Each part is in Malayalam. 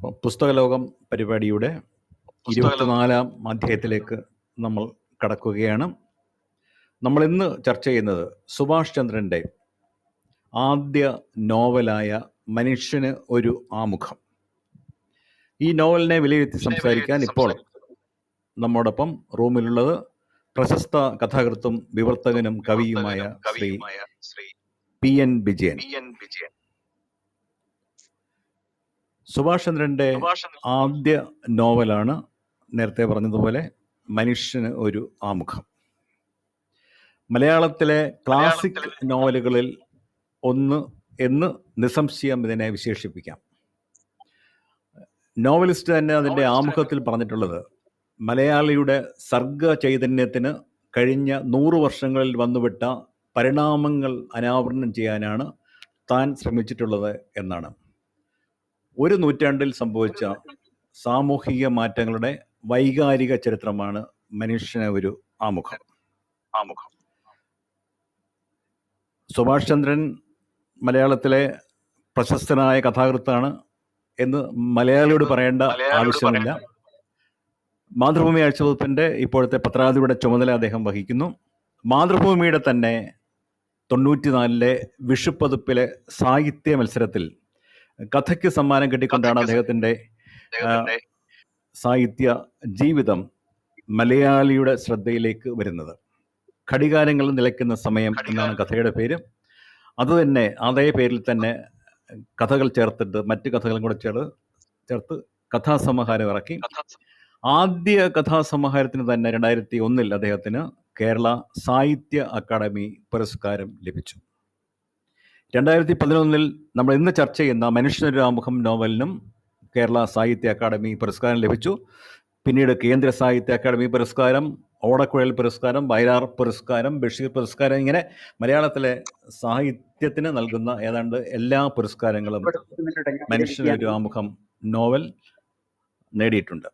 പുസ്തകലോകം പരിപാടിയുടെ 24-ാം അധ്യായത്തിലേക്ക് നമ്മൾ കടക്കുകയാണ്. നമ്മൾ ഇന്ന് ചർച്ച ചെയ്യുന്നത് സുഭാഷ് ചന്ദ്രൻ്റെ ആദ്യ നോവലായ മനുഷ്യന് ഒരു ആമുഖം. ഈ നോവലിനെ വിലയിരുത്തി സംസാരിക്കാൻ ഇപ്പോൾ നമ്മോടൊപ്പം റൂമിലുള്ളത് പ്രശസ്ത കഥാകൃത്തും വിവർത്തകനും കവിയുമായ ശ്രീ PN വിജയൻ. സുഭാഷ് ചന്ദ്രൻ്റെ ആദ്യ നോവലാണ് നേരത്തെ പറഞ്ഞതുപോലെ മനുഷ്യന് ഒരു ആമുഖം. മലയാളത്തിലെ ക്ലാസിക് നോവലുകളിൽ ഒന്ന് എന്ന് നിസ്സംശയം ഇതിനെ വിശേഷിപ്പിക്കാം. നോവലിസ്റ്റ് തന്നെ അതിൻ്റെ ആമുഖത്തിൽ പറഞ്ഞിട്ടുള്ളത് മലയാളിയുടെ സർഗ ചൈതന്യത്തിന് കഴിഞ്ഞ 100 വർഷങ്ങളിൽ വന്നുവിട്ട പരിണാമങ്ങൾ അനാവരണം ചെയ്യാനാണ് താൻ ശ്രമിച്ചിട്ടുള്ളത് എന്നാണ്. ഒരു നൂറ്റാണ്ടിൽ സംഭവിച്ച സാമൂഹിക മാറ്റങ്ങളുടെ വൈകാരിക ചരിത്രമാണ് മനുഷ്യന് ഒരു ആമുഖം. സുഭാഷ് ചന്ദ്രൻ മലയാളത്തിലെ പ്രശസ്തനായ കഥാകൃത്താണ് എന്ന് മലയാളിയോട് പറയേണ്ട ആവശ്യമില്ല. മാതൃഭൂമി ആഴ്ചവകുപ്പിൻ്റെ ഇപ്പോഴത്തെ പത്രാധിപരുടെ ചുമതല അദ്ദേഹം വഹിക്കുന്നു. മാതൃഭൂമിയുടെ തന്നെ 94-ലെ വിഷുപ്പതിപ്പിലെ സാഹിത്യ മത്സരത്തിൽ കഥയ്ക്ക് സമ്മാനം കിട്ടിക്കൊണ്ടാണ് അദ്ദേഹത്തിൻ്റെ സാഹിത്യ ജീവിതം മലയാളിയുടെ ശ്രദ്ധയിലേക്ക് വരുന്നത്. ഘടികാരങ്ങൾ നിലയ്ക്കുന്ന സമയം എന്നാണ് കഥയുടെ പേര്. അതുതന്നെ അതേ പേരിൽ തന്നെ കഥകൾ ചേർത്തിട്ട് മറ്റ് കഥകളും കൂടെ ചേർത്ത് കഥാസമാഹാരം ഇറക്കി. ആദ്യ കഥാസമാഹാരത്തിന് തന്നെ 2001-ൽ അദ്ദേഹത്തിന് കേരള സാഹിത്യ അക്കാദമി പുരസ്കാരം ലഭിച്ചു. 2011-ൽ നമ്മൾ ഇന്ന് ചർച്ച ചെയ്യുന്ന മനുഷ്യനൊരു ആമുഖം നോവലിനും കേരള സാഹിത്യ അക്കാദമി പുരസ്കാരം ലഭിച്ചു. പിന്നീട് കേന്ദ്ര സാഹിത്യ അക്കാദമി പുരസ്കാരം, ഓടക്കുഴൽ പുരസ്കാരം, വയലാർ പുരസ്കാരം, ബഷീർ പുരസ്കാരം, ഇങ്ങനെ മലയാളത്തിലെ സാഹിത്യത്തിന് നൽകുന്ന ഏതാണ്ട് എല്ലാ പുരസ്കാരങ്ങളും മനുഷ്യനൊരു ആമുഖം നോവൽ നേടിയിട്ടുണ്ട്.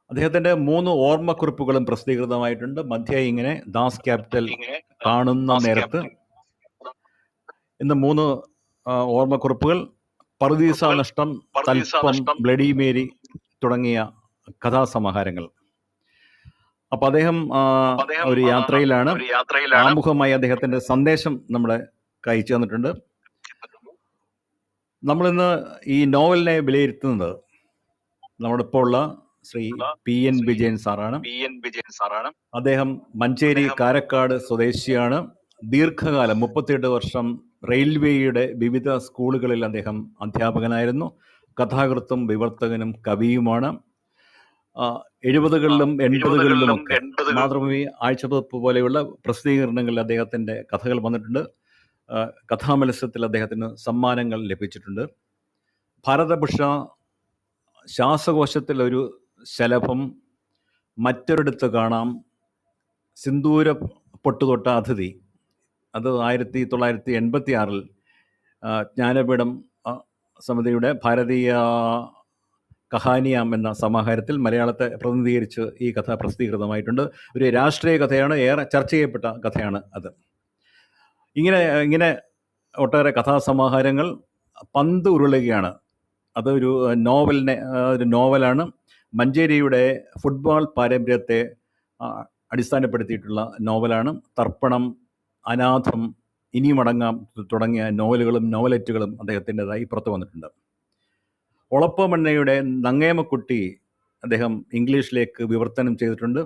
അദ്ദേഹത്തിൻ്റെ 3 ഓർമ്മക്കുറിപ്പുകളും പ്രസിദ്ധീകൃതമായിട്ടുണ്ട്. മധ്യ ഇങ്ങനെ ദാസ് ക്യാപിറ്റൽ കാണുന്ന നേരത്ത് ഇന്ന് 3 ഓർമ്മക്കുറിപ്പുകൾ, പറുദീസ നഷ്ടം, തൽപ്പം, ബ്ലഡി മേരി തുടങ്ങിയ കഥാസമാഹാരങ്ങൾ. അപ്പൊ അദ്ദേഹം ഒരു യാത്രയിലാണ്. ആമുഖമായി അദ്ദേഹത്തിന്റെ സന്ദേശം നമ്മളെ അയച്ചു തന്നിട്ടുണ്ട്. നമ്മളിന്ന് ഈ നോവലിനെ വിലയിരുത്തുന്നത് നമ്മുടെ ഇപ്പോൾ ഉള്ള ശ്രീ PN വിജയൻ സാറാണ്. അദ്ദേഹം മഞ്ചേരി കാരക്കാട് സ്വദേശിയാണ്. ദീർഘകാലം 38 വർഷം റെയിൽവേയുടെ വിവിധ സ്കൂളുകളിൽ അദ്ദേഹം അധ്യാപകനായിരുന്നു. കഥാകൃത്തും വിവർത്തകനും കവിയുമാണ്. 70കളിലും 80കളിലും ഒക്കെ മാതൃഭൂമി ആഴ്ചപ്പതിപ്പ് പോലെയുള്ള പ്രസിദ്ധീകരണങ്ങളിൽ അദ്ദേഹത്തിൻ്റെ കഥകൾ വന്നിട്ടുണ്ട്. കഥാമത്സരത്തിൽ അദ്ദേഹത്തിന് സമ്മാനങ്ങൾ ലഭിച്ചിട്ടുണ്ട്. ഭാരതഭൂഷ ശ്വാസകോശത്തിൽ ഒരു ശലഭം, മറ്റൊരിടത്ത് കാണാം, സിന്ദൂര പൊട്ടുതൊട്ട അതിഥി, അത് 1986-ൽ ജ്ഞാനപീഠം സമിതിയുടെ ഭാരതീയ കഹാനിയാം എന്ന സമാഹാരത്തിൽ മലയാളത്തെ പ്രതിനിധീകരിച്ച് ഈ കഥ പ്രസിദ്ധീകൃതമായിട്ടുണ്ട്. ഒരു രാഷ്ട്രീയ കഥയാണ്, ഏറെ ചർച്ച ചെയ്യപ്പെട്ട കഥയാണ് അത്. ഇങ്ങനെ ഒട്ടേറെ കഥാസമാഹാരങ്ങൾ പന്ത് ഉരുളുകയാണ്. അതൊരു നോവലാണ്. മഞ്ചേരിയുടെ ഫുട്ബോൾ പാരമ്പര്യത്തെ അടിസ്ഥാനപ്പെടുത്തിയിട്ടുള്ള നോവലാണ്. തർപ്പണം, അനാഥം, ഇനി മടങ്ങാം തുടങ്ങിയ നോവലുകളും നോവലറ്റുകളും അദ്ദേഹത്തിൻ്റെതായി പുറത്തു വന്നിട്ടുണ്ട്. ഒളപ്പമണ്ണയുടെ നങ്ങേമക്കുട്ടി അദ്ദേഹം ഇംഗ്ലീഷിലേക്ക് വിവർത്തനം ചെയ്തിട്ടുണ്ട്.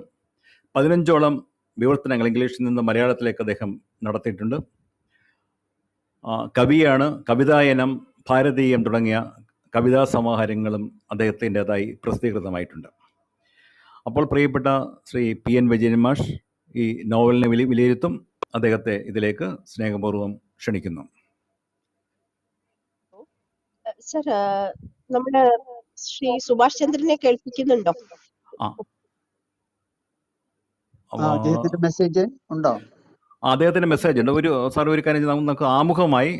15ഓളം വിവർത്തനങ്ങൾ ഇംഗ്ലീഷിൽ നിന്ന് മലയാളത്തിലേക്ക് അദ്ദേഹം നടത്തിയിട്ടുണ്ട്. കവിയാണ്. കവിതായനം, ഭാരതീയം തുടങ്ങിയ കവിതാ സമാഹാരങ്ങളും അദ്ദേഹത്തിൻ്റെതായി പ്രസിദ്ധീകൃതമായിട്ടുണ്ട്. അപ്പോൾ പ്രിയപ്പെട്ട ശ്രീ PN വിജയൻ മാഷ് ഈ നോവലിനെ വിലയിരുത്തും. അദ്ദേഹത്തെ ഇതിലേക്ക് സ്നേഹപൂർവ്വം ക്ഷണിക്കുന്നു. സർ, നമ്മുടെ ശ്രീ സുഭാഷ് ചന്ദ്രനെ കേൾപ്പിക്കുന്നുണ്ടോ? അദ്ദേഹത്തിന്റെ മെസ്സേജ് ഉണ്ടോ? അദ്ദേഹത്തിന്റെ മെസ്സേജ് ഉണ്ട്. ഒരു കാര്യം നമുക്ക് ആമുഖമായി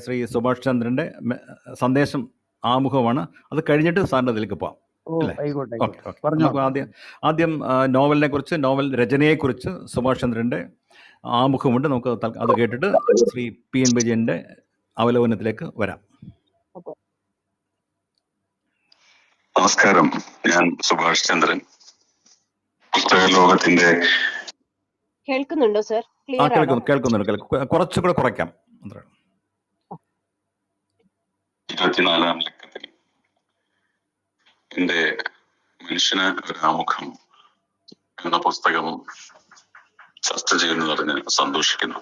ശ്രീ സുഭാഷ് ചന്ദ്രന്റെ സന്ദേശം ആമുഖമാണ്. അത് കഴിഞ്ഞിട്ട് സാറിൻ്റെ അതിലേക്ക് പോവാം. നമുക്ക് ആദ്യം നോവലിനെ കുറിച്ച്, നോവൽ രചനയെക്കുറിച്ച് സുഭാഷ് ചന്ദ്രന്റെ ആമുഖമുണ്ട്. നമുക്ക് അത് കേട്ടിട്ട് ശ്രീ PN വിജയന്റെ അവലോകനത്തിലേക്ക് വരാം. നമസ്കാരം, ഞാൻ സുഭാഷ് ചന്ദ്രൻ. പുസ്തക ലോകത്തിന്റെ കേൾക്കുന്നുണ്ടോ സർ? ക്ലിയർ ആണോ? കേൾക്കുന്നുണ്ട്. കുറച്ചുകൂടെ കുറയ്ക്കാം. 24-ാം ലക്കത്തിൽ എന്റെ മനുഷ്യന് ഒരു ആമുഖം എന്ന പുസ്തകം ചർച്ച ചെയ്യുന്നത് പറഞ്ഞ് സന്തോഷിക്കുന്നു.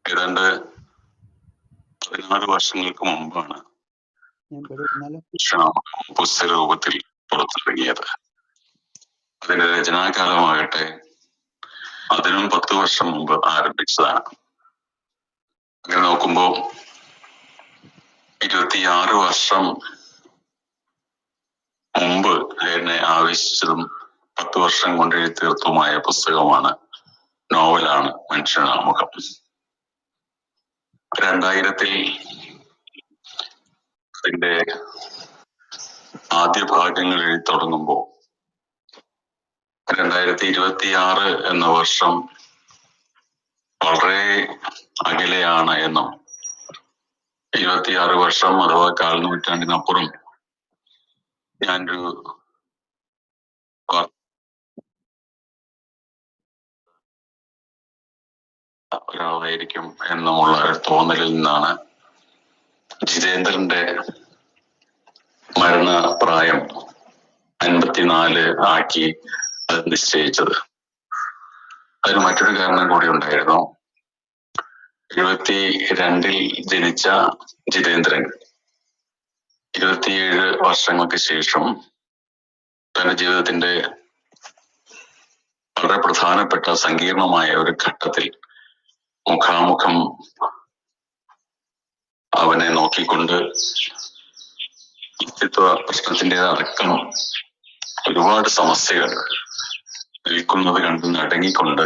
ഏതാണ്ട് 16 വർഷങ്ങൾക്ക് മുമ്പാണ് പുസ്തക രൂപത്തിൽ പുറത്തിറങ്ങിയത്. അതിന്റെ രചനാകാലമാകട്ടെ അതിനും 10 വർഷം മുമ്പ് ആരംഭിച്ചതാണ്. അങ്ങനെ നോക്കുമ്പോ 26 വർഷം മുമ്പ് എന്നെ ആവേശിച്ചതും 10 വർഷം കൊണ്ട് എഴുതി തീർത്തുമായ പുസ്തകമാണ്, നോവലാണ് മനുഷ്യന് ആമുഖം. 2000-ൽ അതിന്റെ ആദ്യ ഭാഗങ്ങൾ എഴുതി തുടങ്ങുമ്പോ 2026 എന്ന വർഷം വളരെ അകലെയാണ് എന്നും 26 വർഷം അഥവാ 1/4 നൂറ്റാണ്ടിനപ്പുറം ഞാനൊരു ഒരാളായിരിക്കും എന്നുമുള്ള ഒരു തോന്നലിൽ നിന്നാണ് ജിതേന്ദ്രന്റെ മരണപ്രായം 54 ആക്കി അത് നിശ്ചയിച്ചത്. അതിന് മറ്റൊരു കാരണം കൂടി ഉണ്ടായിരുന്നു. 72-ൽ ജനിച്ച ജിതേന്ദ്രൻ 27 വർഷങ്ങൾക്ക് ശേഷം തന്റെ ജീവിതത്തിന്റെ വളരെ പ്രധാനപ്പെട്ട സങ്കീർണമായ ഒരു ഘട്ടത്തിൽ മുഖാമുഖം അവനെ നോക്കിക്കൊണ്ട് വ്യക്തിത്വ പ്രശ്നത്തിന്റെ അടക്കം ഒരുപാട് സമസ്യകൾ നിൽക്കുന്നത് കണ്ട് നടുങ്ങിക്കൊണ്ട്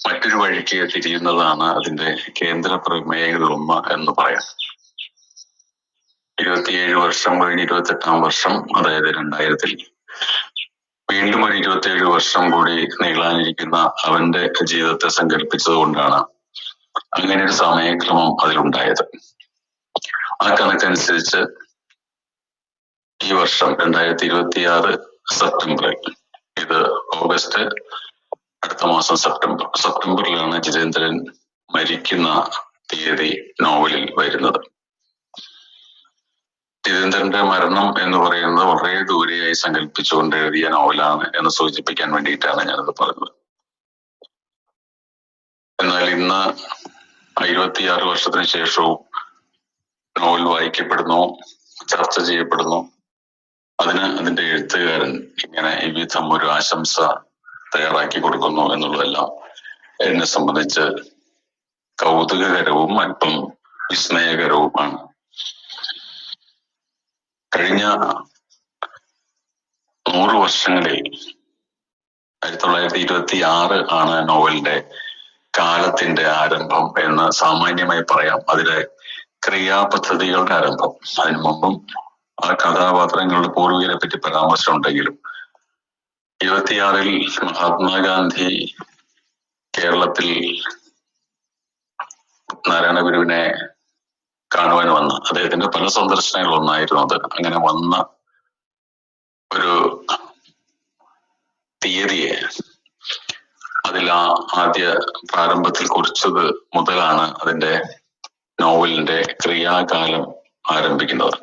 മറ്റൊരു വഴിക്ക് തിരിയുന്നതാണ് അതിന്റെ കേന്ദ്ര പ്രമേയങ്ങളിലൊന്ന് എന്ന് പറയാം. 27 വർഷം കഴിഞ്ഞ് 28-ാം വർഷം, അതായത് 2000-ൽ വീണ്ടും ഒരു 27 വർഷം കൂടി നീളാനിരിക്കുന്ന അവന്റെ ജീവിതത്തെ സങ്കല്പിച്ചത് കൊണ്ടാണ് അങ്ങനെ ഒരു സമയക്രമം അതിലുണ്ടായത്. ആ കണക്കനുസരിച്ച് ഈ വർഷം 2026 സെപ്റ്റംബറിൽ, ഇത് ഓഗസ്റ്റ്, അടുത്ത മാസം സെപ്റ്റംബറിലാണ് ജിതേന്ദ്രൻ മരിക്കുന്ന തീയതി നോവലിൽ വരുന്നത്. ജിതേന്ദ്രന്റെ മരണം എന്ന് പറയുന്നത് വളരെ ദൂരെയായി സങ്കല്പിച്ചുകൊണ്ട് എഴുതിയ നോവലാണ് എന്ന് സൂചിപ്പിക്കാൻ വേണ്ടിയിട്ടാണ് ഞാനത് പറഞ്ഞത്. എന്നാൽ ഇന്ന് 26 വർഷത്തിന് ശേഷവും നോവൽ വായിക്കപ്പെടുന്നു, ചർച്ച ചെയ്യപ്പെടുന്നു. അതിന് അതിന്റെ എഴുത്തുകാരൻ ഇങ്ങനെ ഈ വിധം ഒരു ആശംസ തയ്യാറാക്കി കൊടുക്കുന്നു എന്നുള്ളതെല്ലാം എന്നെ സംബന്ധിച്ച് കൗതുകകരവും അല്പം വിസ്മയകരവുമാണ്. കഴിഞ്ഞ 100 വർഷങ്ങളിൽ 1926 ആണ് നോവലിന്റെ കാലത്തിന്റെ ആരംഭം എന്ന് സാമാന്യമായി പറയാം. അതിലെ ക്രിയാപദ്ധതികളുടെ ആരംഭം. അതിനു മുമ്പും ആ കഥാപാത്രങ്ങളുടെ പൂർവികരെ പറ്റി പരാമർശം ഉണ്ടെങ്കിലും 26-ൽ മഹാത്മാഗാന്ധി കേരളത്തിൽ നാരായണ ഗുരുവിനെ കാണുവാൻ വന്ന, അദ്ദേഹത്തിന്റെ പല സന്ദർശനങ്ങൾ ഒന്നായിരുന്നു അത്. അങ്ങനെ വന്ന ഒരു തീയതിയെ അതിൽ ആദ്യ പ്രാരംഭത്തിൽ കുറിച്ചത് മുതലാണ് അതിന്റെ നോവലിന്റെ ക്രിയാകാലം ആരംഭിക്കുന്നത്.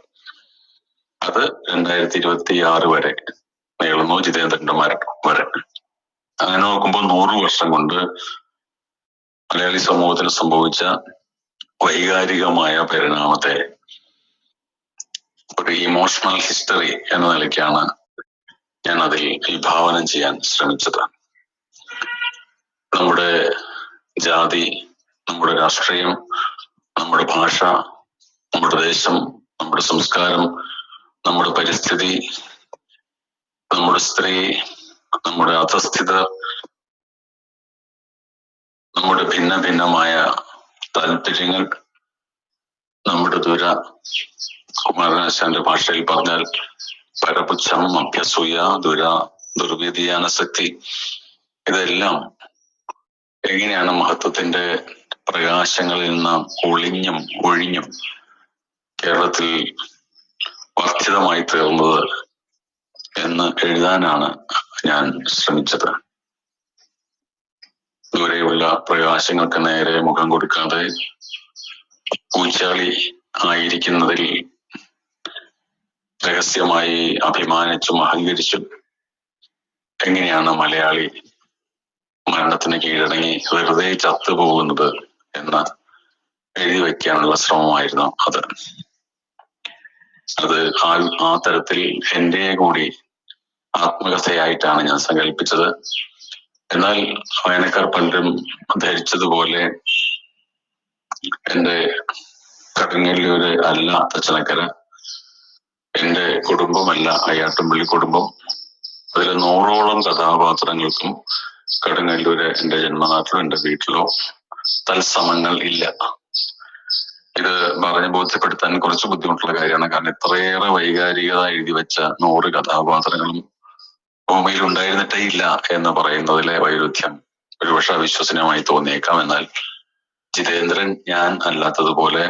അത് 2026 വരെ നീളുന്നു, ജിതേന്ദ്രന്റെ മരണം വരെ. അങ്ങനെ നോക്കുമ്പോൾ 100 വർഷം കൊണ്ട് മലയാളി സമൂഹത്തിന് സംഭവിച്ച വൈകാരികമായ പരിണാമത്തെ ഒരു ഇമോഷണൽ ഹിസ്റ്ററി എന്ന നിലയ്ക്കാണ് ഞാൻ അതിൽ വിഭാവനം ചെയ്യാൻ ശ്രമിച്ചത്. നമ്മുടെ ജാതി, നമ്മുടെ രാഷ്ട്രീയം, നമ്മുടെ ഭാഷ, നമ്മുടെ ദേശം, നമ്മുടെ സംസ്കാരം, നമ്മുടെ പരിസ്ഥിതി, നമ്മുടെ സ്ത്രീ, നമ്മുടെ അധസ്ഥിതർ, നമ്മുടെ ഭിന്ന ഭിന്നമായ താല്പര്യങ്ങൾ, നമ്മുടെ കുമാരനാശാന്റെ ഭാഷയിൽ പറഞ്ഞാൽ പരപുച്ഛം, അഭ്യസൂയ, ദുർവ്യതിയാനശക്തി, ഇതെല്ലാം എങ്ങനെയാണ് മഹത്വത്തിന്റെ പ്രകാശങ്ങളിൽ നിന്ന് ഒഴിഞ്ഞും കേരളത്തിൽ ബാധിതമായി തീർന്നത് എന്ന് എഴുതാനാണ് ഞാൻ ശ്രമിച്ചത്. ദൂരെയുള്ള പ്രകാശങ്ങൾക്ക് നേരെ മുഖം കൊടുക്കാതെ പൂച്ചാളി ആയിരിക്കുന്നതിൽ രഹസ്യമായി അഭിമാനിച്ചും അഹങ്കരിച്ചും എങ്ങനെയാണ് മലയാളി മരണത്തിന് കീഴടങ്ങി വെറുതെ ചത്തുപോകുന്നത് എന്ന് എഴുതി വയ്ക്കാനുള്ള ശ്രമമായിരുന്നു അത്. ആ തരത്തിൽ എന്റെ കൂടി ആത്മകഥയായിട്ടാണ് ഞാൻ സങ്കല്പിച്ചത്. എന്നാൽ വായനക്കാർ പലരും ധരിച്ചതുപോലെ എന്റെ കടുങ്ങല്ലൂര് അല്ല തച്ചനക്കര, എന്റെ കുടുംബമല്ല അയ്യാട്ടുംപള്ളി കുടുംബം. അതിൽ 100ഓളം കഥാപാത്രങ്ങൾക്കും കടുങ്ങല്ലൂര് എന്റെ ജന്മനാട്ടിലോ എന്റെ വീട്ടിലോ തത്സമങ്ങൾ ഇല്ല. ഇത് പറഞ്ഞ് ബോധ്യപ്പെടുത്താൻ കുറച്ച് ബുദ്ധിമുട്ടുള്ള കാര്യമാണ്. കാരണം ഇത്രയേറെ വൈകാരികത എഴുതി വെച്ച 100 കഥാപാത്രങ്ങളും ഭൂമിയിൽ ഉണ്ടായിരുന്നിട്ടേ ഇല്ല എന്ന് പറയുന്നതിലെ വൈരുദ്ധ്യം ഒരുപക്ഷെ അവിശ്വസനീയമായി തോന്നിയേക്കാം. എന്നാൽ ജിതേന്ദ്രൻ ഞാൻ അല്ലാത്തതുപോലെ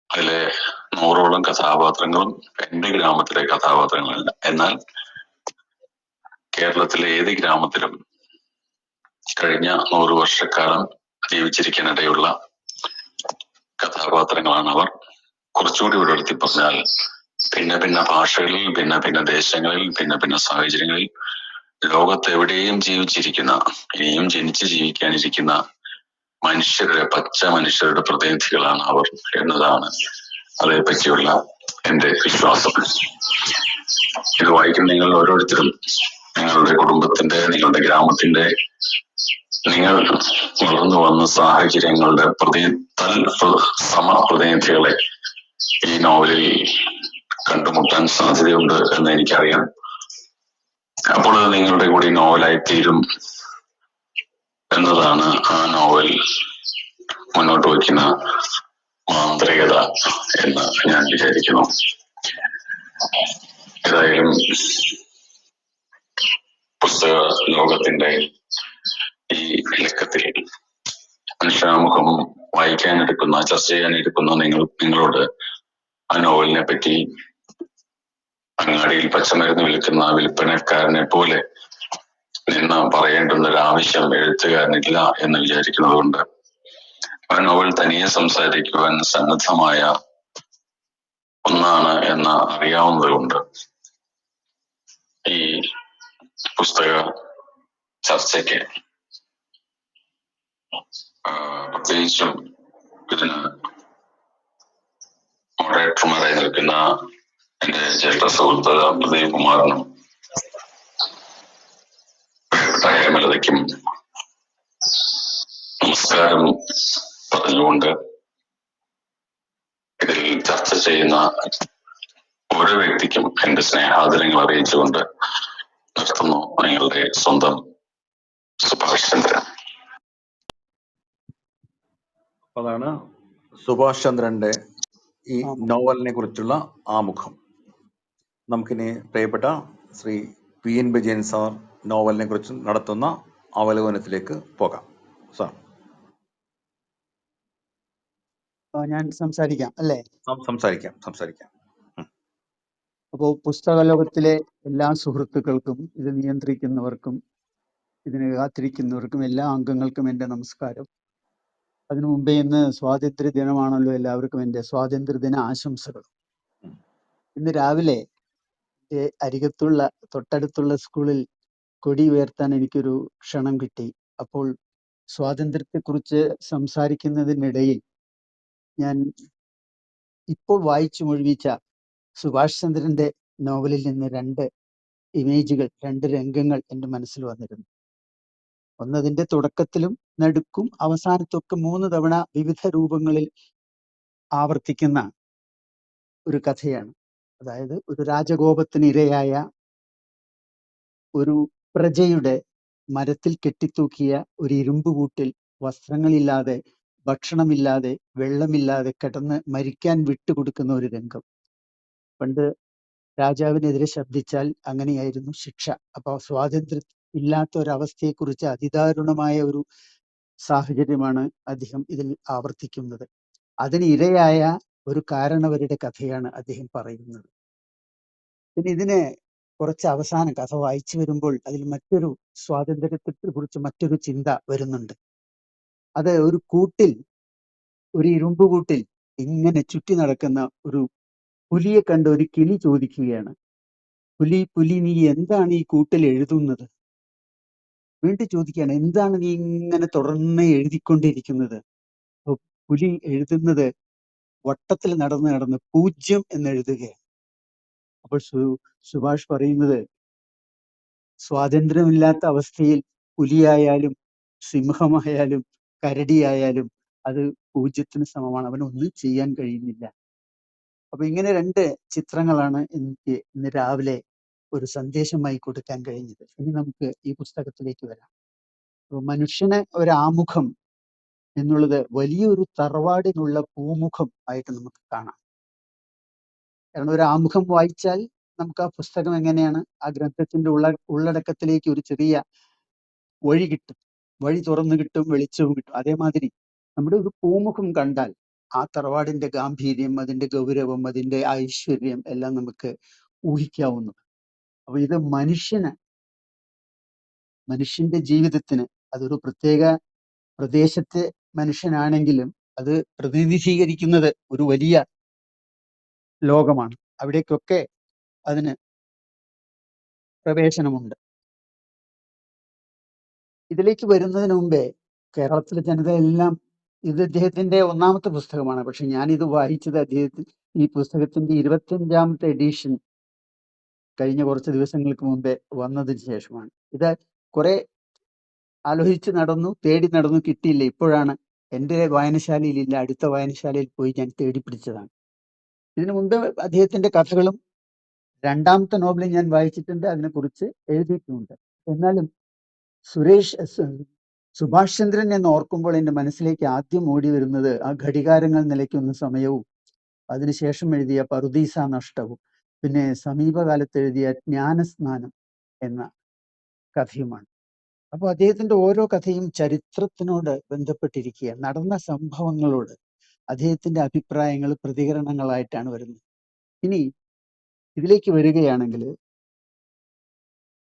അതിലെ 100ഓളം കഥാപാത്രങ്ങളും എന്റെ ഗ്രാമത്തിലെ കഥാപാത്രങ്ങളല്ല. എന്നാൽ കേരളത്തിലെ ഏത് ഗ്രാമത്തിലും കഴിഞ്ഞ 100 വർഷക്കാലം ജീവിച്ചിരിക്കാനിടയുള്ള കഥാപാത്രങ്ങളാണ് അവർ. കുറച്ചുകൂടി വിടർത്തി പറഞ്ഞാൽ ഭിന്ന ഭിന്ന ഭാഷകളിൽ, ഭിന്ന ഭിന്ന ദേശങ്ങളിൽ, ഭിന്ന ഭിന്ന സാഹചര്യങ്ങളിൽ ലോകത്തെവിടെയും ജീവിച്ചിരിക്കുന്ന, ഇനിയും ജനിച്ച് ജീവിക്കാനിരിക്കുന്ന മനുഷ്യരുടെ, പച്ച മനുഷ്യരുടെ പ്രതിനിധികളാണ് അവർ എന്നതാണ് അതേപ്പറ്റിയുള്ള എന്റെ വിശ്വാസം. ഇത് വായിക്കുന്ന നിങ്ങൾ ഓരോരുത്തരും നിങ്ങളുടെ കുടുംബത്തിന്റെ, നിങ്ങളുടെ ഗ്രാമത്തിന്റെ, നിങ്ങൾ വളർന്നു വന്ന സാഹചര്യങ്ങളുടെ സമപ്രതിനിധികളെ ഈ നോവലിൽ കണ്ടുമുട്ടാൻ സാധ്യതയുണ്ട് എന്ന് എനിക്കറിയാം. അപ്പോൾ അത് നിങ്ങളുടെ കൂടി നോവലായി തീരും എന്നതാണ് ആ നോവൽ മുന്നോട്ട് വയ്ക്കുന്ന മാന്ത്രികത എന്ന് ഞാൻ വിചാരിക്കുന്നു. ഏതായാലും പുസ്തക ലോകത്തിന്റെ ഈ ലക്കത്തിൽ മനുഷ്യാമുഖം വായിക്കാനെടുക്കുന്ന, ചർച്ച ചെയ്യാനെടുക്കുന്ന നിങ്ങളോട് ആ നോവലിനെ പറ്റി അങ്ങാടിയിൽ പച്ചമരുന്ന് വിൽക്കുന്ന വിൽപ്പനക്കാരനെ പോലെ നിന്ന് പറയേണ്ടുന്ന ഒരു ആവശ്യം എഴുത്തുകാരനില്ല എന്ന് വിചാരിക്കുന്നത് കൊണ്ട് ആ നോവൽ തനിയെ സംസാരിക്കുവാൻ സന്നദ്ധമായ ഒന്നാണ് എന്ന് അറിയാവുന്നത് കൊണ്ട് ഈ പുസ്തക ചർച്ചയ്ക്ക് പ്രത്യേകിച്ചും ഇതിന് മോഡറേറ്റർമാരായി നിൽക്കുന്ന എന്റെ ജ്യേഷ്ഠ സുഹൃത്ത് പ്രദീപ് കുമാറിനും ഹേമലതയ്ക്കും നമസ്കാരം പറഞ്ഞുകൊണ്ട് ഇതിൽ ചർച്ച ചെയ്യുന്ന ഓരോ വ്യക്തിക്കും എന്റെ സ്നേഹാദരങ്ങൾ അറിയിച്ചുകൊണ്ട് നിർത്തുന്നു. നിങ്ങളുടെ സ്വന്തം സുഭാഷ് ചന്ദ്രൻ. അതാണ് സുഭാഷ് ചന്ദ്രന്റെ ഈ നോവലിനെ കുറിച്ചുള്ള ആമുഖം. നമുക്കിനി പ്രിയപ്പെട്ട ശ്രീ PN വിജയൻ സാർ നോവലിനെ കുറിച്ച് നടത്തുന്ന അവലോകനത്തിലേക്ക് പോകാം. സാർ, ഞാൻ സംസാരിക്കാം അല്ലേ? സംസാരിക്കാം. അപ്പോൾ പുസ്തക ലോകത്തിലെ എല്ലാ സുഹൃത്തുക്കൾക്കും, ഇത് നിയന്ത്രിക്കുന്നവർക്കും, ഇതിന് കാത്തിരിക്കുന്നവർക്കും, എല്ലാ അംഗങ്ങൾക്കും എൻ്റെ നമസ്കാരം. അതിനു മുമ്പേ ഇന്ന് സ്വാതന്ത്ര്യ ദിനമാണല്ലോ. എല്ലാവർക്കും എൻ്റെ സ്വാതന്ത്ര്യദിന ആശംസകൾ. ഇന്ന് രാവിലെ തൊട്ടടുത്തുള്ള സ്കൂളിൽ കൊടി ഉയർത്താൻ എനിക്കൊരു ക്ഷണം കിട്ടി. അപ്പോൾ സ്വാതന്ത്ര്യത്തെക്കുറിച്ച് സംസാരിക്കുന്നതിനിടയിൽ ഞാൻ ഇപ്പോൾ വായിച്ചു മുഴുവിച്ച സുഭാഷ് ചന്ദ്രന്റെ നോവലിൽ നിന്ന് 2 രംഗങ്ങൾ എൻ്റെ മനസ്സിൽ വന്നിരുന്നു. ഒന്നതിന്റെ തുടക്കത്തിലും നടുക്കും അവസാനത്തൊക്കെ 3 തവണ വിവിധ രൂപങ്ങളിൽ ആവർത്തിക്കുന്ന ഒരു കഥയാണ്. അതായത് ഒരു രാജകോപത്തിന് ഇരയായ ഒരു പ്രജയുടെ മരത്തിൽ കെട്ടിത്തൂക്കിയ ഒരു ഇരുമ്പ് കൂട്ടിൽ വസ്ത്രങ്ങളില്ലാതെ, ഭക്ഷണമില്ലാതെ, വെള്ളമില്ലാതെ കിടന്ന് മരിക്കാൻ വിട്ടുകൊടുക്കുന്ന ഒരു രംഗം. പണ്ട് രാജാവിനെതിരെ ശബ്ദിച്ചാൽ അങ്ങനെയായിരുന്നു ശിക്ഷ. അപ്പൊ സ്വാതന്ത്ര്യം ഇല്ലാത്ത ഒരവസ്ഥയെക്കുറിച്ച് അതിദാരുണമായ ഒരു സാഹചര്യമാണ് അദ്ദേഹം ഇതിൽ ആവർത്തിക്കുന്നത്. അതിന് ഇരയായ ഒരു കാരണവരുടെ കഥയാണ് അദ്ദേഹം പറയുന്നത്. പിന്നെ ഇതിന് കുറച്ച് അവസാനം കഥ വായിച്ചു വരുമ്പോൾ അതിൽ മറ്റൊരു സ്വാതന്ത്ര്യത്തെ കുറിച്ച് മറ്റൊരു ചിന്ത വരുന്നുണ്ട്. അത് ഒരു കൂട്ടിൽ, ഒരു ഇരുമ്പ് കൂട്ടിൽ ഇങ്ങനെ ചുറ്റി നടക്കുന്ന ഒരു പുലിയെ കണ്ട് ഒരു കിളി ചോദിക്കുകയാണ്, പുലി പുലി നീ എന്താണ് ഈ കൂട്ടിൽ എഴുതുന്നത്? വീണ്ടും ചോദിക്കുകയാണ്, എന്താണ് നീ ഇങ്ങനെ തുടർന്ന് എഴുതിക്കൊണ്ടിരിക്കുന്നത്? അപ്പൊ പുലി എഴുതുന്നത് വട്ടത്തിൽ നടന്ന് നടന്ന് 0 എന്ന് എഴുതുകയാണ്. അപ്പോൾ സുഭാഷ് പറയുന്നത്, സ്വാതന്ത്ര്യമില്ലാത്ത അവസ്ഥയിൽ പുലിയായാലും സിംഹമായാലും കരടിയായാലും അത് 0ന് സമമാണ്, അവനൊന്നും ചെയ്യാൻ കഴിയുന്നില്ല. അപ്പൊ ഇങ്ങനെ 2 ചിത്രങ്ങളാണ് എനിക്ക് ഇന്ന് രാവിലെ ഒരു സന്ദേശമായി കൊടുക്കാൻ കഴിഞ്ഞത്. ഇനി നമുക്ക് ഈ പുസ്തകത്തിലേക്ക് വരാം. അപ്പൊ മനുഷ്യന് ഒരാമുഖം എന്നുള്ളത് വലിയൊരു തറവാടിനുള്ള പൂമുഖം ആയിട്ട് നമുക്ക് കാണാം. കാരണം ഒരു ആമുഖം വായിച്ചാൽ നമുക്ക് ആ പുസ്തകം എങ്ങനെയാണ്, ആ ഗ്രന്ഥത്തിന്റെ ഉള്ളടക്കത്തിലേക്ക് ഒരു ചെറിയ വഴി കിട്ടും, വഴി തുറന്നു കിട്ടും, വെളിച്ചവും കിട്ടും. അതേമാതിരി നമ്മുടെ ഒരു പൂമുഖം കണ്ടാൽ ആ തറവാടിന്റെ ഗാംഭീര്യം, അതിന്റെ ഗൗരവം, അതിന്റെ ഐശ്വര്യം എല്ലാം നമുക്ക് ഊഹിക്കാവുന്നു. അപ്പൊ ഇത് മനുഷ്യന്റെ ജീവിതത്തിന്, അതൊരു പ്രത്യേക പ്രദേശത്തെ മനുഷ്യനാണെങ്കിലും അത് പ്രതിനിധീകരിക്കുന്നത് ഒരു വലിയ ലോകമാണ്. അവിടേക്കൊക്കെ അതിന് പ്രവേശനമുണ്ട്. ഇതിലേക്ക് വരുന്നതിന് മുമ്പേ കേരളത്തിലെ ജനതയെല്ലാം, ഇത് അദ്ദേഹത്തിന്റെ 1ാമത്തെ പുസ്തകമാണ്. പക്ഷെ ഞാനിത് വായിച്ചത് ഈ പുസ്തകത്തിന്റെ 25ാമത്തെ എഡിഷൻ കഴിഞ്ഞ കുറച്ച് ദിവസങ്ങൾക്ക് മുമ്പേ വന്നതിന് ശേഷമാണ്. ഇത് കുറെ ആലോചിച്ച് നടന്നു, തേടി നടന്നു, കിട്ടിയില്ല. ഇപ്പോഴാണ് എൻ്റെ വായനശാലയിലില്ല, അടുത്ത വായനശാലയിൽ പോയി ഞാൻ തേടി പിടിച്ചതാണ്. ഇതിനു മുമ്പ് അദ്ദേഹത്തിന്റെ കഥകളും 2ാമത്തെ നോവലും ഞാൻ വായിച്ചിട്ടുണ്ട്, അതിനെക്കുറിച്ച് എഴുതിയിട്ടുമുണ്ട്. എന്നാലും സുഭാഷ് ചന്ദ്രൻ എന്ന് ഓർക്കുമ്പോൾ എൻ്റെ മനസ്സിലേക്ക് ആദ്യം ഓടി വരുന്നത് ആ ഘടികാരങ്ങൾ നിലയ്ക്കുന്ന സമയവും, അതിനുശേഷം എഴുതിയ പറുദീസ നഷ്ടവും, പിന്നെ സമീപകാലത്ത് എഴുതിയ ജ്ഞാനസ്നാനം എന്ന കഥയുമാണ്. അപ്പോൾ അദ്ദേഹത്തിന്റെ ഓരോ കഥയും ചരിത്രത്തിനോട് ബന്ധപ്പെട്ടിരിക്കുക, നടന്ന സംഭവങ്ങളോട് അദ്ദേഹത്തിന്റെ അഭിപ്രായങ്ങൾ, പ്രതികരണങ്ങളായിട്ടാണ് വരുന്നത്. ഇനി ഇതിലേക്ക് വരികയാണെങ്കിൽ,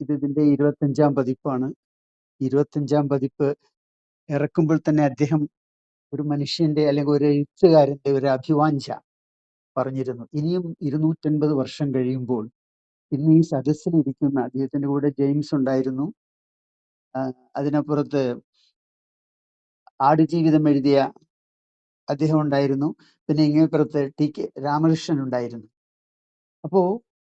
ഇതിന്റെ 25ാം പതിപ്പാണ്. 25ാം പതിപ്പ് ഇറക്കുമ്പോൾ തന്നെ അദ്ദേഹം ഒരു മനുഷ്യന്റെ അല്ലെങ്കിൽ ഒരു എഴുത്തുകാരന്റെ ഒരു അഭിവാഞ്ച പറഞ്ഞിരുന്നു. ഇനിയും 250 വർഷം കഴിയുമ്പോൾ ഇന്ന് ഈ സദസ്സിലിരിക്കുന്ന, അദ്ദേഹത്തിന്റെ കൂടെ ജെയിംസ് ഉണ്ടായിരുന്നു, അതിനപ്പുറത്ത് ആടുജീവിതം എഴുതിയ അദ്ദേഹം ഉണ്ടായിരുന്നു, പിന്നെ ഇങ്ങേപ്പുറത്ത് TK രാമകൃഷ്ണൻ ഉണ്ടായിരുന്നു. അപ്പോ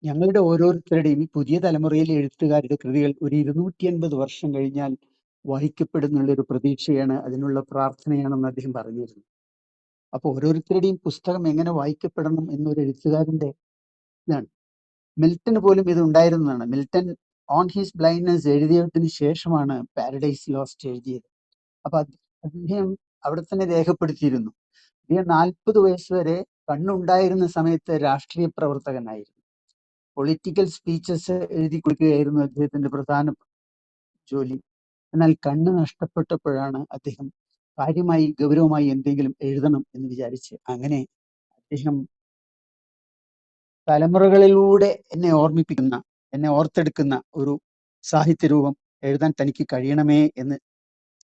ഞങ്ങളുടെ ഓരോരുത്തരുടെയും ഈ പുതിയ തലമുറയിലെ എഴുത്തുകാരുടെ കൃതികൾ ഒരു 250 വർഷം കഴിഞ്ഞാൽ വായിക്കപ്പെടുന്നുള്ളൊരു പ്രതീക്ഷയാണ്, അതിനുള്ള പ്രാർത്ഥനയാണെന്ന് അദ്ദേഹം പറഞ്ഞിരുന്നു. അപ്പോൾ ഓരോരുത്തരുടെയും പുസ്തകം എങ്ങനെ വായിക്കപ്പെടണം എന്നൊരു എഴുത്തുകാരന്റെ ഇതാണ്. മിൽട്ടന് പോലും ഇത് ഉണ്ടായിരുന്നതാണ്. മിൽട്ടൺ ഓൺ ഹിസ് ബ്ലൈൻഡ്നെസ് എഴുതിയതിനു ശേഷമാണ് പാരഡൈസ് ലോസ്റ്റ് എഴുതിയത്. അപ്പൊ അദ്ദേഹം അവിടെ തന്നെ രേഖപ്പെടുത്തിയിരുന്നു. അദ്ദേഹം 40 വയസ്സ് വരെ കണ്ണുണ്ടായിരുന്ന സമയത്ത് രാഷ്ട്രീയ പ്രവർത്തകനായിരുന്നു. പൊളിറ്റിക്കൽ സ്പീച്ചസ് എഴുതി കൊടുക്കുകയായിരുന്നു അദ്ദേഹത്തിന്റെ പ്രധാന ജോലി. എന്നാൽ കണ്ണ് നഷ്ടപ്പെട്ടപ്പോഴാണ് അദ്ദേഹം കാര്യമായി ഗൗരവമായി എന്തെങ്കിലും എഴുതണം എന്ന് വിചാരിച്ച്, അങ്ങനെ അദ്ദേഹം തലമുറകളിലൂടെ എന്നെ ഓർമ്മിപ്പിക്കുന്ന, എന്നെ ഓർത്തെടുക്കുന്ന ഒരു സാഹിത്യരൂപം എഴുതാൻ തനിക്ക് കഴിയണമേ എന്ന്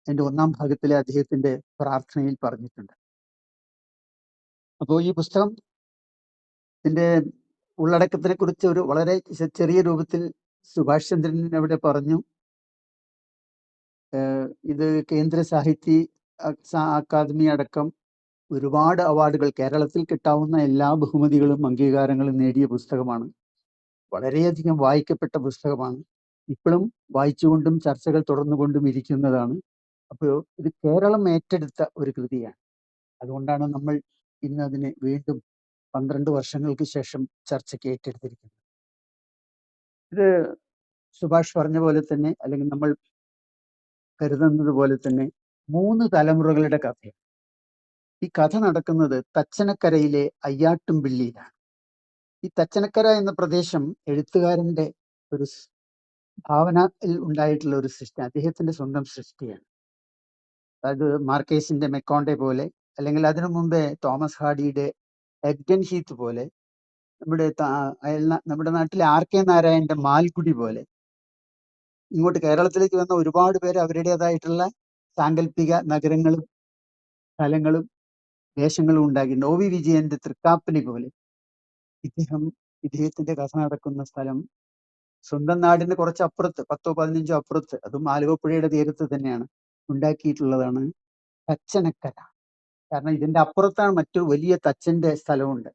എൻ്റെ 1ാം ഭാഗത്തിലെ അദ്ദേഹത്തിന്റെ പ്രാർത്ഥനയിൽ പറഞ്ഞിട്ടുണ്ട്. അപ്പോൾ ഈ പുസ്തകത്തിന്റെ ഉള്ളടക്കത്തിനെ കുറിച്ച് ഒരു വളരെ ചെറിയ രൂപത്തിൽ സുഭാഷ് ചന്ദ്രൻ അവിടെ പറഞ്ഞു. ഇത് കേന്ദ്ര സാഹിത്യ അക്കാദമി അടക്കം ഒരുപാട് അവാർഡുകൾ, കേരളത്തിൽ കിട്ടാവുന്ന എല്ലാ ബഹുമതികളും അംഗീകാരങ്ങളും നേടിയ പുസ്തകമാണ്. വളരെയധികം വായിക്കപ്പെട്ട പുസ്തകമാണ്. ഇപ്പോഴും വായിച്ചുകൊണ്ടും ചർച്ചകൾ തുടർന്നുകൊണ്ടും ഇരിക്കുന്നതാണ്. അപ്പോൾ ഇത് കേരളം ഏറ്റെടുത്ത ഒരു കൃതിയാണ്. അതുകൊണ്ടാണ് നമ്മൾ ഇന്ന് അതിനെ വീണ്ടും 12 വർഷങ്ങൾക്ക് ശേഷം ചർച്ചയ്ക്ക് ഏറ്റെടുത്തിരിക്കുന്നത്. ഇത് സുഭാഷ് പറഞ്ഞ പോലെ തന്നെ, അല്ലെങ്കിൽ നമ്മൾ കരുതുന്നത് പോലെ തന്നെ 3 തലമുറകളുടെ കഥയാണ്. ഈ കഥ നടക്കുന്നത് തച്ചനക്കരയിലെ അയ്യാട്ടുംപിള്ളിയിലാണ്. ഈ തച്ചനക്കര എന്ന പ്രദേശം എഴുത്തുകാരന്റെ ഒരു ഭാവനയിൽ ഉണ്ടായിട്ടുള്ള ഒരു സൃഷ്ടി, അദ്ദേഹത്തിന്റെ സ്വന്തം സൃഷ്ടിയാണ്. അതായത് മാർക്കേസിന്റെ മെക്കോണ്ടെ പോലെ, അല്ലെങ്കിൽ അതിനു മുമ്പേ തോമസ് ഹാഡിയുടെ എഗ്ഡൻ ഹീത്ത് പോലെ, നമ്മുടെ നാട്ടിലെ RK നാരായണന്റെ മാൽഗുഡി പോലെ ഇങ്ങോട്ട് കേരളത്തിലേക്ക് വന്ന ഒരുപാട് പേര് അവരുടേതായിട്ടുള്ള സാങ്കല്പിക നഗരങ്ങളും സ്ഥലങ്ങളും ദേശങ്ങളും ഉണ്ടാക്കിയിട്ടുണ്ട്. OV വിജയന്റെ തൃക്കാപ്പലി പോലെ ഇദ്ദേഹത്തിന്റെ കഥ നടക്കുന്ന സ്ഥലം സ്വന്തം നാടിന് കുറച്ച് അപ്പുറത്ത് 10-15 അപ്പുറത്ത്, അതും ആലുവപ്പുഴയുടെ തീരത്ത് തന്നെയാണ് ഉണ്ടാക്കിയിട്ടുള്ളതാണ് തച്ചനക്കര. കാരണം ഇതിന്റെ അപ്പുറത്താണ് മറ്റൊരു വലിയ തച്ചന്റെ സ്ഥലമുണ്ട്,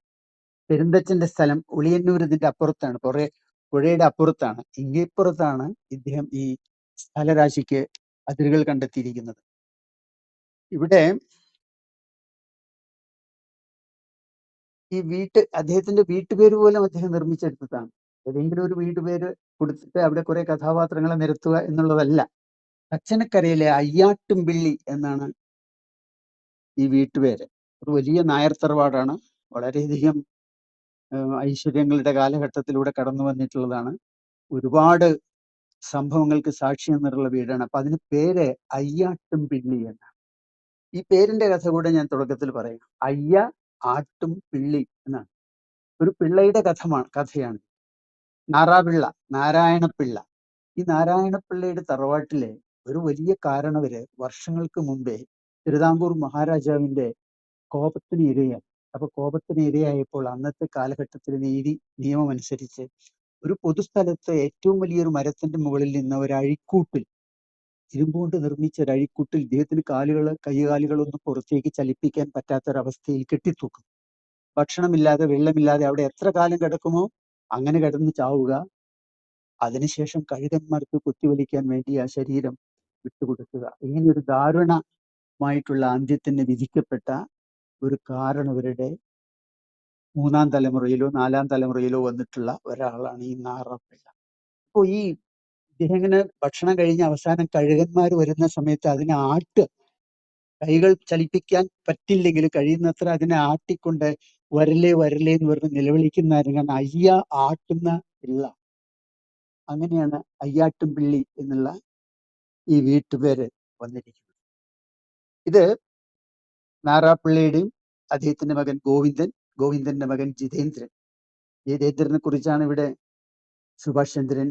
പെരുന്തച്ചന്റെ സ്ഥലം ഉളിയന്നൂർ. ഇതിന്റെ അപ്പുറത്താണ്, പുഴയുടെ അപ്പുറത്താണ്, ഇങ്ങേപ്പുറത്താണ് ഇദ്ദേഹം ഈ സ്ഥലരാശിക്ക് അതിരുകൾ കണ്ടെത്തിയിരിക്കുന്നത്. ഇവിടെ ഈ അദ്ദേഹത്തിന്റെ വീട്ടുപേര് പോലും അദ്ദേഹം നിർമ്മിച്ചെടുത്തതാണ്. ഏതെങ്കിലും ഒരു വീട്ടുപേര് കൊടുത്തിട്ട് അവിടെ കുറെ കഥാപാത്രങ്ങളെ നിരത്തുക എന്നുള്ളതല്ല. തച്ചനക്കരയിലെ അയ്യാട്ടുംപിള്ളി എന്നാണ് ഈ വീട്ടുപേര്. ഒരു വലിയ നായർ തറവാടാണ്, വളരെയധികം ഐശ്വര്യങ്ങളുടെ കാലഘട്ടത്തിലൂടെ കടന്നു വന്നിട്ടുള്ളതാണ്. ഒരുപാട് സംഭവങ്ങൾക്ക് സാക്ഷ്യം നിന്നുള്ള വീടാണ്. അപ്പൊ അതിന് പേര് അയ്യാട്ടുംപിള്ളി എന്നാണ്. ഈ പേരിന്റെ കഥ കൂടെ ഞാൻ തുടക്കത്തിൽ പറയാം. അയ്യ ആട്ടും പിള്ളി എന്നാണ്. ഒരു പിള്ളയുടെ കഥയാണ്. നാറാപിള്ള, നാരായണപിള്ള. ഈ നാരായണപിള്ളയുടെ തറവാട്ടിലെ ഒരു വലിയ കാരണവര് വർഷങ്ങൾക്ക് മുമ്പേ തിരുവിതാംകൂർ മഹാരാജാവിന്റെ കോപത്തിന് ഇരയായി. അപ്പൊ കോപത്തിന് ഇരയായപ്പോൾ അന്നത്തെ കാലഘട്ടത്തിലെ നിയമം അനുസരിച്ച് ഒരു പൊതുസ്ഥലത്ത് ഏറ്റവും വലിയൊരു മരത്തിന്റെ മുകളിൽ നിന്ന് ഒരു അഴിക്കൂട്ടിൽ, ഇരുമ്പുകൊണ്ട് നിർമ്മിച്ച ഒരു അഴിക്കൂട്ടിൽ ഇദ്ദേഹത്തിന് കൈകാലുകളൊന്നും പുറത്തേക്ക് ചലിപ്പിക്കാൻ പറ്റാത്തൊരവസ്ഥയിൽ കെട്ടിത്തൂക്കും. ഭക്ഷണമില്ലാതെ വെള്ളമില്ലാതെ അവിടെ എത്ര കാലം കിടക്കുമോ അങ്ങനെ കിടന്ന് ചാവുക. അതിനുശേഷം കഴുകന്മാർക്ക് കുത്തിവലിക്കാൻ വേണ്ടി ആ ശരീരം വിട്ടുകൊടുക്കുക. ഇങ്ങനെ ഒരു ദാരുണമായിട്ടുള്ള അന്ത്യത്തിന് വിധിക്കപ്പെട്ട ഒരു കാരണവരുടെ 3-ാം തലമുറയിലോ 4-ാം തലമുറയിലോ വന്നിട്ടുള്ള ഒരാളാണ് ഈ നാറാപിള്ള. അപ്പോൾ ഇദ്ദേഹം ഇങ്ങനെ ഭക്ഷണം കഴിഞ്ഞ് അവസാനം കഴുകന്മാർ വരുന്ന സമയത്ത് അതിനെ കൈകൾ ചലിപ്പിക്കാൻ പറ്റില്ലെങ്കിൽ കഴിയുന്നത്ര അതിനെ ആട്ടിക്കൊണ്ട് വരലേ വരലേ എന്ന് പറഞ്ഞ് നിലവിളിക്കുന്ന അയ്യ ആട്ടുന്ന പിള്ള. അങ്ങനെയാണ് അയ്യാട്ടുംപിള്ളി എന്നുള്ള ഈ വീട്ടുപേര് വന്നിരിക്കുന്നത്. ഇത് നാറാപിള്ളയുടെയും അദ്ദേഹത്തിന്റെ മകൻ ഗോവിന്ദന്റെ മകൻ ജിതേന്ദ്രനെ കുറിച്ചാണ് ഇവിടെ സുഭാഷ് ചന്ദ്രൻ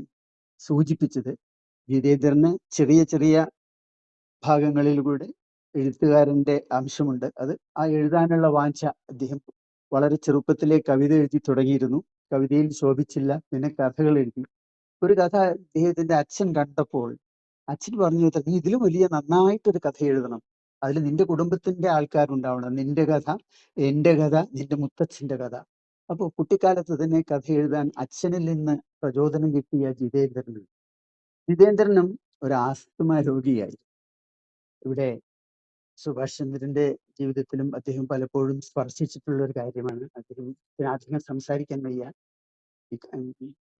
സൂചിപ്പിച്ചത്. ജിതേന്ദ്രന് ചെറിയ ചെറിയ ഭാഗങ്ങളിലൂടെ എഴുത്തുകാരന്റെ അംശമുണ്ട്. അത് ആ എഴുതാനുള്ള വാഞ്ച, അദ്ദേഹം വളരെ ചെറുപ്പത്തിലെ കവിത എഴുതി തുടങ്ങിയിരുന്നു. കവിതയിൽ ശോഭിച്ചില്ല, പിന്നെ കഥകൾ എഴുതി. ഒരു കഥ അദ്ദേഹത്തിന്റെ അച്ഛൻ കണ്ടപ്പോൾ അച്ഛൻ പറഞ്ഞു, നീ ഇതിലും വലിയ നന്നായിട്ടൊരു കഥ എഴുതണം, അതിൽ നിന്റെ കുടുംബത്തിന്റെ ആൾക്കാരുണ്ടാവണം, നിന്റെ കഥ, എന്റെ കഥ, നിന്റെ മുത്തച്ഛന്റെ കഥ. അപ്പോൾ കുട്ടിക്കാലത്ത് തന്നെ കഥ എഴുതാൻ അച്ഛനിൽ നിന്ന് പ്രചോദനം കിട്ടിയ ജിതേന്ദ്രനും ഒരു ആസ്തമ രോഗിയായി. ഇവിടെ സുഭാഷ് ചന്ദ്രന്റെ ജീവിതത്തിലും അദ്ദേഹം പലപ്പോഴും സ്പർശിച്ചിട്ടുള്ള ഒരു കാര്യമാണ്. അദ്ദേഹത്തിന് അധികം സംസാരിക്കാൻ വയ്യ.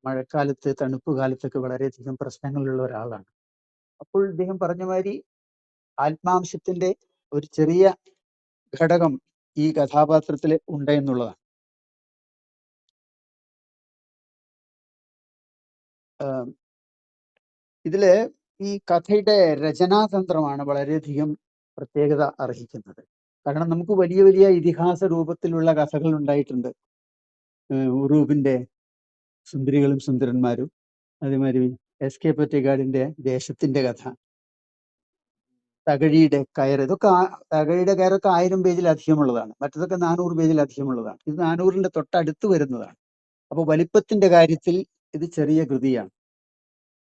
മഴക്കാലത്ത്, തണുപ്പ് കാലത്തൊക്കെ വളരെയധികം പ്രശ്നങ്ങളുള്ള ഒരാളാണ്. അപ്പോൾ ഇദ്ദേഹം പറഞ്ഞ മാതിരി ആത്മാംശത്തിന്റെ ഒരു ചെറിയ ഘടകം ഈ കഥാപാത്രത്തിൽ ഉണ്ട് എന്നുള്ളതാണ്. ഇതില് ഈ കഥയുടെ രചനാതന്ത്രമാണ് വളരെയധികം പ്രത്യേകത അർഹിക്കുന്നത്. കാരണം നമുക്ക് വലിയ വലിയ ഇതിഹാസ രൂപത്തിലുള്ള കഥകൾ ഉണ്ടായിട്ടുണ്ട്. ഉറൂബിന്റെ സുന്ദരികളും സുന്ദരന്മാരും, അതേമാതിരി SK പൊറ്റേഗാഡിന്റെ ദേശത്തിന്റെ കഥ, തകഴിയുടെ കയർ. തകഴിയുടെ കയറൊക്കെ 1000 പേജിലധികമുള്ളതാണ്, മറ്റതൊക്കെ 400 പേജിലധികമുള്ളതാണ്. ഇത് 400ന്റെ തൊട്ടടുത്ത് വരുന്നതാണ്. അപ്പോൾ വലിപ്പത്തിന്റെ കാര്യത്തിൽ ഇത് ചെറിയ കൃതിയാണ്.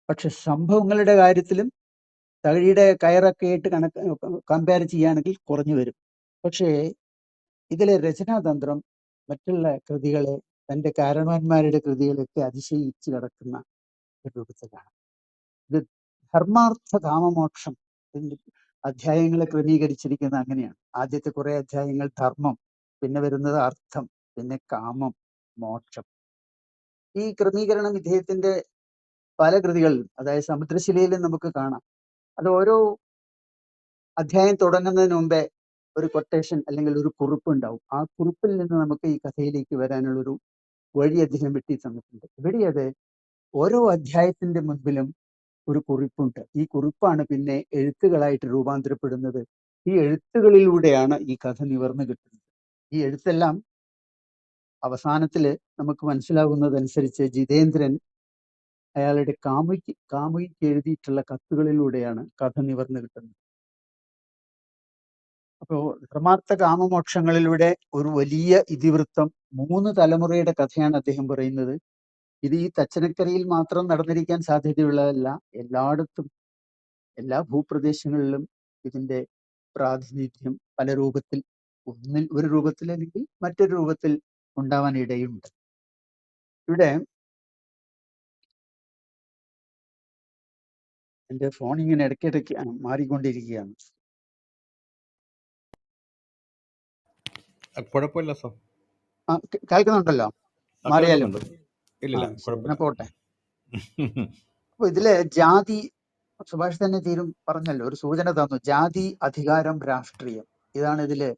പക്ഷെ സംഭവങ്ങളുടെ കാര്യത്തിലും തകഴിയുടെ കയറൊക്കെ ആയിട്ട് കമ്പയർ ചെയ്യുകയാണെങ്കിൽ കുറഞ്ഞു വരും. പക്ഷേ ഇതിലെ രചനാതന്ത്രം മറ്റുള്ള കൃതികളെ, തൻ്റെ കാരണവന്മാരുടെ കൃതികളൊക്കെ അതിശയിച്ച് കിടക്കുന്ന ഒരു രൂപത്തിലാണ്. ഇത് ധർമാർത്ഥ കാമമോക്ഷം അധ്യായങ്ങളെ ക്രമീകരിച്ചിരിക്കുന്നത് അങ്ങനെയാണ്. ആദ്യത്തെ കുറെ അധ്യായങ്ങൾ ധർമ്മം, പിന്നെ വരുന്നത് അർത്ഥം, പിന്നെ കാമം, മോക്ഷം. ഈ ക്രമീകരണം ഇദ്ദേഹത്തിന്റെ പല കൃതികളിലും, അതായത് സമുദ്രശിലയിലും നമുക്ക് കാണാം. അത് ഓരോ അധ്യായം തുടങ്ങുന്നതിന് മുമ്പേ ഒരു കൊട്ടേഷൻ അല്ലെങ്കിൽ ഒരു കുറിപ്പ് ഉണ്ടാവും. ആ കുറിപ്പിൽ നിന്ന് നമുക്ക് ഈ കഥയിലേക്ക് വരാനുള്ളൊരു വഴി അദ്ദേഹം വെട്ടി തന്നിട്ടുണ്ട്. ഇവിടെ അത് ഓരോ അധ്യായത്തിന്റെ മുൻപിലും ഒരു കുറിപ്പുണ്ട്. ഈ കുറിപ്പാണ് പിന്നെ എഴുത്തുകളായിട്ട് രൂപാന്തരപ്പെടുന്നത്. ഈ എഴുത്തുകളിലൂടെയാണ് ഈ കഥ നിവർന്നു കിട്ടുന്നത്. ഈ എഴുത്തെല്ലാം അവസാനത്തില് നമുക്ക് മനസ്സിലാകുന്നതനുസരിച്ച് ജിതേന്ദ്രൻ അയാളുടെ കാമുകിക്ക് എഴുതിയിട്ടുള്ള കത്തുകളിലൂടെയാണ് കഥ നിവർന്നു കിട്ടുന്നത്. അപ്പോ ധർമാർത്ഥ കാമമോക്ഷങ്ങളിലൂടെ ഒരു വലിയ ഇതിവൃത്തം 3 തലമുറയുടെ കഥയാണ് അദ്ദേഹം പറയുന്നത്. ഇത് ഈ തച്ചനക്കരയിൽ മാത്രം നടന്നിരിക്കാൻ സാധ്യതയുള്ളതല്ല. എല്ലായിടത്തും, എല്ലാ ഭൂപ്രദേശങ്ങളിലും ഇതിന്റെ പ്രാതിനിധ്യം പല രൂപത്തിൽ, ഒരു രൂപത്തിൽ അല്ലെങ്കിൽ മറ്റൊരു രൂപത്തിൽ ഉണ്ടാവാൻ ഇടയുണ്ട്. ഇവിടെ എന്റെ ഫോൺ ഇങ്ങനെ ഇടയ്ക്കിടയ്ക്ക് മാറിക്കൊണ്ടിരിക്കുകയാണ്. കുഴപ്പമില്ല സാർ. കേൾക്കുന്നുണ്ടല്ലോ? മാറിയാലോ? ഇല്ല, പോട്ടെ. അപ്പൊ ഇതില് ജാതി, സുഭാഷ് തന്നെ പറഞ്ഞല്ലോ, ഒരു സൂചന തന്നു. ജാതി, അധികാരം, രാഷ്ട്രീയം, ഇതാണ് ഇതില്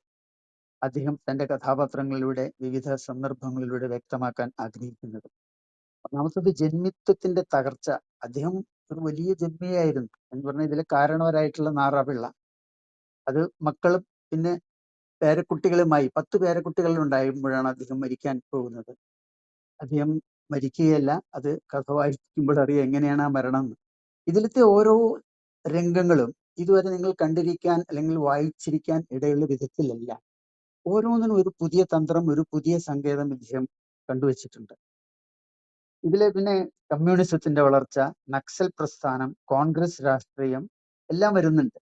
അദ്ദേഹം തന്റെ കഥാപാത്രങ്ങളിലൂടെ വിവിധ സന്ദർഭങ്ങളിലൂടെ വ്യക്തമാക്കാൻ ആഗ്രഹിക്കുന്നത്. ഒന്നാമത്തത് ജന്മിത്വത്തിന്റെ തകർച്ച. അദ്ദേഹം ഒരു വലിയ ജന്മിയായിരുന്നു എന്ന് പറഞ്ഞാൽ ഇതിലെ കാരണവരായിട്ടുള്ള നാറാപിള്ള, അത് മക്കളും പിന്നെ പേരക്കുട്ടികളുമായി 10 പേരക്കുട്ടികൾ ഉണ്ടാകുമ്പോഴാണ് അദ്ദേഹം മരിക്കാൻ പോകുന്നത്. അദ്ദേഹം മരിക്കുകയല്ല, അത് കഥ വായിക്കുമ്പോൾ അറിയാം എങ്ങനെയാണ് ആ മരണം. ഇതിലത്തെ ഓരോ രംഗങ്ങളും ഇതുവരെ നിങ്ങൾ കണ്ടിരിക്കാൻ അല്ലെങ്കിൽ വായിച്ചിരിക്കാൻ ഇടയുള്ള വിധത്തിലല്ല. ഓരോന്നിനും ഒരു പുതിയ തന്ത്രം, ഒരു പുതിയ സങ്കേതം ഇദ്ദേഹം കണ്ടുവച്ചിട്ടുണ്ട്. ഇതിലെ പിന്നെ കമ്മ്യൂണിസത്തിന്റെ വളർച്ച, നക്സൽ പ്രസ്ഥാനം, കോൺഗ്രസ് രാഷ്ട്രീയം എല്ലാം വരുന്നുണ്ട്.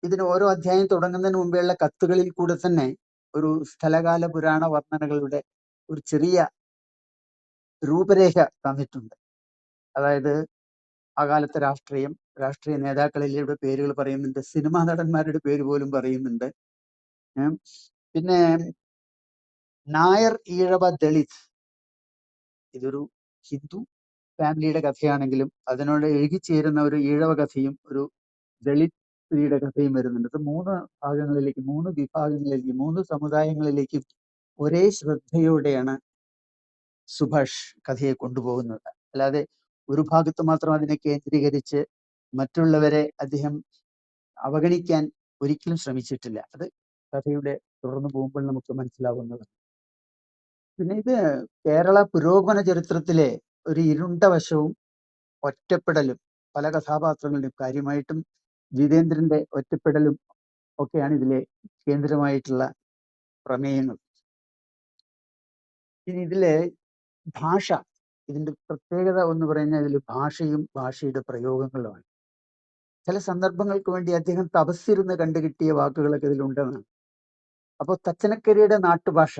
ഇതിന് ഓരോ അധ്യായം തുടങ്ങുന്നതിന് മുമ്പേയുള്ള കത്തുകളിൽ കൂടെ തന്നെ ഒരു സ്ഥലകാല പുരാണ വർണ്ണനകളുടെ ഒരു ചെറിയ രൂപരേഖ തന്നിട്ടുണ്ട്. അതായത് ആ കാലത്തെ രാഷ്ട്രീയ നേതാക്കളിലെ പേരുകൾ പറയുന്നുണ്ട്, സിനിമാ നടന്മാരുടെ പേര് പോലും പറയുന്നുണ്ട്. പിന്നെ നായർ, ഈഴവ, ദളിത്, ഇതൊരു ഹിന്ദു ഫാമിലിയുടെ കഥയാണെങ്കിലും അതിനോട് എഴുകിച്ചേരുന്ന ഒരു ഈഴവ കഥയും ഒരു ദളിത് സ്ത്രീയുടെ കഥയും വരുന്നുണ്ട്. ഇത് 3 ഭാഗങ്ങളിലേക്ക്, 3 വിഭാഗങ്ങളിലേക്ക്, 3 സമുദായങ്ങളിലേക്കും ഒരേ ശ്രദ്ധയോടെയാണ് സുഭാഷ് കഥയെ കൊണ്ടുപോകുന്നത്. അല്ലാതെ ഒരു ഭാഗത്ത് മാത്രം അതിനെ കേന്ദ്രീകരിച്ച് മറ്റുള്ളവരെ അദ്ദേഹം അവഗണിക്കാൻ ഒരിക്കലും ശ്രമിച്ചിട്ടില്ല. അത് കഥയുടെ തുടർന്ന് പോകുമ്പോൾ നമുക്ക് മനസ്സിലാവുന്നതാണ്. പിന്നെ ഇത് കേരള പുരോഗമന ചരിത്രത്തിലെ ഒരു ഇരുണ്ട വശവും ഒറ്റപ്പെടലും പല കഥാപാത്രങ്ങളുടെയും, കാര്യമായിട്ടും ജിതേന്ദ്രന്റെ ഒറ്റപ്പെടലും ഒക്കെയാണ് ഇതിലെ കേന്ദ്രമായിട്ടുള്ള പ്രമേയങ്ങൾ. ഇനി ഇതിലെ ഭാഷ, ഇതിന്റെ പ്രത്യേകത എന്ന് പറഞ്ഞാൽ ഇതിൽ ഭാഷയും ഭാഷയുടെ പ്രയോഗങ്ങളുമാണ്. ചില സന്ദർഭങ്ങൾക്ക് വേണ്ടി അദ്ദേഹം തപസ്സിരുന്ന് കണ്ടുകിട്ടിയ വാക്കുകളൊക്കെ ഇതിലുണ്ടെന്നാണ്. അപ്പോൾ തച്ചനക്കരയുടെ നാട്ടുഭാഷ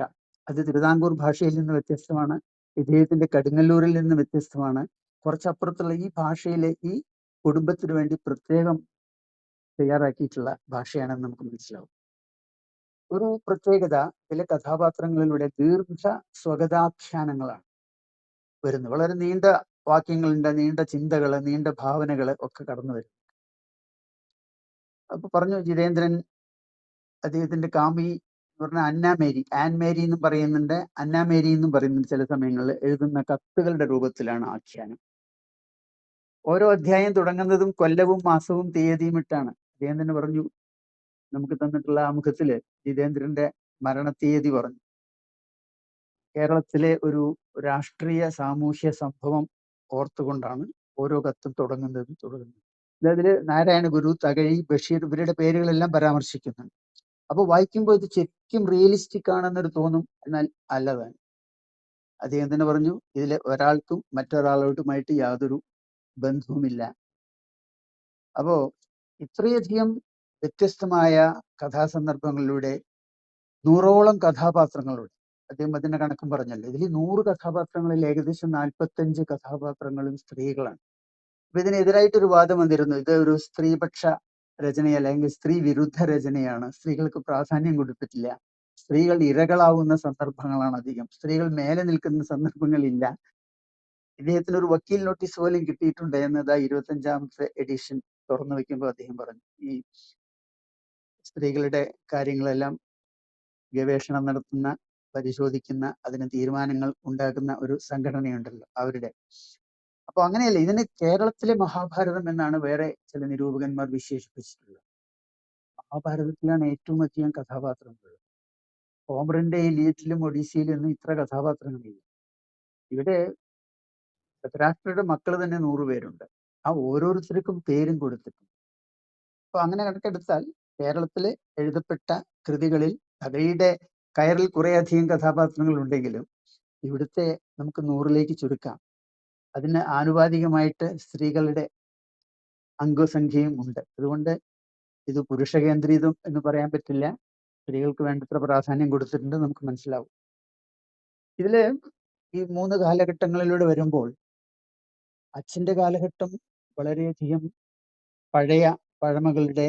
അത് തിരുവിതാംകൂർ ഭാഷയിൽ നിന്ന് വ്യത്യസ്തമാണ്, ഇദ്ദേഹത്തിന്റെ കടുങ്ങല്ലൂരിൽ നിന്ന് വ്യത്യസ്തമാണ്. കുറച്ചപ്പുറത്തുള്ള ഈ ഭാഷയിലെ ഈ കുടുംബത്തിന് വേണ്ടി പ്രത്യേകം തയ്യാറാക്കിയിട്ടുള്ള ഭാഷയാണെന്ന് നമുക്ക് മനസ്സിലാവും. ഒരു പ്രത്യേകത, ചില കഥാപാത്രങ്ങളിലൂടെ ദീർഘ സ്വഗതാഖ്യാനങ്ങളാണ് വരുന്നത്. വളരെ നീണ്ട വാക്യങ്ങളുണ്ട്, നീണ്ട ചിന്തകള്, നീണ്ട ഭാവനകള് ഒക്കെ കടന്നു വരും. അപ്പൊ പറഞ്ഞു, ജിതേന്ദ്രൻ അദ്ദേഹത്തിന്റെ കാമുകി എന്ന് പറഞ്ഞാൽ ആൻ മേരി എന്നും പറയുന്നുണ്ട്, മേരി എന്നും പറയുന്നുണ്ട്. ചില സമയങ്ങളിൽ എഴുതുന്ന കത്തുകളുടെ രൂപത്തിലാണ് ആഖ്യാനം. ഓരോ അധ്യായം തുടങ്ങുന്നതും കൊല്ലവും മാസവും തീയതിയും ഇട്ടാണ്. അദ്ദേഹം തന്നെ പറഞ്ഞു, നമുക്ക് തന്നിട്ടുള്ള ആമുഖത്തില് ജിതേന്ദ്രന്റെ മരണത്തീയതി പറഞ്ഞു. കേരളത്തിലെ ഒരു രാഷ്ട്രീയ സാമൂഹ്യ സംഭവം ഓർത്തുകൊണ്ടാണ് ഓരോ കത്തും തുടങ്ങുന്നത്. അതിൽ നാരായണ ഗുരു, തകഴി, ബഷീർ ഇവരുടെ പേരുകളെല്ലാം പരാമർശിക്കുന്നുണ്ട്. അപ്പൊ വായിക്കുമ്പോൾ ഇത് ശരിക്കും റിയലിസ്റ്റിക് ആണെന്നൊരു തോന്നും, എന്നാൽ അല്ലതാണ്. അദ്ദേഹം തന്നെ പറഞ്ഞു, ഇതിലെ ഒരാൾക്കും മറ്റൊരാളോട്ടുമായിട്ട് യാതൊരു ബന്ധവുമില്ല. അപ്പോ ഇത്രയധികം വ്യത്യസ്തമായ കഥാസന്ദർഭങ്ങളിലൂടെ 100ഓളം കഥാപാത്രങ്ങളിലൂടെ അദ്ദേഹം അതിന്റെ കണക്കും പറഞ്ഞല്ലോ. ഇതിൽ 100 കഥാപാത്രങ്ങളിൽ ഏകദേശം 45 കഥാപാത്രങ്ങളും സ്ത്രീകളാണ്. അപ്പൊ ഇതിനെതിരായിട്ടൊരു വാദം വന്നിരുന്നു, ഇത് ഒരു സ്ത്രീപക്ഷ രചനയല്ല, അല്ലെങ്കിൽ സ്ത്രീ വിരുദ്ധ രചനയാണ്, സ്ത്രീകൾക്ക് പ്രാധാന്യം കൊടുത്തിട്ടില്ല, സ്ത്രീകൾ ഇരകളാവുന്ന സന്ദർഭങ്ങളാണ് അധികം, സ്ത്രീകൾ മേലെ നിൽക്കുന്ന സന്ദർഭങ്ങളില്ല. ഇദ്ദേഹത്തിന് ഒരു വക്കീൽ നോട്ടീസ് പോലും കിട്ടിയിട്ടുണ്ട് എന്നത് 25ാമത്തെ എഡിഷൻ തുറന്നു വെക്കുമ്പോൾ അദ്ദേഹം പറഞ്ഞു. ഈ സ്ത്രീകളുടെ കാര്യങ്ങളെല്ലാം ഗവേഷണം നടത്തുന്ന, പരിശോധിക്കുന്ന, അതിന് തീരുമാനങ്ങൾ ഉണ്ടാക്കുന്ന ഒരു സംഘടനയുണ്ടല്ലോ അവരുടെ. അപ്പൊ അങ്ങനെയല്ല, ഇതിന് കേരളത്തിലെ മഹാഭാരതം എന്നാണ് വേറെ ചില നിരൂപകന്മാർ വിശേഷിപ്പിച്ചിട്ടുള്ളത്. മഹാഭാരതത്തിലാണ് ഏറ്റവും അധികം കഥാപാത്രങ്ങൾ. ഹോമറിന്റെ ഇലിയറ്റിലും ഒഡീസിയിലും ഒന്നും ഇത്ര കഥാപാത്രങ്ങളില്ല. ഇവിടെ ധൃതരാഷ്ട്രരുടെ മക്കൾ തന്നെ 100 പേരുണ്ട്. ആ ഓരോരുത്തർക്കും പേരും കൊടുത്തിട്ടുണ്ട്. അപ്പൊ അങ്ങനെ കണക്കെടുത്താൽ കേരളത്തിലെ എഴുതപ്പെട്ട കൃതികളിൽ കഥയുടെ കയറിൽ കുറേയധികം കഥാപാത്രങ്ങൾ ഉണ്ടെങ്കിലും ഇവിടുത്തെ നമുക്ക് 100ലേക്ക് ചുരുക്കാം. അതിന് ആനുപാതികമായിട്ട് സ്ത്രീകളുടെ അംഗസംഖ്യയും ഉണ്ട്. അതുകൊണ്ട് ഇത് പുരുഷ കേന്ദ്രീതം എന്ന് പറയാൻ പറ്റില്ല. സ്ത്രീകൾക്ക് വേണ്ടത്ര പ്രാധാന്യം കൊടുത്തിട്ടുണ്ട്, നമുക്ക് മനസ്സിലാവും. ഇതില് ഈ 3 കാലഘട്ടങ്ങളിലൂടെ വരുമ്പോൾ അച്ഛന്റെ കാലഘട്ടം വളരെയധികം പഴമകളുടെ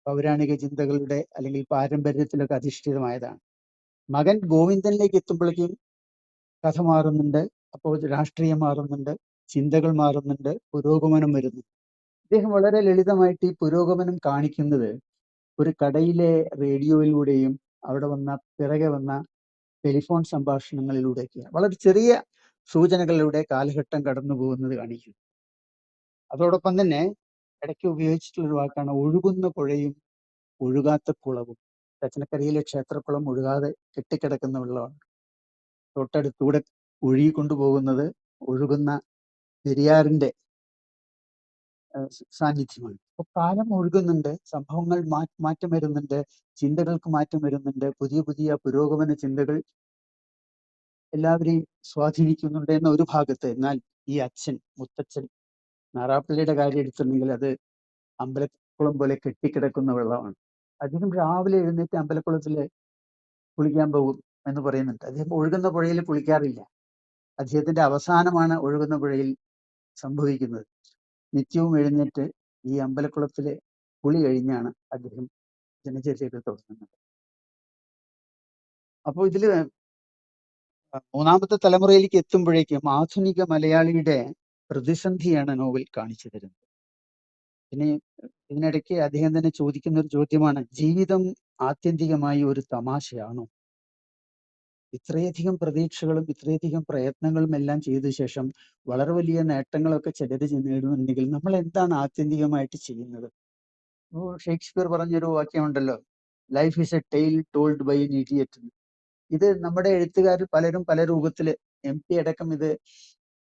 പൗരാണിക ചിന്തകളുടെ അല്ലെങ്കിൽ പാരമ്പര്യത്തിലൊക്കെ അധിഷ്ഠിതമായതാണ്. മകൻ ഗോവിന്ദനിലേക്ക് എത്തുമ്പോഴേക്കും കഥ മാറുന്നുണ്ട്. അപ്പോൾ രാഷ്ട്രീയം മാറുന്നുണ്ട്, ചിന്തകൾ മാറുന്നുണ്ട്, പുരോഗമനം വരുന്നു. ഇദ്ദേഹം വളരെ ലളിതമായിട്ട് ഈ പുരോഗമനം കാണിക്കുന്നത് ഒരു കടയിലെ റേഡിയോയിലൂടെയും അവിടെ പിറകെ വന്ന ടെലിഫോൺ സംഭാഷണങ്ങളിലൂടെയൊക്കെയാണ്. വളരെ ചെറിയ സൂചനകളിലൂടെ കാലഘട്ടം കടന്നു പോകുന്നത് കാണിക്കുന്നു. അതോടൊപ്പം തന്നെ ഇടയ്ക്ക് ഉപയോഗിച്ചിട്ടുള്ളൊരു വാക്കാണ് ഒഴുകുന്ന പുഴയും ഒഴുകാത്ത കുളവും. തച്ചനക്കരയിലെ ക്ഷേത്രക്കുളം ഒഴുകാതെ കെട്ടിക്കിടക്കുന്ന വെള്ളമാണ്. തൊട്ടടുത്തൂടെ ഒഴുകിക്കൊണ്ടുപോകുന്നത് ഒഴുകുന്ന പെരിയാറിന്റെ സാന്നിധ്യമാണ്. അപ്പോൾ കാലം ഒഴുകുന്നുണ്ട്, സംഭവങ്ങൾ മാറ്റം വരുന്നുണ്ട്, ചിന്തകൾക്ക് മാറ്റം വരുന്നുണ്ട്, പുതിയ പുതിയ പുരോഗമന ചിന്തകൾ എല്ലാവരെയും സ്വാധീനിക്കുന്നുണ്ട് എന്ന ഒരു ഭാഗത്ത്. എന്നാൽ ഈ മുത്തച്ഛൻ നാറാപ്പള്ളിയുടെ കാര്യം എടുത്തിട്ടുണ്ടെങ്കിൽ അത് അമ്പലക്കുളം പോലെ കെട്ടിക്കിടക്കുന്ന വെള്ളമാണ്. അദ്ദേഹം രാവിലെ എഴുന്നേറ്റ് അമ്പലക്കുളത്തിൽ കുളിക്കാൻ പോകും എന്ന് പറയുന്നുണ്ട്. അദ്ദേഹം ഒഴുകുന്ന പുഴയിൽ കുളിക്കാറില്ല. അദ്ദേഹത്തിന്റെ അവസാനമാണ് ഒഴുകുന്ന പുഴയിൽ സംഭവിക്കുന്നത്. നിത്യവും എഴുന്നേറ്റ് ഈ അമ്പലക്കുളത്തിലെ കുളി കഴിഞ്ഞാണ് അദ്ദേഹം ദിനചര്യകൾ തുടങ്ങുന്നത്. അപ്പോൾ ഇതില് 3ാമത്തെ തലമുറയിലേക്ക് എത്തുമ്പോഴേക്കും ആധുനിക മലയാളിയുടെ പ്രതിസന്ധിയാണ് നോവൽ കാണിച്ചു തരുന്നത്. ഇതിനിടയ്ക്ക് അദ്ദേഹം തന്നെ ചോദിക്കുന്ന ഒരു ചോദ്യമാണ്, ജീവിതം ആത്യന്തികമായി ഒരു തമാശയാണോ? ഇത്രയധികം പ്രതീക്ഷകളും ഇത്രയധികം പ്രയത്നങ്ങളും എല്ലാം ചെയ്ത ശേഷം വളരെ വലിയ നേട്ടങ്ങളൊക്കെ ചിലര് നേടുന്നുണ്ടെങ്കിൽ നമ്മൾ എന്താണ് ആത്യന്തികമായിട്ട് ചെയ്യുന്നത്? ഷേക്സ്പിയർ പറഞ്ഞൊരു വാക്യമുണ്ടല്ലോ, life is a tale told by an idiot. ഇത് നമ്മുടെ എഴുത്തുകാരിൽ പലരും പല രൂപത്തിൽ, MP അടക്കം ഇത്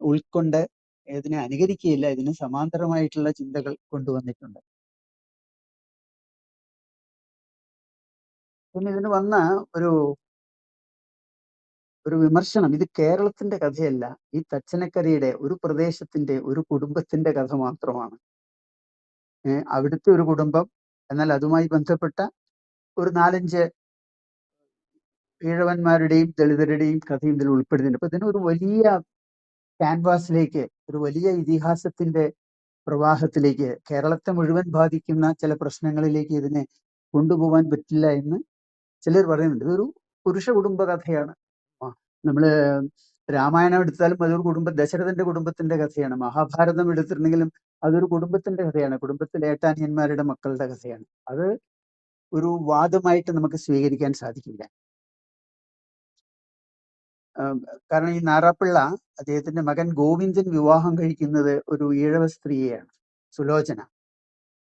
ഉൾക്കൊണ്ട് ഇതിനെ അനുകരിക്കുകയില്ല, ഇതിന് സമാന്തരമായിട്ടുള്ള ചിന്തകൾ കൊണ്ടുവന്നിട്ടുണ്ട്. പിന്നെ ഇതിന് വന്ന ഒരു വിമർശനം, ഇത് കേരളത്തിന്റെ കഥയല്ല, ഈ തച്ചനക്കരയുടെ ഒരു പ്രദേശത്തിന്റെ ഒരു കുടുംബത്തിന്റെ കഥ മാത്രമാണ്. അവിടുത്തെ ഒരു കുടുംബം, എന്നാൽ അതുമായി ബന്ധപ്പെട്ട ഒരു 4-5 ഈഴവന്മാരുടെയും ദളിതരുടെയും കഥയും ഇതിൽ ഉൾപ്പെടുന്നുണ്ട്. അപ്പൊ ഇതിനൊരു വലിയ ക്യാൻവാസിലേക്ക്, ഒരു വലിയ ഇതിഹാസത്തിന്റെ പ്രവാഹത്തിലേക്ക്, കേരളത്തെ മുഴുവൻ ബാധിക്കുന്ന ചില പ്രശ്നങ്ങളിലേക്ക് ഇതിനെ കൊണ്ടുപോകാൻ പറ്റില്ല എന്ന് ചിലർ പറയുന്നുണ്ട്. ഇതൊരു പുരുഷ കുടുംബ കഥയാണ്. നമ്മള് രാമായണം എടുത്താലും അതൊരു ദശരഥന്റെ കുടുംബത്തിന്റെ കഥയാണ്. മഹാഭാരതം എടുത്തിട്ടുണ്ടെങ്കിലും അതൊരു കുടുംബത്തിന്റെ കഥയാണ്, കുടുംബത്തിലെ ഏട്ടാനിയന്മാരുടെ മക്കളുടെ കഥയാണ്. അത് ഒരു വാദമായിട്ട് നമുക്ക് സ്വീകരിക്കാൻ സാധിക്കില്ല. കാരണം ഈ നാറാപ്പിള്ള, അദ്ദേഹത്തിന്റെ മകൻ ഗോവിന്ദൻ വിവാഹം കഴിക്കുന്നത് ഒരു ഈഴവ സ്ത്രീയെയാണ്, സുലോചന.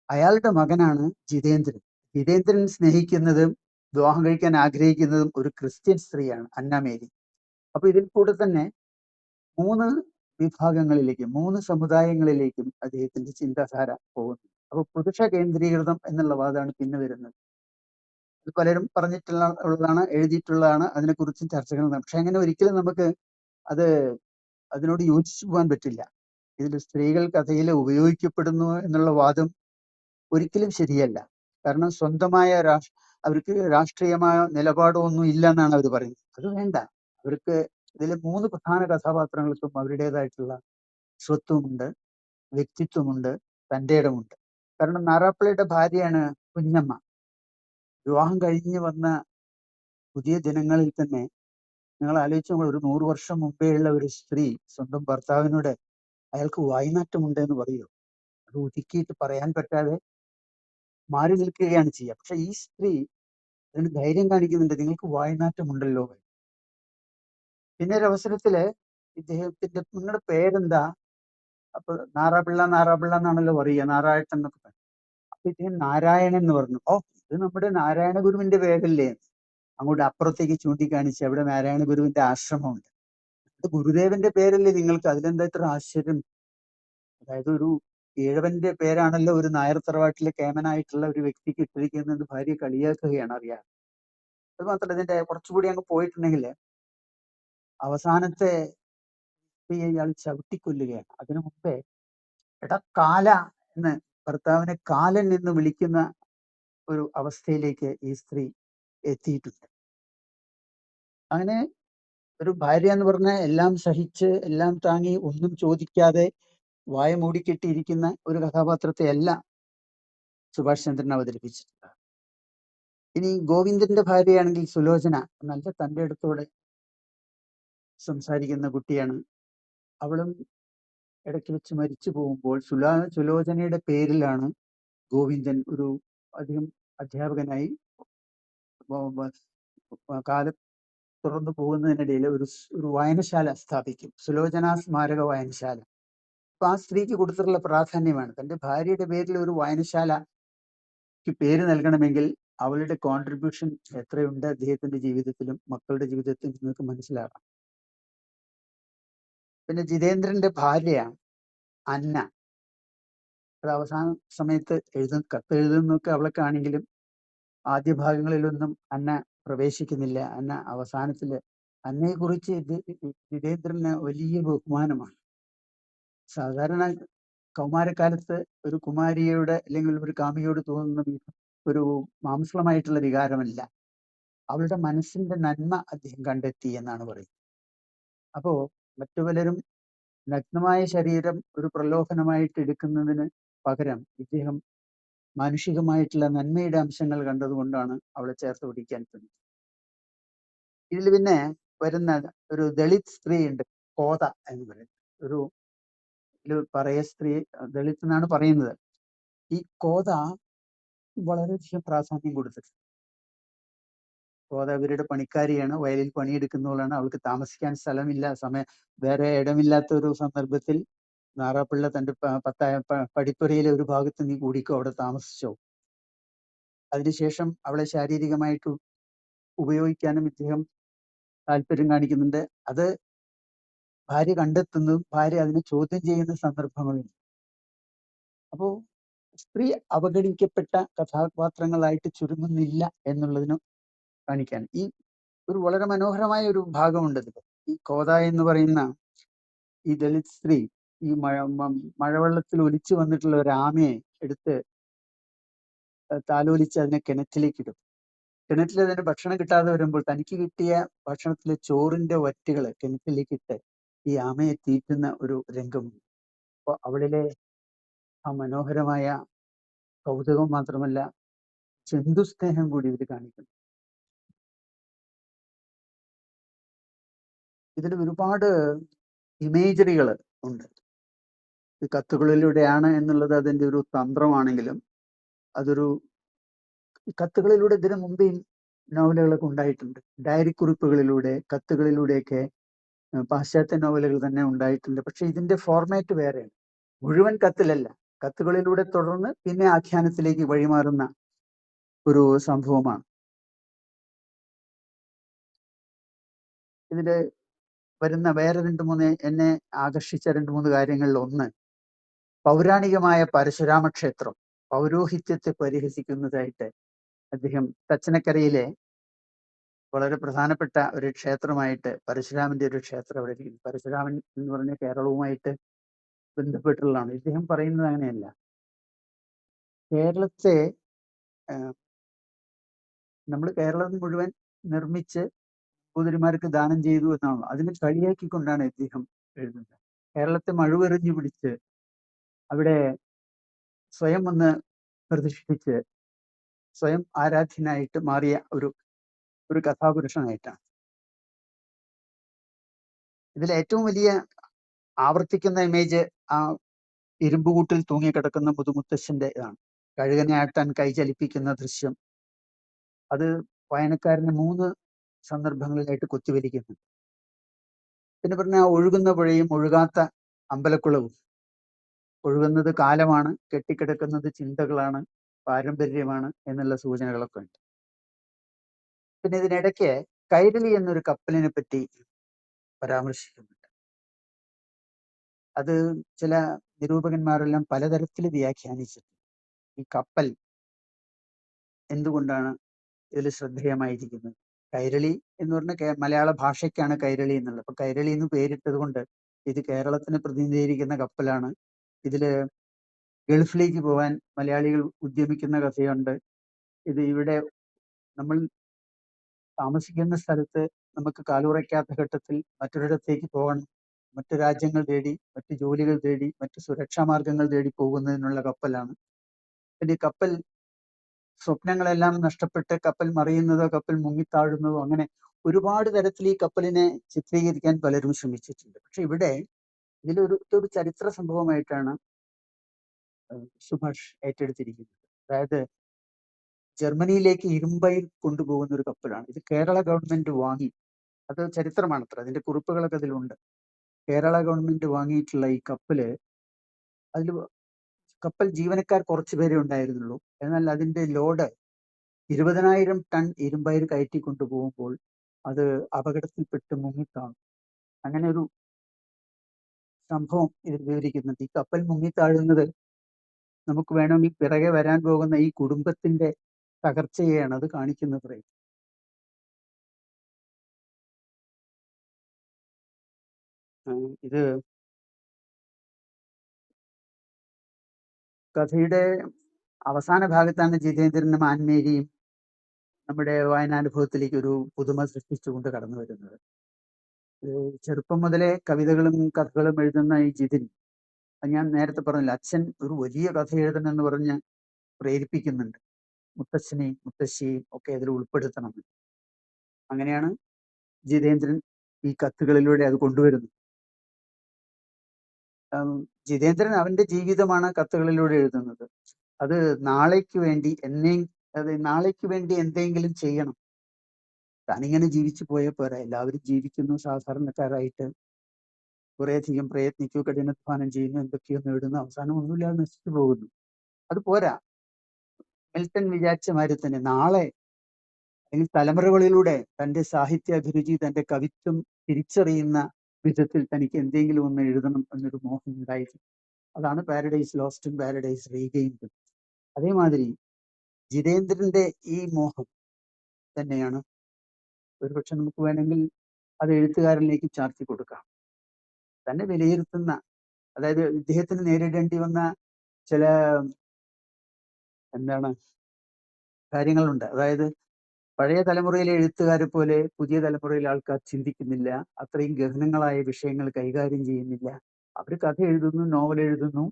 അയാളുടെ മകനാണ് ജിതേന്ദ്രൻ. ജിതേന്ദ്രൻ സ്നേഹിക്കുന്നതും വിവാഹം കഴിക്കാൻ ആഗ്രഹിക്കുന്നതും ഒരു ക്രിസ്ത്യൻ സ്ത്രീയാണ്, അന്നമേരി. അപ്പൊ ഇതിൽ കൂടെ തന്നെ 3 വിഭാഗങ്ങളിലേക്കും 3 സമുദായങ്ങളിലേക്കും അദ്ദേഹത്തിന്റെ ചിന്താധാര പോകുന്നു. അപ്പൊ പുരുഷ കേന്ദ്രീകൃതം എന്നുള്ള വാദമാണ് പിന്നെ വരുന്നത്. ഇത് പലരും പറഞ്ഞിട്ടുള്ളതാണ്, എഴുതിയിട്ടുള്ളതാണ്, അതിനെക്കുറിച്ചും ചർച്ചകൾ നടക്കും. പക്ഷെ അങ്ങനെ ഒരിക്കലും നമുക്ക് അതിനോട് യോജിച്ചു പോകാൻ പറ്റില്ല. ഇതിൽ സ്ത്രീകൾ കഥയിൽ ഉപയോഗിക്കപ്പെടുന്നു എന്നുള്ള വാദം ഒരിക്കലും ശരിയല്ല. കാരണം സ്വന്തമായ അവർക്ക് രാഷ്ട്രീയമായ നിലപാടോ ഒന്നും ഇല്ല എന്നാണ് അവർ പറയുന്നത്. അത് വേണ്ട. അവർക്ക് ഇതിലെ 3 പ്രധാന കഥാപാത്രങ്ങൾക്കും അവരുടേതായിട്ടുള്ള സ്വത്വമുണ്ട്, വ്യക്തിത്വമുണ്ട്, തൻ്റെ ഇടമുണ്ട്. കാരണം നാറാപ്പിള്ളയുടെ ഭാര്യയാണ് കുഞ്ഞമ്മ. വിവാഹം കഴിഞ്ഞ് വന്ന പുതിയ ദിനങ്ങളിൽ തന്നെ നിങ്ങൾ ആലോചിച്ചാൽ, ഒരു 100 വർഷം മുമ്പേ ഉള്ള ഒരു സ്ത്രീ സ്വന്തം ഭർത്താവിനോട് അയാൾക്ക് വായ്നാറ്റമുണ്ട് എന്ന് പറയൂ. അത് ഒതുക്കിയിട്ട് പറയാൻ പറ്റാതെ മാറി നിൽക്കുകയാണ് ചെയ്യുക. പക്ഷെ ഈ സ്ത്രീ അതിന് ധൈര്യം കാണിക്കുന്നുണ്ട്, നിങ്ങൾക്ക് വായ്നാറ്റമുണ്ടല്ലോ. പിന്നെ ഒരു അവസരത്തില് ഇദ്ദേഹത്തിന്റെ, നിങ്ങളുടെ പേരെന്താ? അപ്പൊ നാറാപിള്ള എന്നാണല്ലോ പറയുക, നാരായട്ടൻ എന്നൊക്കെ പറഞ്ഞു. അപ്പൊ ഇദ്ദേഹം നാരായണൻ എന്ന് പറഞ്ഞു. ഇത് നമ്മുടെ നാരായണ ഗുരുവിന്റെ പേരല്ലേ? അങ്ങോട്ട് അപ്പുറത്തേക്ക് ചൂണ്ടിക്കാണിച്ച് അവിടെ നാരായണ ഗുരുവിന്റെ ആശ്രമമുണ്ട്. അത് ഗുരുദേവന്റെ പേരല്ലേ നിങ്ങൾക്ക്, അതിലെന്താ ഇത്ര ആശ്ചര്യം? അതായത് ഒരു ഈഴവന്റെ പേരാണല്ലോ ഒരു നായർ തറവാട്ടിലെ കേമനായിട്ടുള്ള ഒരു വ്യക്തിക്ക് ഇട്ടിരിക്കുന്നത്. ഭാര്യ കളിയാക്കുകയാണ്, അറിയാം. അത് മാത്രമല്ല, ഇതിന്റെ കുറച്ചുകൂടി അങ്ങ് പോയിട്ടുണ്ടെങ്കിൽ അവസാനത്തെ സ്ത്രീയെ ഇയാൾ ചവിട്ടിക്കൊല്ലുകയാണ്. അതിനു മുമ്പേ എടാ കാല എന്ന് ഭർത്താവിനെ കാലൻ എന്ന് വിളിക്കുന്ന ഒരു അവസ്ഥയിലേക്ക് ഈ സ്ത്രീ എത്തിയിട്ടുണ്ട്. അങ്ങനെ ഒരു ഭാര്യ എന്ന് പറഞ്ഞാൽ എല്ലാം സഹിച്ച് എല്ലാം താങ്ങി ഒന്നും ചോദിക്കാതെ വായ മൂടിക്കെട്ടിയിരിക്കുന്ന ഒരു കഥാപാത്രത്തെ അല്ല സുഭാഷ് ചന്ദ്രൻ അവതരിപ്പിച്ചിട്ടുണ്ട്. ഇനി ഗോവിന്ദന്റെ ഭാര്യയാണെങ്കിൽ സുലോചന നല്ല തന്റെ അടുത്തോടെ സംസാരിക്കുന്ന കുട്ടിയാണ്. അവളും ഇടയ്ക്ക് വെച്ച് മരിച്ചു പോകുമ്പോൾ സുലോചനയുടെ പേരിലാണ് ഗോവിന്ദൻ ഒരു അധികം അധ്യാപകനായി കാലം തുറന്നു പോകുന്നതിനിടയിൽ ഒരു വായനശാല സ്ഥാപിക്കും, സുലോചന സ്മാരക വായനശാല. അപ്പൊ ആ സ്ത്രീക്ക് കൊടുത്തിട്ടുള്ള പ്രാധാന്യമാണ്. തന്റെ ഭാര്യയുടെ പേരിൽ ഒരു വായനശാലക്ക് പേര് നൽകണമെങ്കിൽ അവളുടെ കോൺട്രിബ്യൂഷൻ എത്രയുണ്ട് അദ്ദേഹത്തിന്റെ ജീവിതത്തിലും മക്കളുടെ ജീവിതത്തിലും നിങ്ങൾക്ക് മനസ്സിലാകാം. പിന്നെ ജിതേന്ദ്രന്റെ ഭാര്യയാണ് അന്ന. അത് അവസാന സമയത്ത് കത്ത് എഴുതുന്നൊക്കെ അവൾക്കാണെങ്കിലും ആദ്യ ഭാഗങ്ങളിലൊന്നും അന്ന പ്രവേശിക്കുന്നില്ല. അന്ന അവസാനത്തില് അന്നയെ കുറിച്ച് ജിതേന്ദ്രന് വലിയ ബഹുമാനമാണ്. സാധാരണ കൗമാരക്കാലത്ത് ഒരു കുമാരിയുടെ അല്ലെങ്കിൽ ഒരു കാമിയോട് തോന്നുന്ന ഒരു മാംസളമായിട്ടുള്ള വികാരമല്ല, അവളുടെ മനസ്സിന്റെ നന്മ അദ്ദേഹം കണ്ടെത്തി എന്നാണ് പറയുന്നത്. അപ്പോ മറ്റു പലരും നഗ്നമായ ശരീരം ഒരു പ്രലോഭനമായിട്ട് എടുക്കുന്നതിന് പകരം ഇദ്ദേഹം മാനുഷികമായിട്ടുള്ള നന്മയുടെ അംശങ്ങൾ കണ്ടതുകൊണ്ടാണ് അവളെ ചേർത്ത് പിടിക്കാൻ ശ്രമിച്ചത്. ഇതിൽ പിന്നെ വരുന്ന ഒരു ദളിത് സ്ത്രീ ഉണ്ട്, കോത എന്ന് പറയുന്നത്. ഒരു സ്ത്രീ ദളിത് എന്നാണ് പറയുന്നത്. ഈ കോത വളരെയധികം പ്രാധാന്യം കൊടുത്തിട്ടുണ്ട്. കോത അവരുടെ പണിക്കാരിയാണ്, വയലിൽ പണിയെടുക്കുന്നവളാണ്. അവൾക്ക് താമസിക്കാൻ സ്ഥലമില്ല, വേറെ ഇടമില്ലാത്ത ഒരു സന്ദർഭത്തിൽ നാറാപ്പിള്ള തന്റെ പടിപ്പുരയിലെ ഒരു ഭാഗത്ത് നീ കൂടിക്കോ, അവിടെ താമസിച്ചോ. അതിനുശേഷം അവളെ ശാരീരികമായിട്ട് ഉപയോഗിക്കാനും ഇദ്ദേഹം താല്പര്യം കാണിക്കുന്നുണ്ട്. അത് ഭാര്യ കണ്ടെത്തുന്നതും ഭാര്യ അതിനെ ചോദ്യം ചെയ്യുന്ന സന്ദർഭങ്ങളുണ്ട്. അപ്പോ സ്ത്രീ അവഗണിക്കപ്പെട്ട കഥാപാത്രങ്ങളായിട്ട് ചുരുങ്ങുന്നില്ല എന്നുള്ളതിന് കാണിക്കാൻ ഈ ഒരു വളരെ മനോഹരമായ ഒരു ഭാഗമുണ്ട് ഇതിൽ. ഈ കോത എന്ന് പറയുന്ന ഈ ദളിത് സ്ത്രീ ഈ മഴവെള്ളത്തിൽ ഒലിച്ചു വന്നിട്ടുള്ള ഒരു ആമയെ എടുത്ത് താലോലിച്ച് അതിനെ കിണറ്റിലേക്ക് ഇടും. കിണറ്റിൽ അതിന് ഭക്ഷണം കിട്ടാതെ വരുമ്പോൾ തനിക്ക് കിട്ടിയ ഭക്ഷണത്തിലെ ചോറിന്റെ വറ്റുകൾ കിണറ്റിലേക്ക് ഇട്ട് ഈ ആമയെ തീറ്റുന്ന ഒരു രംഗമുണ്ട്. അപ്പോൾ അവളിലെ ആ മനോഹരമായ കൗതുകം മാത്രമല്ല ജന്തുസ്നേഹം കൂടി ഇതിൽ കാണിക്കുന്നു. ഇതിൽ ഒരുപാട് ഇമേജറികൾ ഉണ്ട്. ഈ കത്തുകളിലൂടെയാണ് എന്നുള്ളത് അതിൻ്റെ ഒരു തന്ത്രമാണെങ്കിലും അതൊരു കത്തുകളിലൂടെ ഇതിനു മുമ്പേ നോവലുകളൊക്കെ ഉണ്ടായിട്ടുണ്ട്. ഡയറി കുറിപ്പുകളിലൂടെ കത്തുകളിലൂടെയൊക്കെ പാശ്ചാത്യ നോവലുകൾ തന്നെ ഉണ്ടായിട്ടുണ്ട്. പക്ഷെ ഇതിന്റെ ഫോർമാറ്റ് വേറെയാണ്. മുഴുവൻ കത്തിലല്ല, കത്തുകളിലൂടെ തുടർന്ന് പിന്നെ ആഖ്യാനത്തിലേക്ക് വഴിമാറുന്ന ഒരു സംഭവമാണ്. ഇതില് വരുന്ന വേറെ എന്നെ ആകർഷിച്ച 2-3 കാര്യങ്ങളിൽ ഒന്ന്, പൗരാണികമായ പരശുരാമ ക്ഷേത്രം പൗരോഹിത്യത്തെ പരിഹസിക്കുന്നതായിട്ട് അദ്ദേഹം തച്ചനക്കരയിലെ വളരെ പ്രധാനപ്പെട്ട ഒരു ക്ഷേത്രമായിട്ട് പരശുരാമന്റെ ഒരു ക്ഷേത്രം അവിടെ ഇരിക്കുന്നു. പരശുരാമൻ എന്ന് പറഞ്ഞ കേരളവുമായിട്ട് ബന്ധപ്പെട്ടുള്ളതാണ്. ഇദ്ദേഹം പറയുന്നത് അങ്ങനെയല്ല. കേരളത്തെ നമ്മൾ കേരളം മുഴുവൻ നിർമ്മിച്ച് നമ്പൂതിരിമാർക്ക് ദാനം ചെയ്തു എന്നാണല്ലോ. അതിനെ കളിയാക്കിക്കൊണ്ടാണ് ഇദ്ദേഹം എഴുതുന്നത്. കേരളത്തെ മഴുവെറിഞ്ഞു പിടിച്ച് അവിടെ സ്വയം ഒന്ന് പ്രതിഷ്ഠിച്ച് സ്വയം ആരാധ്യനായിട്ട് മാറിയ ഒരു കഥാപുരുഷനായിട്ടാണ്. ഇതിൽ ഏറ്റവും വലിയ ആവർത്തിക്കുന്ന ഇമേജ് ആ ഇരുമ്പുകൂട്ടിൽ തൂങ്ങിക്കിടക്കുന്ന മുതുമുത്തശ്ശന്റെ ഇതാണ്. കഴുകനെ ആട്ടാൻ കൈ ചലിപ്പിക്കുന്ന ദൃശ്യം അത് വായനക്കാരന് 3 സന്ദർഭങ്ങളിലായിട്ട് കൊത്തിവലിക്കുന്നു. പിന്നെ പറഞ്ഞ ഒഴുകുന്ന പുഴയും ഒഴുകാത്ത അമ്പലക്കുളവും. ഒഴുകുന്നത് കാലമാണ്, കെട്ടിക്കിടക്കുന്നത് ചിന്തകളാണ്, പാരമ്പര്യമാണ് എന്നുള്ള സൂചനകളൊക്കെ ഉണ്ട്. പിന്നെ ഇതിനിടയ്ക്ക് കൈരളി എന്നൊരു കപ്പലിനെ പറ്റി പരാമർശിക്കുന്നുണ്ട്. അത് ചില നിരൂപകന്മാരെല്ലാം പലതരത്തിൽ വ്യാഖ്യാനിച്ചിട്ടുണ്ട്. ഈ കപ്പൽ എന്തുകൊണ്ടാണ് ഇതിൽ ശ്രദ്ധേയമായിരിക്കുന്നത്? കൈരളി എന്ന് പറഞ്ഞ മലയാള ഭാഷയ്ക്കാണ് കൈരളി എന്നുള്ളത്. അപ്പൊ കൈരളി എന്ന് പേരിട്ടത് കൊണ്ട് ഇത് കേരളത്തിനെ പ്രതിനിധീകരിക്കുന്ന കപ്പലാണ്. ഇതില് ഗൾഫിലേക്ക് പോകാൻ മലയാളികൾ ഉദ്യമിക്കുന്ന കഥയുണ്ട്. ഇത് ഇവിടെ നമ്മൾ താമസിക്കുന്ന സ്ഥലത്ത് നമുക്ക് കാലുറയ്ക്കാത്ത ഘട്ടത്തിൽ മറ്റൊരിടത്തേക്ക് പോകണം, മറ്റു രാജ്യങ്ങൾ തേടി, മറ്റു ജോലികൾ തേടി, മറ്റു സുരക്ഷാ മാർഗങ്ങൾ തേടി പോകുന്നതിനുള്ള കപ്പലാണ്. പിന്നെ കപ്പൽ സ്വപ്നങ്ങളെല്ലാം നഷ്ടപ്പെട്ട് കപ്പൽ മറിയുന്നതോ കപ്പൽ മുങ്ങിത്താഴുന്നതോ അങ്ങനെ ഒരുപാട് തരത്തിൽ ഈ കപ്പലിനെ ചിത്രീകരിക്കാൻ പലരും ശ്രമിച്ചിട്ടുണ്ട്. പക്ഷെ ഇവിടെ ഇതിലൊരു ചരിത്ര സംഭവമായിട്ടാണ് സുഭാഷ് ഏറ്റെടുത്തിരിക്കുന്നത്. അതായത് ജർമ്മനിയിലേക്ക് ഇരുമ്പയിൽ കൊണ്ടുപോകുന്ന ഒരു കപ്പലാണ്. ഇത് കേരള ഗവൺമെന്റ് വാങ്ങി, അത് ചരിത്രമാണത്ര, അതിന്റെ കുറിപ്പുകളൊക്കെ അതിലുണ്ട്. കേരള ഗവൺമെന്റ് വാങ്ങിയിട്ടുള്ള ഈ കപ്പല്, അതിൽ കപ്പൽ ജീവനക്കാർ കുറച്ചു പേരെ ഉണ്ടായിരുന്നുള്ളൂ. എന്നാൽ അതിന്റെ ലോഡ് 20,000 ടൺ ഇരുമ്പയിൽ കയറ്റി കൊണ്ടുപോകുമ്പോൾ അത് അപകടത്തിൽപ്പെട്ട് മുങ്ങിത്താണു. അങ്ങനെ ഒരു സംഭവം ഇതിൽ വിവരിക്കുന്നുണ്ട്. ഈ കപ്പൽ മുങ്ങിത്താഴുന്നത് നമുക്ക് വേണമെങ്കിൽ പിറകെ വരാൻ പോകുന്ന ഈ കുടുംബത്തിന്റെ തകർച്ചയെയാണ് അത് കാണിക്കുന്നത്. ഇത് കഥയുടെ അവസാന ഭാഗത്താണ് ജിതേന്ദ്രനും ആൻമേരിയും നമ്മുടെ വായനാനുഭവത്തിലേക്ക് ഒരു പുതുമ സൃഷ്ടിച്ചുകൊണ്ട് കടന്നു വരുന്നത്. ചെറുപ്പം മുതലേ കവിതകളും കഥകളും എഴുതുന്ന ഈ ജിതിൻ, ഞാൻ നേരത്തെ പറഞ്ഞില്ല, അച്ഛൻ ഒരു വലിയ കഥ എഴുതണമെന്ന് പറഞ്ഞ് പ്രേരിപ്പിക്കുന്നുണ്ട്. മുത്തച്ഛനെയും മുത്തശ്ശിയെയും ഒക്കെ അതിൽ ഉൾപ്പെടുത്തണം. അങ്ങനെയാണ് ജിതേന്ദ്രൻ ഈ കത്തുകളിലൂടെ അത് കൊണ്ടുവരുന്നത്. ജിതേന്ദ്രൻ അവന്റെ ജീവിതമാണ് കത്തുകളിലൂടെ എഴുതുന്നത്. അത് നാളേക്ക് വേണ്ടി നാളേക്ക് വേണ്ടി എന്തെങ്കിലും ചെയ്യണം. താനിങ്ങനെ ജീവിച്ചു പോയ പോരാ, എല്ലാവരും ജീവിക്കുന്നു സാധാരണക്കാരായിട്ട്, കുറേയധികം പ്രയത്നിക്കൂ, കഠിനാധ്വാനം ചെയ്യുന്നു, എന്തൊക്കെയോ നേടുന്നു, അവസാനം ഒന്നുമില്ലാതെ നശിച്ചു പോകുന്നു. അത് പോരാ. മിൽട്ടൺ വിചാരിച്ച മാതിരി തന്നെ നാളെ അല്ലെങ്കിൽ തലമുറകളിലൂടെ തന്റെ സാഹിത്യ അഭിരുചി, തന്റെ കവിത്വം തിരിച്ചറിയുന്ന വിധത്തിൽ തനിക്ക് എന്തെങ്കിലും ഒന്ന് എഴുതണം എന്നൊരു മോഹം ഉണ്ടായിരുന്നു. അതാണ് പാരഡൈസ് ലോസ്റ്റും പാരഡൈസ് റീഗെയിൻഡും. അതേമാതിരി ജിതേന്ദ്രന്റെ ഈ മോഹം തന്നെയാണ് ഒരുപക്ഷെ നമുക്ക് വേണമെങ്കിൽ അത് എഴുത്തുകാരനിലേക്ക് ചാർത്തി കൊടുക്കാം. തന്നെ വിലയിരുത്തുന്ന, അതായത് ഇദ്ദേഹത്തിന് നേരിടേണ്ടി വന്ന ചില കാര്യങ്ങളുണ്ട്. അതായത് പഴയ തലമുറയിലെ എഴുത്തുകാരെ പോലെ പുതിയ തലമുറയിലെ ആൾക്കാർ ചിന്തിക്കുന്നില്ല, അത്രയും ഗഹനങ്ങളായ വിഷയങ്ങൾ കൈകാര്യം ചെയ്യുന്നില്ല. അവർ കഥ എഴുതുന്നു, നോവൽ എഴുതുന്നു,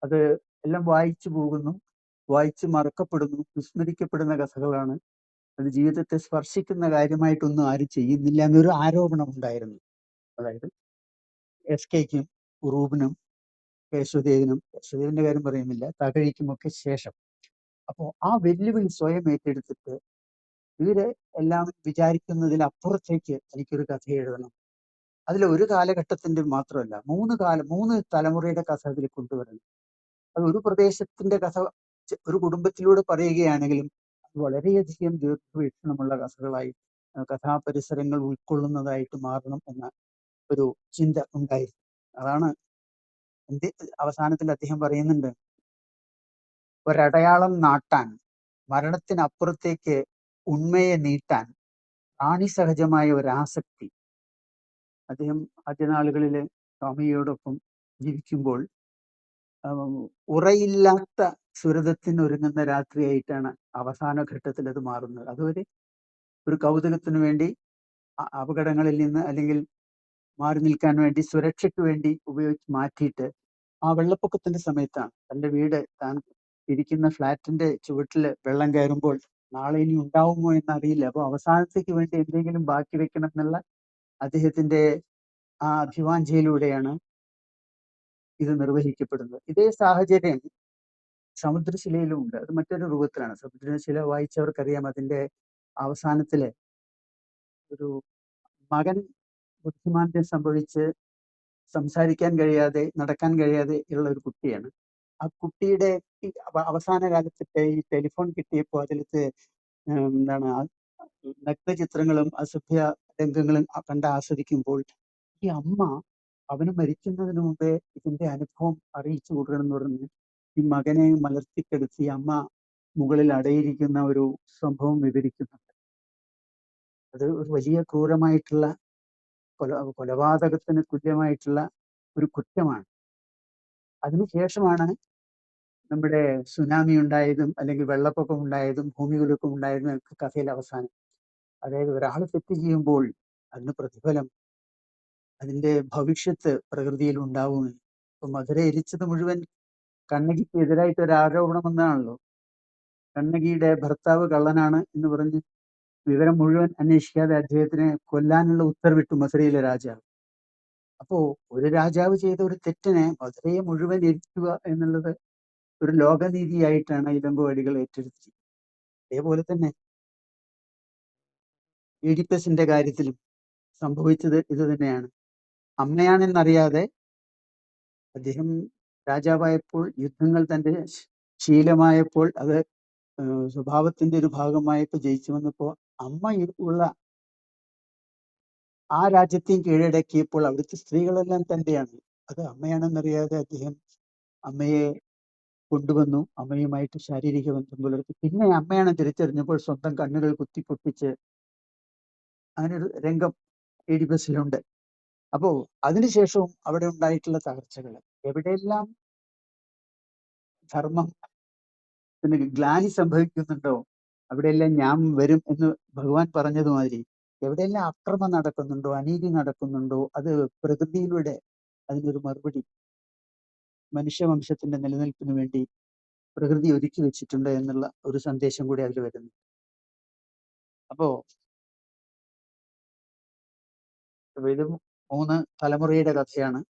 അത് എല്ലാം വായിച്ചു പോകുന്നു, വായിച്ച് മറക്കപ്പെടുന്നു, വിസ്മരിക്കപ്പെടുന്ന കഥകളാണ്. അത് ജീവിതത്തെ സ്പർശിക്കുന്ന കാര്യമായിട്ടൊന്നും ആരും ചെയ്യുന്നില്ല എന്നൊരു ആരോപണം ഉണ്ടായിരുന്നു. അതായത് SKയ്ക്കും ഉറൂബിനും കേശവദേവന്റെ കാര്യം പറയുന്നില്ല, തകഴിക്കുമൊക്കെ ശേഷം. അപ്പോൾ ആ വെല്ലുവിളി സ്വയം ഏറ്റെടുത്തിട്ട് ഇവര് എല്ലാം വിചാരിക്കുന്നതിൽ അപ്പുറത്തേക്ക് എനിക്കൊരു കഥ എഴുതണം. അതിൽ ഒരു കാലഘട്ടത്തിന്റെ മാത്രമല്ല, മൂന്ന് തലമുറയുടെ കഥ അതിൽ കൊണ്ടുവരണം. അത് ഒരു പ്രദേശത്തിന്റെ കഥ ഒരു കുടുംബത്തിലൂടെ പറയുകയാണെങ്കിലും അത് വളരെയധികം ദീർഘവീക്ഷണമുള്ള കഥകളായി, കഥാപരിസരങ്ങൾ ഉൾക്കൊള്ളുന്നതായിട്ട് മാറണം എന്ന ഒരു ചിന്ത ഉണ്ടായിരുന്നു. അതാണ് അവസാനത്തിൽ അദ്ദേഹം പറയുന്നുണ്ട്, ഒരടയാളം നാട്ടാൻ, മരണത്തിനപ്പുറത്തേക്ക് ഉണ്മയെ നീട്ടാൻ പ്രാണിസഹജമായ ഒരാസക്തി. അദ്ദേഹം ആദ്യനാളുകളിലെ സ്വാമിയോടൊപ്പം ജീവിക്കുമ്പോൾ ഉറയില്ലാത്ത സുരതത്തിന് ഒരുങ്ങുന്ന രാത്രിയായിട്ടാണ് അവസാന ഘട്ടത്തിൽ അത് മാറുന്നത്. അതുവരെ ഒരു കൗതുകത്തിന് വേണ്ടി, അപകടങ്ങളിൽ നിന്ന് അല്ലെങ്കിൽ മാറി നിൽക്കാൻ വേണ്ടി, സുരക്ഷയ്ക്ക് വേണ്ടി ഉപയോഗിച്ച് മാറ്റിയിട്ട് ആ വെള്ളപ്പൊക്കത്തിന്റെ സമയത്താണ് തൻ്റെ വീട്, താൻ ഇരിക്കുന്ന ഫ്ലാറ്റിന്റെ ചുവട്ടിൽ വെള്ളം കയറുമ്പോൾ നാളെ ഇനി ഉണ്ടാവുമോ എന്നറിയില്ല, അപ്പോൾ അവസാനത്തേക്ക് വേണ്ടി എന്തെങ്കിലും ബാക്കി വെക്കണം എന്നുള്ള അദ്ദേഹത്തിന്റെ ആ അഭിവാഞ്ചയിലൂടെയാണ് ഇത് നിർവഹിക്കപ്പെടുന്നത്. ഇതേ സാഹചര്യം സമുദ്രശിലയിലും ഉണ്ട്. അത് മറ്റൊരു രൂപത്തിലാണ്. സമുദ്രശില വായിച്ചവർക്കറിയാം, അതിന്റെ അവസാനത്തില് ഒരു മകൻ ബുദ്ധിമാന്ദ്യം സംഭവിച്ച് സംസാരിക്കാൻ കഴിയാതെ, നടക്കാൻ കഴിയാതെ ഉള്ള ഒരു കുട്ടിയാണ്. ആ കുട്ടിയുടെ അവസാന കാലത്തെ ഈ ടെലിഫോൺ കിട്ടിയപ്പോൾ അതിലത്തെ നഗ്നചിത്രങ്ങളും അസഭ്യ രംഗങ്ങളും കണ്ട് ആസ്വദിക്കുമ്പോൾ ഈ അമ്മ അവന് മരിക്കുന്നതിന് മുമ്പേ ഇതിന്റെ അനുഭവം അറിയിച്ചു കൊടുക്കണം എന്ന് പറഞ്ഞ് ഈ മകനെ മലർത്തിക്കെടുത്തി അമ്മ മുകളിൽ അടയിരിക്കുന്ന ഒരു സംഭവം വിവരിക്കുന്നുണ്ട്. അത് ഒരു വലിയ ക്രൂരമായിട്ടുള്ള കൊലപാതകത്തിന് തുല്യമായിട്ടുള്ള ഒരു കുറ്റമാണ്. അതിനുശേഷമാണ് നമ്മുടെ സുനാമി ഉണ്ടായതും അല്ലെങ്കിൽ വെള്ളപ്പൊക്കം ഉണ്ടായതും ഭൂമികുലുക്കം ഉണ്ടായതും ഒക്കെ കഥയിൽ അവസാനം. അതായത് ഒരാൾ തെറ്റ് ചെയ്യുമ്പോൾ അതിന് പ്രതിഫലം, അതിന്റെ ഭവിഷ്യത്ത് പ്രകൃതിയിൽ ഉണ്ടാവുമെന്ന്. ഇപ്പൊ മധുര എരിച്ചത് മുഴുവൻ കണ്ണകിക്ക് എതിരായിട്ട് ഒരു ആരോപണം വന്നതാണല്ലോ. കണ്ണകിയുടെ ഭർത്താവ് കള്ളനാണ് എന്ന് പറഞ്ഞ് വിവരം മുഴുവൻ അന്വേഷിക്കാതെ അദ്ദേഹത്തിനെ കൊല്ലാനുള്ള ഉത്തരവിട്ടു മധുരയിലെ രാജാവ്. അപ്പോ ഒരു രാജാവ് ചെയ്ത ഒരു തെറ്റിനെ മധുരയെ മുഴുവൻ എരിക്കുക എന്നുള്ളത് ഒരു ലോകനീതിയായിട്ടാണ് ഇലമ്പുവാടികൾ ഏറ്റെടുത്തത്. അതേപോലെ തന്നെ ഈഡിപ്പസിന്റെ കാര്യത്തിലും സംഭവിച്ചത് ഇത് തന്നെയാണ്. അമ്മയാണെന്നറിയാതെ അദ്ദേഹം രാജാവായപ്പോൾ, യുദ്ധങ്ങൾ തന്റെ ശീലമായപ്പോൾ, അത് സ്വഭാവത്തിന്റെ ഒരു ഭാഗമായപ്പോൾ ജയിച്ചു വന്നപ്പോൾ അമ്മ ഉള്ള ആ രാജ്യത്തെയും കീഴടക്കിയപ്പോൾ അവിടുത്തെ സ്ത്രീകളെല്ലാം തന്റെയാണ്. അത് അമ്മയാണെന്നറിയാതെ അദ്ദേഹം അമ്മയെ കൊണ്ടുവന്നു, അമ്മയുമായിട്ട് ശാരീരിക ബന്ധം പുലർത്തി. പിന്നെ അമ്മയാണ് തിരിച്ചറിഞ്ഞപ്പോൾ സ്വന്തം കണ്ണുകൾ കുത്തിപ്പൊട്ടിച്ച് അങ്ങനൊരു രംഗം ഈഡിപ്പസിലുണ്ട്. അപ്പോ അതിനുശേഷവും അവിടെ ഉണ്ടായിട്ടുള്ള തകർച്ചകൾ, എവിടെയെല്ലാം ധർമ്മത്തിന് ഗ്ലാനി സംഭവിക്കുന്നുണ്ടോ അവിടെയെല്ലാം ഞാൻ വരും എന്ന് ഭഗവാൻ പറഞ്ഞതുമാതിരി എവിടെയെല്ലാം അക്രമം നടക്കുന്നുണ്ടോ, അനീതി നടക്കുന്നുണ്ടോ, അത് പ്രകൃതിയിലൂടെ അതിനൊരു മറുപടി മനുഷ്യവംശത്തിന്റെ നിലനിൽപ്പിന് വേണ്ടി പ്രകൃതി ഒരുക്കി വെച്ചിട്ടുണ്ട് എന്നുള്ള ഒരു സന്ദേശം കൂടി അതിൽ വരുന്നു. അപ്പോ ഇത് 3 തലമുറയുടെ കഥയാണ്.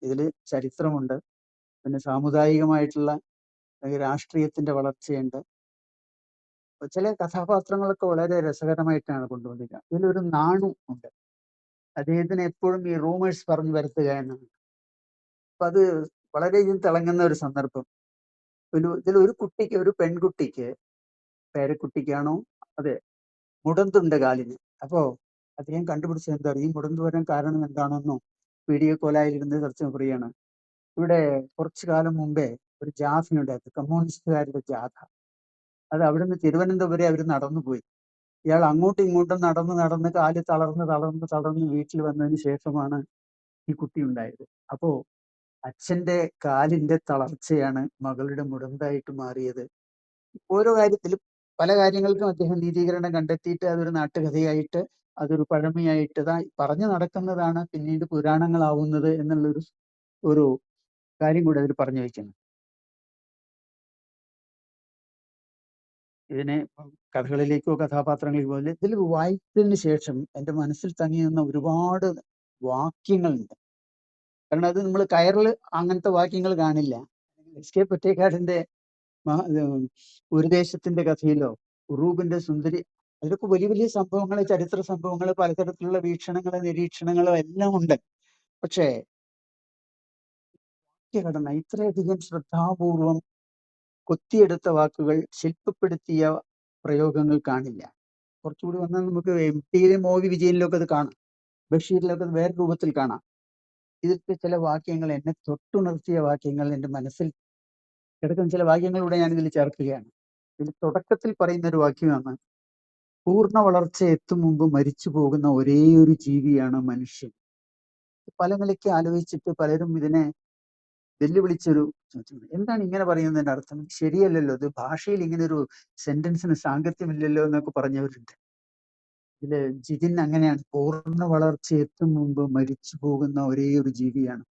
ഇതിൽ ചരിത്രമുണ്ട്, പിന്നെ സാമുദായികമായിട്ടുള്ള രാഷ്ട്രീയത്തിന്റെ വളർച്ചയുണ്ട്. ചില കഥാപാത്രങ്ങളൊക്കെ വളരെ രസകരമായിട്ടാണ് കൊണ്ടുവന്നിരിക്കുന്നത്. ഇതിലൊരു നാണു ഉണ്ട്. അദ്ദേഹത്തിന് എപ്പോഴും ഈ റൂമേഴ്സ് പറഞ്ഞു വരുത്തുക എന്നാണ്. അപ്പൊ അത് വളരെയധികം തിളങ്ങുന്ന ഒരു സന്ദർഭം. ഇതിലൊരു കുട്ടിക്ക്, ഒരു പെൺകുട്ടിക്ക്, പേരക്കുട്ടിക്കാണോ, അതെ, മുടന്തുണ്ട് കാലിന്. അപ്പോ അദ്ദേഹം കണ്ടുപിടിച്ചത് എന്താ, ഈ മുടന്ത് വരാൻ കാരണം എന്താണെന്നോ വീഡിയോ കോലായിരുന്ന് ചർച്ച പറയാണ്. ഇവിടെ കുറച്ചു കാലം മുമ്പേ ഒരു ജാഥയുണ്ടായിരുന്നു, കമ്മ്യൂണിസ്റ്റുകാരുടെ ജാഥ. അത് അവിടുന്ന് തിരുവനന്തപുരം അവർ നടന്നുപോയി. ഇയാൾ അങ്ങോട്ടും ഇങ്ങോട്ടും നടന്ന് കാല് തളർന്ന് വീട്ടിൽ വന്നതിന് ശേഷമാണ് ഈ കുട്ടി ഉണ്ടായത്. അപ്പോ അച്ഛന്റെ കാലിന്റെ തളർച്ചയാണ് മകളുടെ മുടന്തായിട്ട് മാറിയത്. ഓരോ കാര്യത്തിലും പല കാര്യങ്ങൾക്കും അദ്ദേഹം നീതീകരണം കണ്ടെത്തിയിട്ട് അതൊരു നാട്ടുകഥയായിട്ട്, അതൊരു പഴമയായിട്ട് പറഞ്ഞു നടക്കുന്നതാണ് പിന്നീട് പുരാണങ്ങളാവുന്നത് എന്നുള്ളൊരു കാര്യം കൂടി അതിൽ പറഞ്ഞു വയ്ക്കുന്നു. ഇതിനെ കഥകളിലേക്കോ കഥാപാത്രങ്ങളിലേക്കോ ഇതിൽ വായിച്ചതിന് ശേഷം എൻ്റെ മനസ്സിൽ തങ്ങി നിന്ന ഒരുപാട് വാക്യങ്ങളുണ്ട്. കാരണം അത് നമ്മൾ കയറിൽ അങ്ങനത്തെ വാക്യങ്ങൾ കാണില്ല. എസ്.കെ. പൊറ്റേക്കാടിന്റെ ഒരു ദേശത്തിന്റെ കഥയിലോ ഉറൂബിന്റെ സുന്ദരി, അതിലൊക്കെ വലിയ വലിയ സംഭവങ്ങൾ, ചരിത്ര സംഭവങ്ങൾ, പലതരത്തിലുള്ള വീക്ഷണങ്ങൾ, നിരീക്ഷണങ്ങളും എല്ലാം ഉണ്ട്. പക്ഷേ വാക്യഘടന ഇത്രയധികം ശ്രദ്ധാപൂർവം കൊത്തിയെടുത്ത വാക്കുകൾ, ശില്പപ്പെടുത്തിയ പ്രയോഗങ്ങൾ കാണില്ല. കുറച്ചുകൂടി വന്നാൽ നമുക്ക് എം.ടിയിലും മോവി വിജയനിലൊക്കെ അത് കാണാം, ബഷീറിലൊക്കെ അത് വേറെ രൂപത്തിൽ കാണാം. ഇതിലത്തെ ചില വാക്യങ്ങൾ, എന്നെ തൊട്ടുണർത്തിയ വാക്യങ്ങൾ, എൻ്റെ മനസ്സിൽ കിടക്കുന്ന ചില വാക്യങ്ങളിലൂടെ ഞാൻ ഇതിൽ ചേർക്കുകയാണ്. ഇതിൽ തുടക്കത്തിൽ പറയുന്ന ഒരു വാക്യമാണ്, പൂർണ്ണ വളർച്ച എത്തും മുമ്പ് മരിച്ചു പോകുന്ന ഒരേ ഒരു ജീവിയാണ് മനുഷ്യൻ. പല നിലയ്ക്ക് ആലോചിച്ചിട്ട് പലരും ഇതിനെ വെല്ലുവിളിച്ചൊരു എന്താണ് ഇങ്ങനെ പറയുന്നതിന്റെ അർത്ഥം, ശരിയല്ലല്ലോ, ഇത് ഭാഷയിൽ ഇങ്ങനെ ഒരു സെന്റൻസിന് സാങ്കത്യമില്ലല്ലോ എന്നൊക്കെ പറഞ്ഞവരുണ്ട്. ഇതില് ജിതിൻ അങ്ങനെയാണ്, പൂർണ്ണ വളർച്ച എത്തും മുമ്പ് മരിച്ചു പോകുന്ന ഒരേ ഒരു ജീവിയാണ്.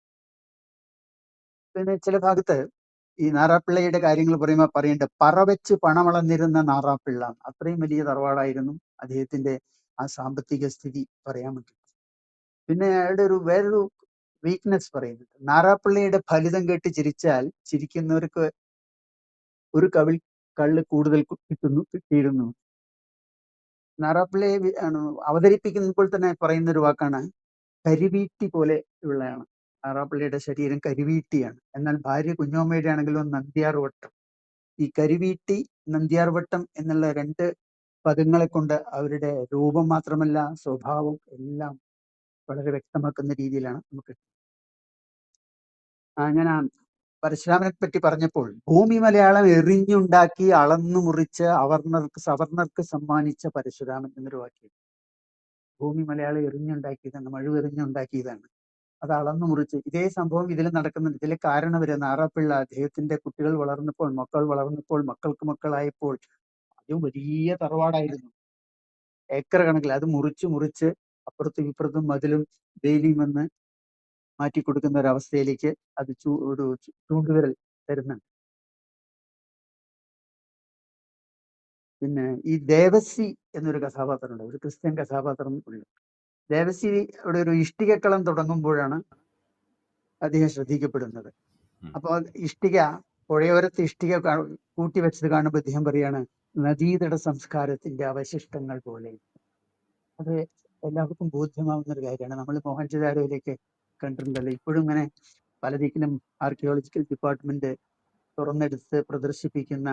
പിന്നെ ചില ഭാഗത്ത് ഈ നാറാപ്പിള്ളയുടെ കാര്യങ്ങൾ പറയുമ്പോൾ പറയേണ്ട, പറവെച്ച് പണമളന്നിരുന്ന നാറാപ്പിള്ള, അത്രയും വലിയ തറവാടായിരുന്നു അദ്ദേഹത്തിന്റെ ആ സാമ്പത്തിക സ്ഥിതി പറയാൻ പറ്റും. പിന്നെ അയാളുടെ വേറൊരു വീക്ക്നെസ് പറയുന്നുണ്ട്, നാറാപ്പിള്ളയുടെ ഫലിതം കേട്ട് ചിരിച്ചാൽ ചിരിക്കുന്നവർക്ക് ഒരു കവിൾ കള്ള് കൂടുതൽ കിട്ടിയിരുന്നു. നാറാപ്പിള്ളയെ അവതരിപ്പിക്കുമ്പോൾ തന്നെ പറയുന്ന ഒരു വാക്കാണ്, കരിവീട്ടി പോലെ ഉള്ളതാണ്. നാറാപ്പിള്ളയുടെ ശരീരം കരിവീട്ടിയാണ്. എന്നാൽ ഭാര്യ കുഞ്ഞോമ്മയുടെ ആണെങ്കിലോ നന്ദ്യാർവട്ടം. ഈ കരിവീട്ടി, നന്ദ്യാർവട്ടം എന്നുള്ള 2 പദങ്ങളെ കൊണ്ട് അവരുടെ രൂപം മാത്രമല്ല സ്വഭാവം എല്ലാം വളരെ വ്യക്തമാക്കുന്ന രീതിയിലാണ് നമുക്ക്. ഞാൻ പരശുരാമനെ പറ്റി പറഞ്ഞപ്പോൾ ഭൂമി മലയാളം എറിഞ്ഞുണ്ടാക്കി അളന്നു മുറിച്ച് സവർണർക്ക് സമ്മാനിച്ച പരശുരാമൻ എന്നൊരു വാക്യം. ഭൂമി മലയാളം എറിഞ്ഞുണ്ടാക്കിയതാണ്, മഴുവെറിഞ്ഞുണ്ടാക്കിയതാണ്. അത് അളന്നു മുറിച്ച് ഇതേ സംഭവം ഇതിൽ നടക്കുന്നുണ്ട്. ഇതിലെ കാരണം വരെ നാറാപ്പിള്ള അദ്ദേഹത്തിന്റെ കുട്ടികൾ വളർന്നപ്പോൾ, മക്കൾ വളർന്നപ്പോൾ, മക്കൾക്ക് മക്കളായപ്പോൾ അത് വലിയ തറവാടായിരുന്നു, ഏക്കർ കണക്കിൽ. അത് മുറിച്ച് അപ്പുറത്തും ഇപ്പുറത്തും മതിലും വേലിയും വന്ന് മാറ്റി കൊടുക്കുന്ന ഒരവസ്ഥയിലേക്ക് അത് ഒരു ചൂണ്ടുവിരൽ തരുന്നുണ്ട്. പിന്നെ ഈ ദേവസി എന്നൊരു കഥാപാത്രമുണ്ട്, ഒരു ക്രിസ്ത്യൻ കഥാപാത്രം ഉള്ളു. ദേവസി അവിടെ ഒരു ഇഷ്ടികക്കളം തുടങ്ങുമ്പോഴാണ് അദ്ദേഹം ശ്രദ്ധിക്കപ്പെടുന്നത്. അപ്പോൾ ഇഷ്ടിക, പുഴയോരത്ത് ഇഷ്ടിക കൂട്ടി വെച്ചത് കാണുമ്പോൾ അദ്ദേഹം പറയാണ് നദീതട സംസ്കാരത്തിന്റെ അവശിഷ്ടങ്ങൾ പോലെ. അത് എല്ലാവർക്കും ബോധ്യമാവുന്ന ഒരു കാര്യമാണ്. നമ്മൾ മോഹൻജദാരോയിലേക്ക് കണ്ടിട്ടുണ്ടല്ലോ, ഇപ്പോഴും ഇങ്ങനെ പല ദിക്കിലും ആർക്കിയോളജിക്കൽ ഡിപ്പാർട്ട്മെന്റ് തുറന്നെടുത്ത് പ്രദർശിപ്പിക്കുന്ന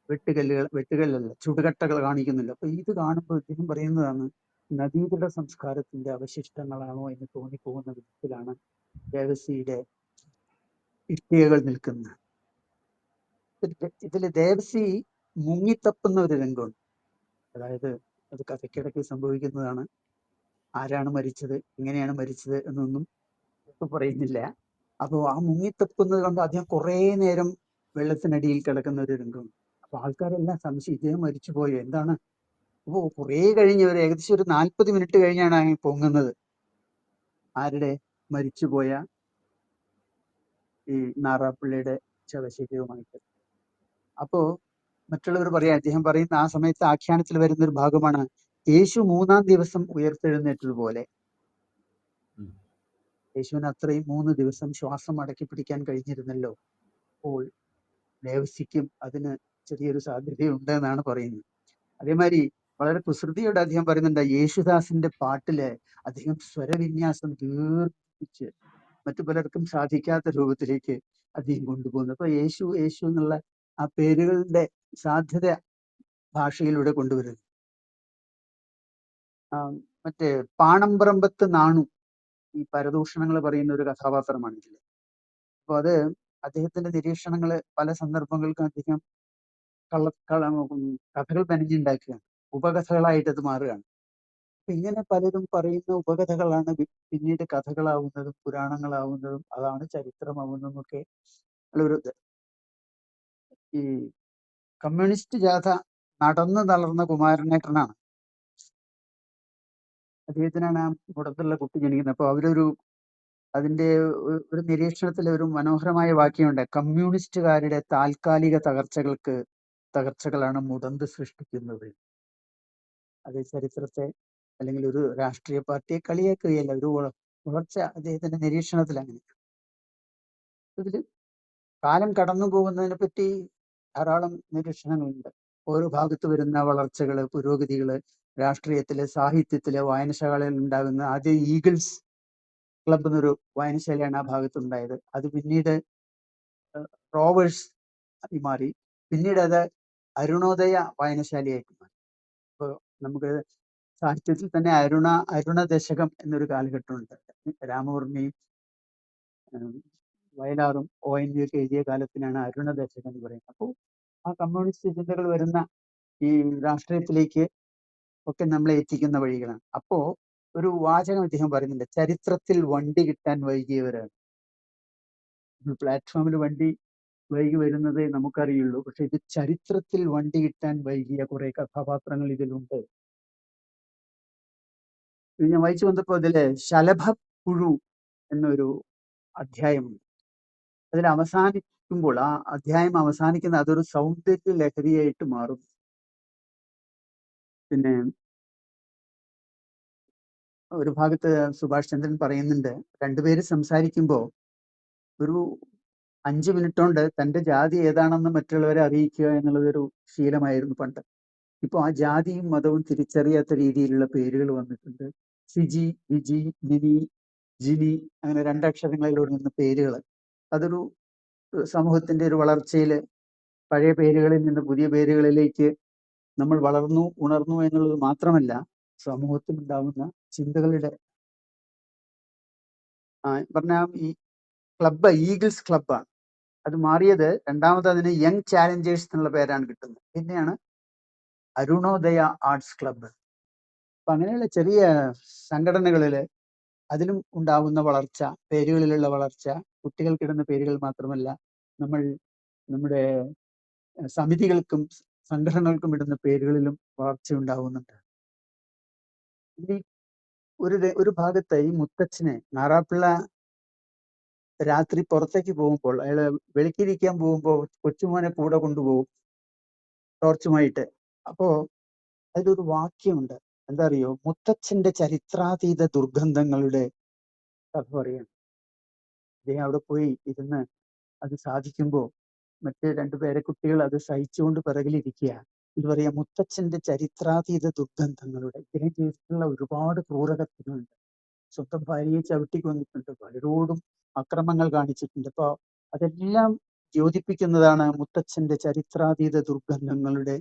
വെട്ടുകല്ലല്ല, ചുടുകട്ടകൾ കാണിക്കുന്നില്ല. അപ്പൊ ഇത് കാണുമ്പോൾ അദ്ദേഹം പറയുന്നതാണ് നദീതട സംസ്കാരത്തിന്റെ അവശിഷ്ടങ്ങളാണോ എന്ന് തോന്നിപ്പോകുന്ന വിധത്തിലാണ് ദേവസിയുടെ ഇഷ്ടികകൾ നിൽക്കുന്നത്. ഇതില് ദേവസി മുങ്ങിത്തപ്പുന്ന ഒരു രംഗമുണ്ട്. അതായത് അത് കഥയ്ക്കിടയ്ക്ക് സംഭവിക്കുന്നതാണ്. ആരാണ് മരിച്ചത്, എങ്ങനെയാണ് മരിച്ചത് എന്നൊന്നും പറയുന്നില്ല. അപ്പോൾ ആ മുങ്ങിത്തപ്പുന്നത് കണ്ട് അദ്ദേഹം കുറേ നേരം വെള്ളത്തിനടിയിൽ കിടക്കുന്ന ഒരു രംഗമുണ്ട്. അപ്പൊ ആൾക്കാരെല്ലാം സംശയം, ഇദ്ദേഹം മരിച്ചുപോയോ എന്താണ്. അപ്പോൾ കുറേ കഴിഞ്ഞ് ഏകദേശം ഒരു 40 മിനിറ്റ് കഴിഞ്ഞാണ് അങ്ങനെ പൊങ്ങുന്നത്. ആരുടെ? മരിച്ചുപോയ ഈ നാറാപ്പിള്ളിയുടെ ശവശരീരവുമായിട്ട്. അപ്പോ മറ്റുള്ളവർ പറയാം, അദ്ദേഹം പറയുന്ന ആ സമയത്ത് ആഖ്യാനത്തിൽ വരുന്ന ഒരു ഭാഗമാണ് യേശു 3-ാം ദിവസം ഉയർത്തെഴുന്നേറ്റതുപോലെ. യേശുവിന് അത്രയും 3 ദിവസം ശ്വാസം അടക്കി പിടിക്കാൻ കഴിഞ്ഞിരുന്നല്ലോ. അപ്പോൾ ദേവസിക്കും അതിന് ചെറിയൊരു സാധ്യതയുണ്ട് എന്നാണ് പറയുന്നത്. അതേമാതിരി വളരെ കുസൃതിയോടെ അദ്ദേഹം പറയുന്നുണ്ട്, യേശുദാസിന്റെ പാട്ടില് അദ്ദേഹം സ്വരവിന്യാസം ദീർഘിപ്പിച്ച് മറ്റു പലർക്കും സാധിക്കാത്ത രൂപത്തിലേക്ക് അദ്ദേഹം കൊണ്ടുപോകുന്നു. അപ്പൊ യേശു എന്നുള്ള ആ പേരുകളുടെ സാധ്യത ഭാഷയിലൂടെ കൊണ്ടുവരുന്നു. മറ്റേ പാണമ്പറമ്പത്ത് നാണു ഈ പരദൂഷണങ്ങൾ പറയുന്ന ഒരു കഥാപാത്രമാണ് ഇതിൽ. അപ്പൊ അത് അദ്ദേഹത്തിന്റെ നിരീക്ഷണങ്ങൾ പല സന്ദർഭങ്ങൾക്കും അദ്ദേഹം കഥകൾ മെനഞ്ഞുണ്ടാക്കുകയാണ്, ഉപകഥകളായിട്ട് അത് മാറുകയാണ്. അപ്പൊ ഇങ്ങനെ പലരും പറയുന്ന ഉപകഥകളാണ് പിന്നീട് കഥകളാവുന്നതും പുരാണങ്ങളാവുന്നതും അതാണ് ചരിത്രമാവുന്നതും ഒക്കെ ഉള്ളൊരു ഇത്. ഈ കമ്മ്യൂണിസ്റ്റ് ജാഥ നടന്നു തളർന്ന കുമാരനേട്ടനാണ്, അദ്ദേഹത്തിനാണ് ആ മുടത്തുള്ള കുട്ടി ജനിക്കുന്നത്. അപ്പൊ അതിന്റെ ഒരു നിരീക്ഷണത്തിൽ ഒരു മനോഹരമായ വാക്യമുണ്ട്, കമ്മ്യൂണിസ്റ്റുകാരുടെ താൽക്കാലിക തകർച്ചകളാണ് മുടന്ത് സൃഷ്ടിക്കുന്നത്. അത് ചരിത്രത്തെ അല്ലെങ്കിൽ ഒരു രാഷ്ട്രീയ പാർട്ടിയെ കളിയാക്കുകയല്ല, ഒരു വളർച്ച അദ്ദേഹത്തിന്റെ നിരീക്ഷണത്തിൽ അങ്ങനെ. ഇതിൽ കാലം കടന്നു പോകുന്നതിനെ പറ്റി ധാരാളം നിരീക്ഷണങ്ങളുണ്ട്. ഓരോ ഭാഗത്ത് വരുന്ന വളർച്ചകള്, പുരോഗതികള്, രാഷ്ട്രീയത്തില്, സാഹിത്യത്തില്, വായനശാലയിൽ ഉണ്ടാകുന്ന ആദ്യം ഈഗിൾസ് ക്ലബ് എന്നൊരു വായനശാലയാണ് ആ ഭാഗത്തുണ്ടായത്. അത് പിന്നീട് റോവേഴ്സ് ആയി മാറി. പിന്നീട് അത് അരുണോദയ വായനശാലയായിട്ട് മാറി. ഇപ്പോൾ നമുക്ക് സാഹിത്യത്തിൽ തന്നെ അരുണ ദശകം എന്നൊരു കാലഘട്ടമുണ്ട്. രാമവർമ്മയും വയലാറും ONV ഒക്കെ എഴുതിയ കാലത്തിനാണ് അരുണ ദശകം എന്ന് പറയുന്നത്. അപ്പോൾ ആ കമ്മ്യൂണിസ്റ്റ് ചിന്തകൾ വരുന്ന ഈ രാഷ്ട്രീയത്തിലേക്ക് ഒക്കെ നമ്മളെ എത്തിക്കുന്ന വഴികളാണ്. അപ്പോ ഒരു വാചകം അദ്ദേഹം പറയുന്നുണ്ട്, ചരിത്രത്തിൽ വണ്ടി കിട്ടാൻ വൈകിയവരാണ്. പ്ലാറ്റ്ഫോമിൽ വണ്ടി വൈകി വരുന്നതേ നമുക്കറിയുള്ളൂ, പക്ഷെ ഇത് ചരിത്രത്തിൽ വണ്ടി കിട്ടാൻ വൈകിയ കുറെ കഥാപാത്രങ്ങൾ ഇതിലുണ്ട്. ഇത് ഞാൻ വായിച്ചു വന്നപ്പോ ഇതില് ശലഭപ്പുഴു എന്നൊരു അധ്യായമുണ്ട്. അതിൽ അവസാനിക്കുമ്പോൾ ആ അധ്യായം അവസാനിക്കുന്ന അതൊരു സൗന്ദര്യ ലഹരിയായിട്ട് മാറും. പിന്നെ ഒരു ഭാഗത്ത് സുഭാഷ് ചന്ദ്രൻ പറയുന്നുണ്ട്, രണ്ടുപേര് സംസാരിക്കുമ്പോൾ ഒരു 5 മിനിറ്റ് കൊണ്ട് തന്റെ ജാതി ഏതാണെന്ന് മറ്റുള്ളവരെ അറിയിക്കുക എന്നുള്ളതൊരു ശീലമായിരുന്നു പണ്ട്. ഇപ്പോൾ ആ ജാതിയും മതവും തിരിച്ചറിയാത്ത രീതിയിലുള്ള പേരുകൾ വന്നിട്ടുണ്ട്. സിജി, വിജി, നിനി, ജിനി, അങ്ങനെ 2 അക്ഷരങ്ങളിലൂടെ നിന്ന് പേരുകൾ. അതൊരു സമൂഹത്തിന്റെ ഒരു വളർച്ചയിൽ പഴയ പേരുകളിൽ നിന്ന് പുതിയ പേരുകളിലേക്ക് നമ്മൾ വളർന്നു ഉണർന്നു എന്നുള്ളത് മാത്രമല്ല, സമൂഹത്തിലുണ്ടാകുന്ന ചിന്തകളുടെ പറഞ്ഞ ഈ ക്ലബ്ബ് ഈഗിൾസ് ക്ലബ്ബാണ്. അത് മാറിയത് രണ്ടാമത് അതിന് യങ് ചാലഞ്ചേഴ്സ് എന്നുള്ള പേരാണ് കിട്ടുന്നത്. പിന്നെയാണ് അരുണോദയ ആർട്സ് ക്ലബ്ബ്. അപ്പൊ അങ്ങനെയുള്ള ചെറിയ സംഘടനകളിൽ അതിലും ഉണ്ടാകുന്ന വളർച്ച, പേരുകളിലുള്ള വളർച്ച, കുട്ടികൾക്കിടുന്ന പേരുകൾ മാത്രമല്ല, നമ്മൾ നമ്മുടെ സമിതികൾക്കും സംഘടനകൾക്കും ഇടുന്ന പേരുകളിലും വളർച്ച ഉണ്ടാകുന്നുണ്ട്. ഇനി ഒരു ഭാഗത്ത് ഈ മുത്തച്ഛനെ നാറാപ്പിള്ള രാത്രി പുറത്തേക്ക് പോകുമ്പോൾ, അയാള് വെളുക്കിരിക്കാൻ പോകുമ്പോൾ കൊച്ചുമോനെ കൂടെ കൊണ്ടുപോകും ടോർച്ചുമായിട്ട്. അപ്പോ അതിലൊരു വാക്യമുണ്ട്, എന്താ അറിയോ? മുത്തച്ഛന്റെ ചരിത്രാതീത ദുർഗന്ധങ്ങളുടെ കഥ പറയാണ്. അദ്ദേഹം അവിടെ പോയി ഇരുന്ന് അത് സാധിക്കുമ്പോൾ മറ്റ് രണ്ടു പേരക്കുട്ടികൾ അത് സഹിച്ചുകൊണ്ട് പിറകിലിരിക്കുക. ഇത് പറയാ, മുത്തച്ഛന്റെ ചരിത്രാതീത ദുർഗന്ധങ്ങളുടെ. ഇദ്ദേഹം ചെയ്തിട്ടുള്ള ഒരുപാട് ക്രൂരകൃത്യങ്ങളുണ്ട്. സ്വന്തം ഭാര്യയെ ചവിട്ടിക്കൊന്നിട്ടുണ്ട്, പലരോടും അക്രമങ്ങൾ കാണിച്ചിട്ടുണ്ട്. അപ്പൊ അതെല്ലാം യോജിപ്പിക്കുന്നതാണ് മുത്തച്ഛന്റെ ചരിത്രാതീത ദുർഗന്ധങ്ങളുടെ.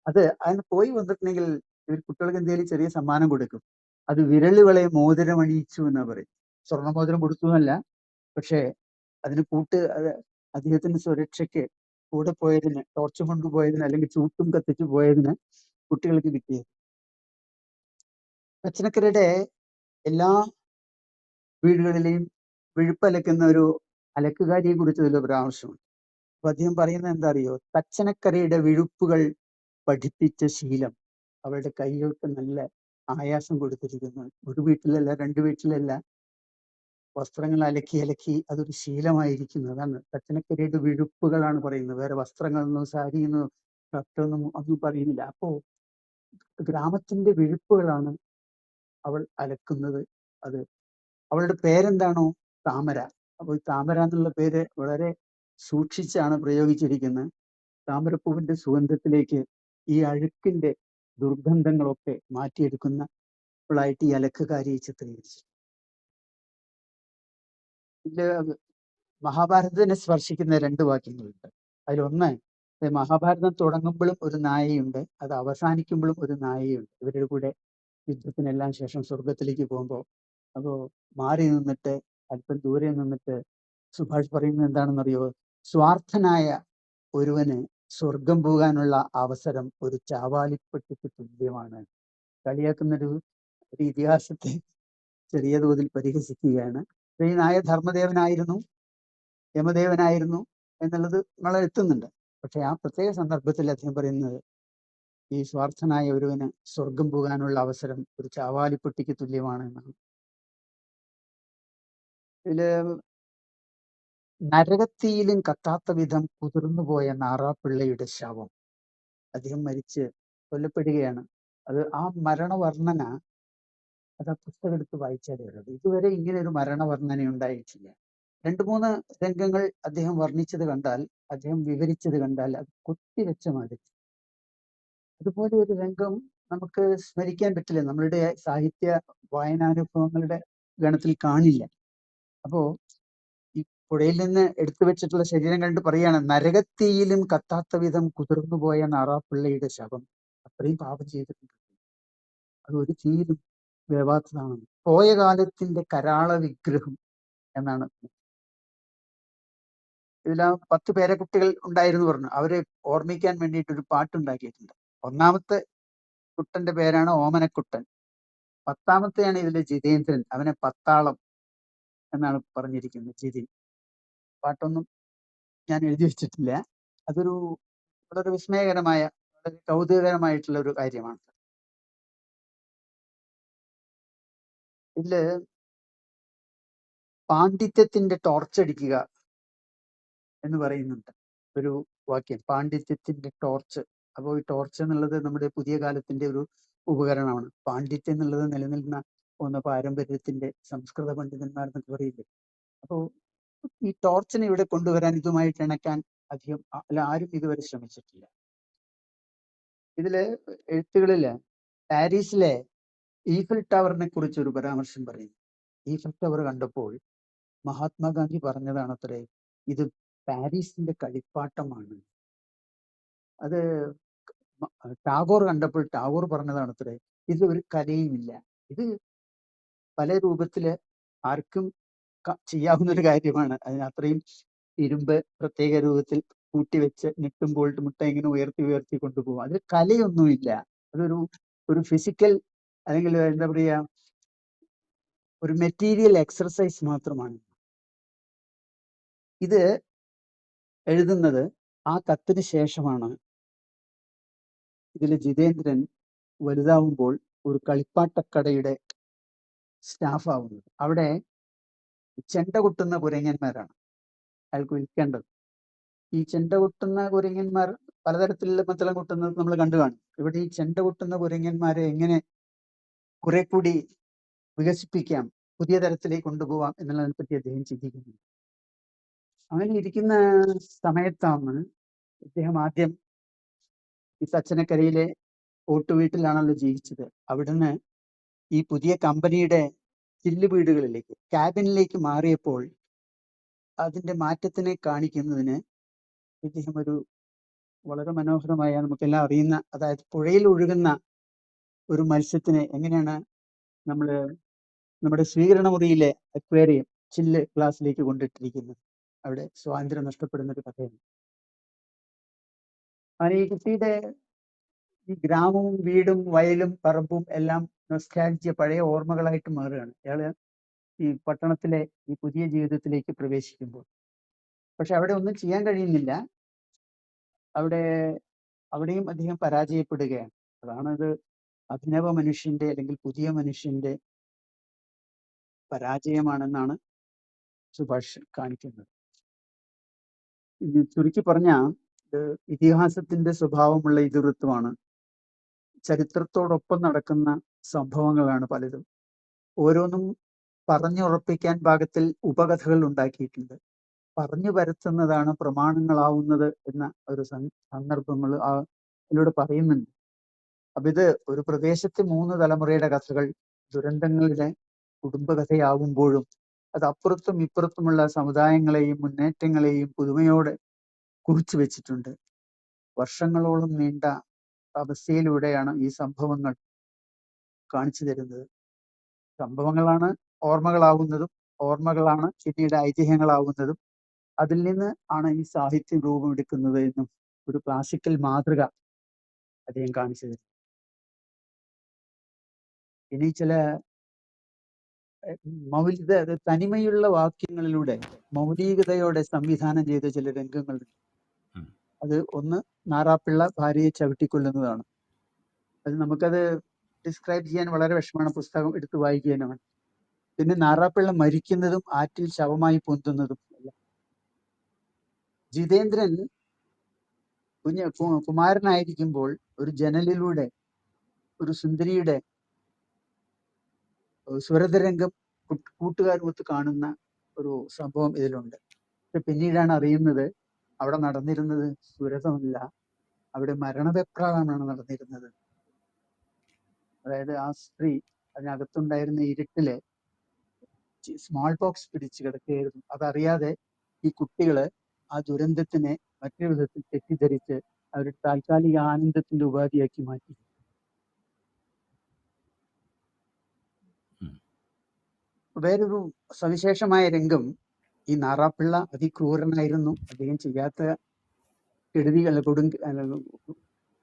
അതിന് പോയി വന്നിട്ടുണ്ടെങ്കിൽ ഇവർ കുട്ടികൾക്ക് എന്തെങ്കിലും ചെറിയ സമ്മാനം കൊടുക്കും. അത് വിരലുകളെ മോതിരമണിയിച്ചു എന്നാ പറയും. സ്വർണ്ണമോതിരം കൊടുത്തു എന്നല്ല, പക്ഷേ അതിന് അദ്ദേഹത്തിന്റെ സുരക്ഷയ്ക്ക് കൂടെ പോയതിന്, ടോർച്ച് കൊണ്ടുപോയതിന്, അല്ലെങ്കിൽ ചൂട്ടും കത്തിച്ചു പോയതിന് കുട്ടികൾക്ക് കിട്ടിയത്. പച്ചനക്കരയുടെ എല്ലാ വീടുകളിലെയും വിഴുപ്പലക്കുന്ന ഒരു അലക്കുകാരിയെ കുറിച്ച് ഇതിൽ പരാമർശമുണ്ട്. അപ്പൊ അദ്ദേഹം പറയുന്നത് എന്താ അറിയോ? തച്ചനക്കരയുടെ വിഴുപ്പുകൾ പഠിപ്പിച്ച ശീലം അവരുടെ കൈകൾക്ക് നല്ല ആയാസം കൊടുത്തിരിക്കുന്നു. ഒരു വീട്ടിലല്ല, രണ്ട് വീട്ടിലല്ല, വസ്ത്രങ്ങൾ അലക്കി അലക്കി അതൊരു ശീലമായിരിക്കുന്നു. അതാണ് തച്ചനക്കരയുടെ വിഴുപ്പുകളാണ് പറയുന്നത്. വേറെ വസ്ത്രങ്ങളൊന്നും, സാരിയൊന്നും, ഷർട്ടൊന്നും ഒന്നും പറയുന്നില്ല. അപ്പോ ഗ്രാമത്തിന്റെ വിഴുപ്പുകളാണ് അവൾ അലക്കുന്നത്. അത് അവളുടെ പേരെന്താണോ? താമര. അപ്പോൾ താമര എന്നുള്ള പേര് വളരെ സൂക്ഷിച്ചാണ് പ്രയോഗിച്ചിരിക്കുന്നത്. താമരപ്പൂവിന്റെ സുഗന്ധത്തിലേക്ക് ഈ അഴുക്കിന്റെ ദുർഗന്ധങ്ങളൊക്കെ മാറ്റിയെടുക്കുന്നവളായിട്ട് ഈ അലക്കുകാരിയെ ചിത്രീകരിച്ചു. ഇതില് മഹാഭാരതത്തിനെ സ്പർശിക്കുന്ന 2 വാക്യങ്ങളുണ്ട്. അതിലൊന്ന്, മഹാഭാരതം തുടങ്ങുമ്പോഴും ഒരു നായയുണ്ട്, അത് അവസാനിക്കുമ്പോഴും ഒരു നായയുണ്ട്. ഇവരുടെ കൂടെ യുദ്ധത്തിനെല്ലാം ശേഷം സ്വർഗത്തിലേക്ക് പോകുമ്പോൾ അപ്പോൾ മാറി നിന്നിട്ട്, അല്പം ദൂരെ നിന്നിട്ട് സുഭാഷ് പറയുന്നത് എന്താണെന്നറിയോ? സ്വാർത്ഥനായ ഒരുവന് സ്വർഗം പോകാനുള്ള അവസരം ഒരു ചാവാലിപ്പട്ടിക്ക് തുല്യമാണ്. കളിയാക്കുന്നൊരു ഇതിഹാസത്തെ ചെറിയ തോതിൽ പരിഹസിക്കുകയാണ്. ഈ നായ ധർമ്മദേവനായിരുന്നു, യമദേവനായിരുന്നു എന്നുള്ളത് നമ്മൾ എത്തുന്നുണ്ട്. പക്ഷെ ആ പ്രത്യേക സന്ദർഭത്തിൽ അദ്ദേഹം പറയുന്നത് ഈ സ്വാർത്ഥനായ ഒരുവന് സ്വർഗം പോകാനുള്ള അവസരം ഒരു ചാവാലിപ്പട്ടിക്ക് തുല്യമാണ് എന്നാണ്. ഇതില് നരകത്തിയിലും കത്താത്ത വിധം കുതിർന്നുപോയ നാറാപ്പിള്ളയുടെ ശവം, അദ്ദേഹം മരിച്ച് കൊല്ലപ്പെടുകയാണ്. ആ മരണവർണ്ണന, അത് ആ പുസ്തകം എടുത്ത് വായിച്ചാലേ ഉള്ളത്. ഇതുവരെ ഇങ്ങനെ ഒരു മരണവർണ്ണന ഉണ്ടായിട്ടില്ല. 2-3 രംഗങ്ങൾ അദ്ദേഹം വർണ്ണിച്ചത് കണ്ടാൽ, അദ്ദേഹം വിവരിച്ചത് കണ്ടാൽ അത് കൊത്തിവെച്ച മാതിരി. അതുപോലെ ഒരു രംഗം നമുക്ക് സ്മരിക്കാൻ പറ്റില്ല, നമ്മളുടെ സാഹിത്യ വായനാനുഭവങ്ങളുടെ ഗണത്തിൽ കാണില്ല. അപ്പോ ഈ പുഴയിൽ നിന്ന് എടുത്തു വെച്ചിട്ടുള്ള ശരീരം കണ്ട് പറയാണ്, നരകത്തീയിലും കത്താത്ത വിധം കുതിർന്നുപോയ നാറാപ്പിള്ളയുടെ ശവം. അത്രയും പാപം ചെയ്തിട്ടുണ്ട്, അത് ഒരു തീയിലും വേവാത്തതാണ്. പോയ കാലത്തിന്റെ കരാള വിഗ്രഹം എന്നാണ്. ഇതിൽ 10 പേരക്കുട്ടികൾ ഉണ്ടായിരുന്നു പറഞ്ഞു. അവരെ ഓർമ്മിക്കാൻ വേണ്ടിയിട്ട് ഒരു പാട്ടുണ്ടാക്കിയിട്ടുണ്ട്. 1ാമത്തെ കുട്ടന്റെ പേരാണ് ഓമനക്കുട്ടൻ. 10ാമത്തെയാണ് ഇതിലെ ജിതേന്ദ്രൻ. അവനെ പത്താളം എന്നാണ് പറഞ്ഞിരിക്കുന്നത്. ജിതിൻ. പാട്ടൊന്നും ഞാൻ എഴുതി വെച്ചിട്ടില്ല. അതൊരു വളരെ വിസ്മയകരമായ, വളരെ കൗതുകകരമായിട്ടുള്ള ഒരു കാര്യമാണ്. ഇതില് പാണ്ഡിത്യത്തിന്റെ ടോർച്ചടിക്കുക എന്ന് പറയുന്നുണ്ട് ഒരു വാക്യം. പാണ്ഡിത്യത്തിന്റെ ടോർച്ച്. അപ്പോൾ ഈ ടോർച്ച് എന്നുള്ളത് നമ്മുടെ പുതിയ കാലത്തിന്റെ ഒരു ഉപകരണമാണ്. പാണ്ഡിത്യം എന്നുള്ളത് നിലനിൽക്കുന്ന പോകുന്ന പാരമ്പര്യത്തിന്റെ, സംസ്കൃത പണ്ഡിതന്മാർ എന്നൊക്കെ പറയില്ലേ. അപ്പോൾ ഈ ടോർച്ചിനെ ഇവിടെ കൊണ്ടുവരാൻ, ഇതുമായിട്ട് ഇണക്കാൻ ആരും ഇതുവരെ ശ്രമിച്ചിട്ടില്ല. ഇതില് എഴുത്തുകളില് പാരീസിലെ ഈഫൽ ടവറിനെ കുറിച്ച് ഒരു പരാമർശം പറയുന്നു. ഈഫൽ ടവർ കണ്ടപ്പോൾ മഹാത്മാഗാന്ധി പറഞ്ഞതാണ് അത്രേ, ഇത് പാരീസിന്റെ കളിപ്പാട്ടമാണ്. അത് ടാഗോർ കണ്ടപ്പോൾ ടാഗോർ പറഞ്ഞതാണ് അത്രേ, ഇത് ഒരു കലയുമില്ല, ഇത് പല രൂപത്തില് ആർക്കും ചെയ്യാവുന്ന ഒരു കാര്യമാണ്. അതിന് അത്രയും ഇരുമ്പ് പ്രത്യേക രൂപത്തിൽ കൂട്ടിവെച്ച് നെട്ടും ബോൾട്ട് മുട്ട ഇങ്ങനെ ഉയർത്തി ഉയർത്തി കൊണ്ടുപോകും. അതിൽ കലയൊന്നുമില്ല. ഒരു ഫിസിക്കൽ അല്ലെങ്കിൽ എന്താ പറയാ, ഒരു മെറ്റീരിയൽ എക്സർസൈസ് മാത്രമാണ്. ഇത് എഴുതുന്നത് ആ കത്തിന് ശേഷമാണ്. ഇതിൽ ജിതേന്ദ്രൻ വലുതാവുമ്പോൾ ഒരു കളിപ്പാട്ടക്കടയുടെ സ്റ്റാഫ് ആവുന്നത്. അവിടെ ചെണ്ട കൊട്ടുന്ന കുരങ്ങന്മാരാണ് അയാൾക്ക് വിൽക്കേണ്ടത്. ഈ ചെണ്ട കൊട്ടുന്ന കുരങ്ങന്മാർ പലതരത്തിലുള്ള മത്തളം കൊട്ടുന്നത് നമ്മൾ കണ്ടു കാണും. ഇവിടെ ഈ ചെണ്ട കൊട്ടുന്ന കുരങ്ങന്മാരെ എങ്ങനെ കുറെ കൂടി വികസിപ്പിക്കാം, പുതിയ തരത്തിലേക്ക് കൊണ്ടുപോകാം എന്നുള്ളതിനെ പറ്റി അദ്ദേഹം ചിന്തിക്കുന്നു. അങ്ങനെ ഇരിക്കുന്ന സമയത്താണ് അദ്ദേഹം ആദ്യം ഈ തച്ചനക്കരയിലെ ഓട്ടുവീട്ടിലാണല്ലോ ജീവിച്ചത്. അവിടുന്ന് ഈ പുതിയ കമ്പനിയുടെ ചില്ല് വീടുകളിലേക്ക്, ക്യാബിനിലേക്ക് മാറിയപ്പോൾ അതിന്റെ മാറ്റത്തിനെ കാണിക്കുന്നതിന് ഇദ്ദേഹം ഒരു വളരെ മനോഹരമായ, നമുക്കെല്ലാം അറിയുന്ന, അതായത് പുഴയിൽ ഒഴുകുന്ന ഒരു മത്സ്യത്തിനെ എങ്ങനെയാണ് നമ്മുടെ സ്വീകരണ മുറിയിലെ അക്വേറിയം ചില്ല് ഗ്ലാസ്സിലേക്ക് കൊണ്ടിട്ടിരിക്കുന്നത്, അവിടെ സ്വാതന്ത്ര്യം നഷ്ടപ്പെടുന്ന ഒരു കഥയാണ്. അങ്ങനെ ഈ കുട്ടിയുടെ ഈ ഗ്രാമവും വീടും വയലും പറമ്പും എല്ലാം നൊസ്റ്റാൾജിയ, പഴയ ഓർമ്മകളായിട്ട് മാറുകയാണ് അയാള് ഈ പട്ടണത്തിലെ ഈ പുതിയ ജീവിതത്തിലേക്ക് പ്രവേശിക്കുമ്പോൾ. പക്ഷെ അവിടെ ഒന്നും ചെയ്യാൻ കഴിയുന്നില്ല. അവിടെയും അദ്ദേഹം പരാജയപ്പെടുകയാണ്. അതാണത് അഭിനവ മനുഷ്യന്റെ അല്ലെങ്കിൽ പുതിയ മനുഷ്യന്റെ പരാജയമാണെന്നാണ് സുഭാഷ് കാണിക്കുന്നത്. ഇത് ചുരുക്കി പറഞ്ഞ ഇതിഹാസത്തിന്റെ സ്വഭാവമുള്ള ഇതിവൃത്തമാണ്. ചരിത്രത്തോടൊപ്പം നടക്കുന്ന സംഭവങ്ങളാണ് പലതും. ഓരോന്നും പറഞ്ഞുറപ്പിക്കാൻ പാകത്തിൽ ഉപകഥകൾ ഉണ്ടാക്കിയിട്ടുണ്ട്. പറഞ്ഞു പരത്തുന്നതാണ് പ്രമാണങ്ങളാവുന്നത് എന്ന ഒരു സന്ദർഭങ്ങൾ അതിലൂടെ പറയുന്നുണ്ട്. അപ്പൊ ഇത് ഒരു പ്രദേശത്തെ 3 തലമുറയുടെ കഥകൾ ദുരന്തങ്ങളുടെ കുടുംബകഥയാവുമ്പോഴും അത് അപ്പുറത്തും ഇപ്പുറത്തുമുള്ള സമുദായങ്ങളെയും മുന്നേറ്റങ്ങളെയും പുതുമയോടെ കുറിച്ചു വെച്ചിട്ടുണ്ട്. വർഷങ്ങളോളം നീണ്ട അവസ്ഥയിലൂടെയാണ് ഈ സംഭവങ്ങൾ കാണിച്ചു തരുന്നത്. സംഭവങ്ങളാണ് ഓർമ്മകളാവുന്നതും, ഓർമ്മകളാണ് പിന്നീട് ഐതിഹ്യങ്ങളാവുന്നതും. അതിൽ നിന്ന് ആണ് ഈ സാഹിത്യം രൂപമെടുക്കുന്നത് എന്നും ഒരു ക്ലാസിക്കൽ മാതൃക അദ്ദേഹം കാണിച്ചു തരും. ഇനി ചില തനിമയുള്ള വാക്യങ്ങളിലൂടെ മൗലികതയോടെ സംവിധാനം ചെയ്ത ചില രംഗങ്ങളുണ്ട്. അത് ഒന്ന്, നാറാപ്പിള്ള ഭാര്യയെ ചവിട്ടിക്കൊല്ലുന്നതാണ്. അത് നമുക്കത് ഡിസ്ക്രൈബ് ചെയ്യാൻ വളരെ വിഷമമാണ്, പുസ്തകം എടുത്ത് വായിക്കാനാണ്. പിന്നെ നാറാപ്പിള്ള മരിക്കുന്നതും ആറ്റിൽ ശവമായി പൊന്തുന്നതും. ജിതേന്ദ്രൻ കുമാരനായിരിക്കുമ്പോൾ ഒരു ജനലിലൂടെ ഒരു സുന്ദരിയുടെ സ്വരതരംഗം കൂട്ടുകാരുമൊത്ത് കാണുന്ന ഒരു സംഭവം ഇതിലുണ്ട്. പക്ഷെ പിന്നീടാണ് അറിയുന്നത് അവിടെ നടന്നിരുന്നത് സുരതമല്ല, അവിടെ മരണവെപ്രാളമാണ് നടന്നിരുന്നത്. അതായത് ആ സ്ത്രീ അതിനകത്തുണ്ടായിരുന്ന ഇരുട്ടില് സ്മാൾ പോക്സ് പിടിച്ചു കിടക്കുകയായിരുന്നു. അതറിയാതെ ഈ കുട്ടികള് ആ ദുരന്തത്തിനെ മറ്റൊരു വിധത്തിൽ തെറ്റിദ്ധരിച്ച് അവർ താൽക്കാലിക ആനന്ദത്തിന്റെ ഉപാധിയാക്കി മാറ്റി. വേറൊരു സവിശേഷമായ രംഗം, ഈ നാറാപ്പിള്ള അതിക്രൂരനായിരുന്നു. അദ്ദേഹം ചെയ്യാത്ത കെടുതികൾ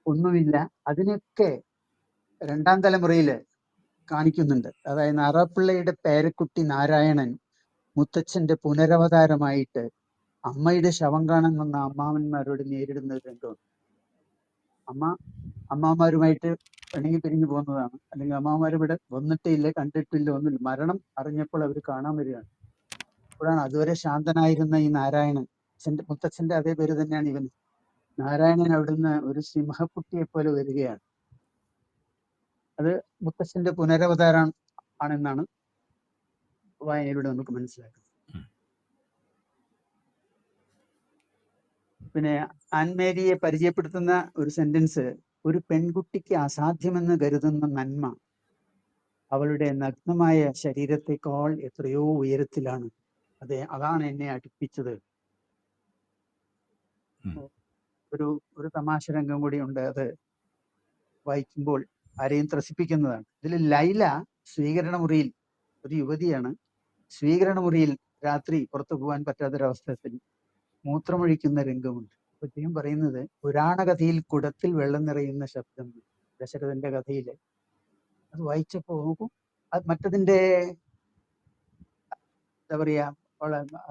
ഒന്നുമില്ല. അതിനൊക്കെ 2ാം തലമുറയില് കാണിക്കുന്നുണ്ട്. അതായത് നാറാപ്പിള്ളയുടെ പേരക്കുട്ടി നാരായണൻ മുത്തച്ഛന്റെ പുനരവതാരമായിട്ട് അമ്മയുടെ ശവം കാണാൻ വന്ന അമ്മാവന്മാരോട് നേരിടുന്ന ഒരു രംഗമാണ്. അമ്മാമാരുമായിട്ട് പിണങ്ങി പിരിഞ്ഞു പോകുന്നതാണ്. അല്ലെങ്കിൽ അമ്മാമാർ ഇവിടെ വന്നിട്ടേ ഇല്ല, കണ്ടിട്ടില്ല, ഒന്നുമില്ല. മരണം അറിഞ്ഞപ്പോൾ അവർ കാണാൻ വരികയാണ്. അപ്പോഴാണ് അതുവരെ ശാന്തനായിരുന്ന ഈ നാരായണൻ, മുത്തച്ഛന്റെ അതേ പേര് തന്നെയാണ് ഇവൻ, നാരായണൻ അവിടുന്ന് ഒരു സിംഹക്കുട്ടിയെ പോലെ വരികയാണ്. അത് മുത്തച്ഛന്റെ പുനരവതാരം ആണെന്നാണ് വായനയിലൂടെ നമുക്ക് മനസ്സിലാക്കുന്നത്. പിന്നെ ആൻമേരിയെ പരിചയപ്പെടുത്തുന്ന ഒരു സെന്റൻസ്, ഒരു പെൺകുട്ടിക്ക് അസാധ്യമെന്ന് കരുതുന്ന നന്മ അവളുടെ നഗ്നമായ ശരീരത്തെക്കാൾ എത്രയോ ഉയരത്തിലാണ്. അതാണ് എന്നെ അടുപ്പിച്ചത്. ഒരു തമാശ രംഗം കൂടി ഉണ്ട്. അത് വായിക്കുമ്പോൾ ആരെയും ത്രസിപ്പിക്കുന്നതാണ്. ഇതിൽ ലൈല സ്വീകരണ മുറിയിൽ, ഒരു യുവതിയാണ്, സ്വീകരണ മുറിയിൽ രാത്രി പുറത്തു പോകാൻ പറ്റാത്തൊരവസ്ഥയിൽ മൂത്രമൊഴിക്കുന്ന രംഗമുണ്ട്. അപ്പൊ ഇദ്ദേഹം പറയുന്നത് പുരാണകഥയിൽ കുടത്തിൽ വെള്ളം നിറയുന്ന ശബ്ദം, ദശരഥന്റെ കഥയില്. അത് വായിച്ചപ്പോ നോക്കും, അത് മറ്റതിന്റെ എന്താ പറയാ,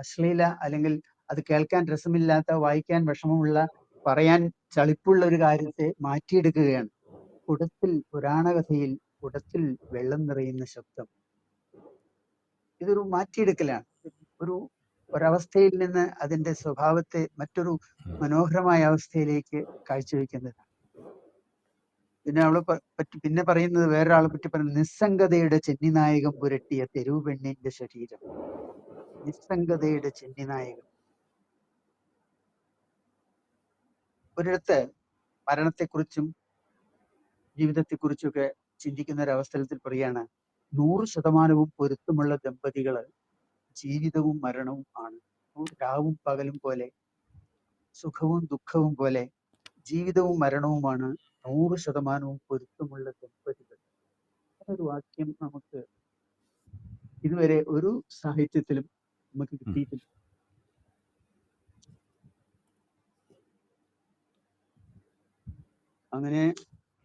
അശ്ലീല അല്ലെങ്കിൽ അത് കേൾക്കാൻ രസമില്ലാത്ത, വായിക്കാൻ വിഷമമുള്ള, പറയാൻ ചളിപ്പുള്ള ഒരു കാര്യത്തെ മാറ്റിയെടുക്കുകയാണ്. കുടത്തിൽ, പുരാണകഥയിൽ കുടത്തിൽ വെള്ളം നിറയുന്ന ശബ്ദം. ഇതൊരു മാറ്റിയെടുക്കലാണ്. ഒരവസ്ഥയിൽ നിന്ന് അതിന്റെ സ്വഭാവത്തെ മറ്റൊരു മനോഹരമായ അവസ്ഥയിലേക്ക് കാഴ്ചവെക്കുന്നതാണ്. പിന്നെ പറയുന്നത് വേറൊരാളെ പറ്റി പറയുന്നത്, നിസ്സംഗതയുടെ ചെന്നിനായകം പുരട്ടിയ തെരുവ് പെണ്ണിന്റെ ശരീരം. നിസ്സംഗതയുടെ ചെന്നിനായകം. ഒരിടത്ത് മരണത്തെക്കുറിച്ചും ജീവിതത്തെക്കുറിച്ചൊക്കെ ചിന്തിക്കുന്ന ഒരവസരത്തിൽ പറയാണ്, 100% പൊരുത്തമുള്ള ദമ്പതികള് ജീവിതവും മരണവും ആണ്. രാവും പകലും പോലെ, സുഖവും ദുഃഖവും പോലെ ജീവിതവും മരണവുമാണ് 100% പൊരുത്തമുള്ള ദമ്പതികൾ. ഒരു വാക്യം നമുക്ക് ഇതുവരെ ഒരു സാഹിത്യത്തിലും നമുക്ക് കിട്ടിയിട്ടില്ല. അങ്ങനെ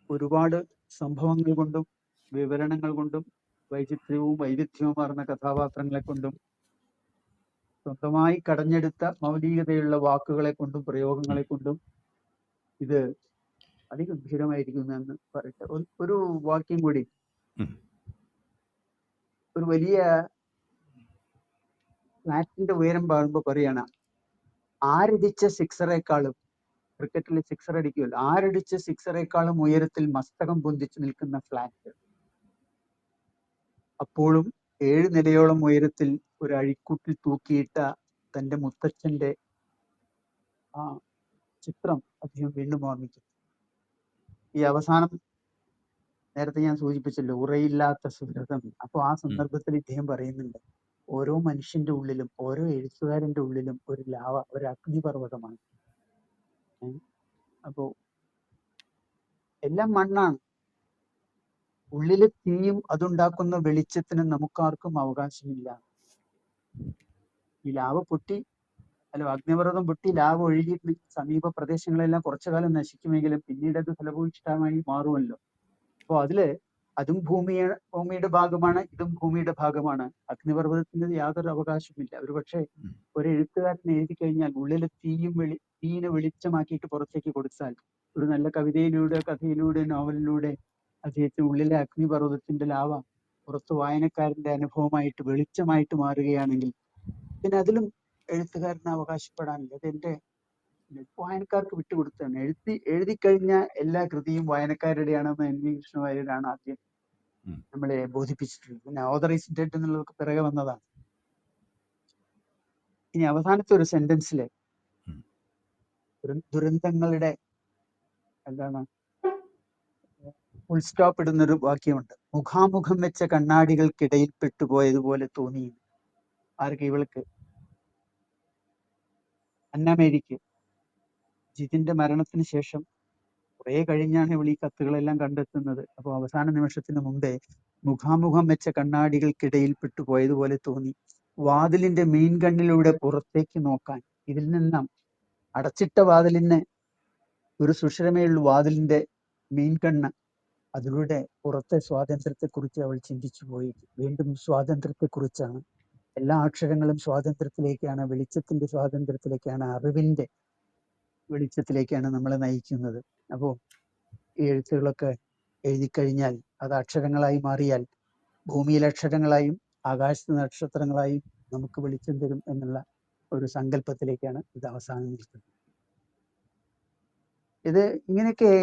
ഒരുപാട് സംഭവങ്ങൾ കൊണ്ടും വിവരണങ്ങൾ കൊണ്ടും വൈചിത്ര്യവും വൈവിധ്യവുമാർന്ന കഥാപാത്രങ്ങളെ കൊണ്ടും സ്വന്തമായി കടഞ്ഞെടുത്ത മൗലികതയുള്ള വാക്കുകളെ കൊണ്ടും പ്രയോഗങ്ങളെ കൊണ്ടും ഇത് അതിഗംഭീരമായിരിക്കുന്നു എന്ന് പറയട്ടെ. ഒരു വാക്യം കൂടി, ഒരു വലിയ ഫ്ലാറ്റിന്റെ ഉയരം പാടുമ്പോ പറയണ, ആരടിച്ച സിക്സറേക്കാളും, ക്രിക്കറ്റിൽ സിക്സർ അടിക്കുമല്ലോ, ആരടിച്ച സിക്സറേക്കാളും ഉയരത്തിൽ മസ്തകം പൊന്തിച്ചു നിൽക്കുന്ന ഫ്ലാറ്റ്. അപ്പോഴും 7 നിലയോളം ഉയരത്തിൽ ഒരു അഴിക്കൂട്ടിൽ തൂക്കിയിട്ട തന്റെ മുത്തച്ഛന്റെ ആ ചിത്രം അദ്ദേഹം വീണ്ടും ഓർമ്മിക്കും. ഈ അവസാനം നേരത്തെ ഞാൻ സൂചിപ്പിച്ചല്ലോ, ഉറയില്ലാത്ത സുഹൃതം. അപ്പൊ ആ സന്ദർഭത്തിൽ ഇദ്ദേഹം പറയുന്നുണ്ട്, ഓരോ മനുഷ്യന്റെ ഉള്ളിലും, ഓരോ എഴുത്തുകാരന്റെ ഉള്ളിലും ഒരു ലാവ, ഒരു അഗ്നിപർവ്വതമാണ്. അപ്പോ എല്ലാം മണ്ണാണ്. ഉള്ളിലെ തീയും അതുണ്ടാക്കുന്ന വെളിച്ചത്തിനും നമുക്കാർക്കും അവകാശമില്ല. ഈ ലാവ പൊട്ടി, അഗ്നിപർവ്വതം പൊട്ടി ലാവ ഒഴുകിയിട്ട് സമീപ പ്രദേശങ്ങളെല്ലാം കുറച്ചു കാലം നശിക്കുമെങ്കിലും പിന്നീട് അത് ഫലഭൂയിഷ്ഠമായി മാറുമല്ലോ. അപ്പൊ അതും ഭൂമിയുടെ ഭാഗമാണ്, ഇതും ഭൂമിയുടെ ഭാഗമാണ്. അഗ്നിപർവ്വതത്തിന് യാതൊരു അവകാശമില്ല. ഒരു പക്ഷേ ഒരു എഴുത്തുകാരൻ എഴുതി കഴിഞ്ഞാൽ ഉള്ളിലെ തീയിനെ വെളിച്ചമാക്കിയിട്ട് പുറത്തേക്ക് കൊടുത്താൽ, ഒരു നല്ല കവിതയിലൂടെ, കഥയിലൂടെ, നോവലിലൂടെ അദ്ദേഹത്തിന് ഉള്ളിലെ അഗ്നിപർവ്വതത്തിന്റെ ലാവ പുറത്ത് വായനക്കാരന്റെ അനുഭവമായിട്ട് വെളിച്ചമായിട്ട് മാറുകയാണെങ്കിൽ പിന്നെ അതിലും എഴുത്തുകാരന് അവകാശപ്പെടാനില്ല. അതെന്റെ വായനക്കാർക്ക് വിട്ടുകൊടുത്താണ്. എഴുതി കഴിഞ്ഞ എല്ലാ കൃതിയും വായനക്കാരുടെയാണെന്ന് എൻ വി കൃഷ്ണവാര്യരാണ് ആദ്യം നമ്മളെ ബോധിപ്പിച്ചിട്ടുള്ളത്. പിന്നെ ഓതർ ഈസ് ഡെഡ് എന്നുള്ളതൊക്കെ പിറകെ വന്നതാണ്. ഇനി അവസാനത്തെ ഒരു സെന്റൻസിലെ ദുരന്തങ്ങളുടെ ഫുൾ സ്റ്റോപ്പ് ഇടുന്നൊരു വാക്യമുണ്ട്. മുഖാമുഖം വെച്ച കണ്ണാടികൾക്കിടയിൽ പെട്ടുപോയതുപോലെ തോന്നി. ആർക്ക്? ഇവൾക്ക്, അന്നമേരിക്ക്. ജിതിന്റെ മരണത്തിന് ശേഷം കുറെ കഴിഞ്ഞാണ് ഇവൾ ഈ കത്തുകളെല്ലാം കണ്ടെത്തുന്നത്. അപ്പോൾ അവസാന നിമിഷത്തിന് മുമ്പേ മുഖാമുഖം വെച്ച കണ്ണാടികൾക്കിടയിൽ പെട്ടുപോയതുപോലെ തോന്നി. വാതിലിന്റെ മീൻകണ്ണിലൂടെ പുറത്തേക്ക് നോക്കാൻ. ഇതിൽ നിന്നും അടച്ചിട്ട വാതിലിന് ഒരു സുഷിരമേ ഉള്ളൂ, വാതിലിന്റെ മീൻകണ്ണ്. അതിലൂടെ പുറത്തെ സ്വാതന്ത്ര്യത്തെക്കുറിച്ച് അവൾ ചിന്തിച്ചു പോയി. വീണ്ടും സ്വാതന്ത്ര്യത്തെക്കുറിച്ചാണ്. എല്ലാ അക്ഷരങ്ങളും സ്വാതന്ത്ര്യത്തിലേക്കാണ്, വെളിച്ചത്തിന്റെ സ്വാതന്ത്ര്യത്തിലേക്കാണ്, അറിവിന്റെ വെളിച്ചത്തിലേക്കാണ് നമ്മളെ നയിക്കുന്നത്. അപ്പോൾ ഈ എഴുത്തുകളൊക്കെ എഴുതിക്കഴിഞ്ഞാൽ അത് അക്ഷരങ്ങളായി മാറിയാൽ ഭൂമിയിലെ അക്ഷരങ്ങളായും ആകാശത്തെ നക്ഷത്രങ്ങളായും നമുക്ക് വെളിച്ചം തരും എന്നുള്ള ഒരു സങ്കല്പത്തിലേക്കാണ് ഇത് അവസാനം നിൽക്കുന്നത്. ഇത് ഇങ്ങനെയൊക്കെ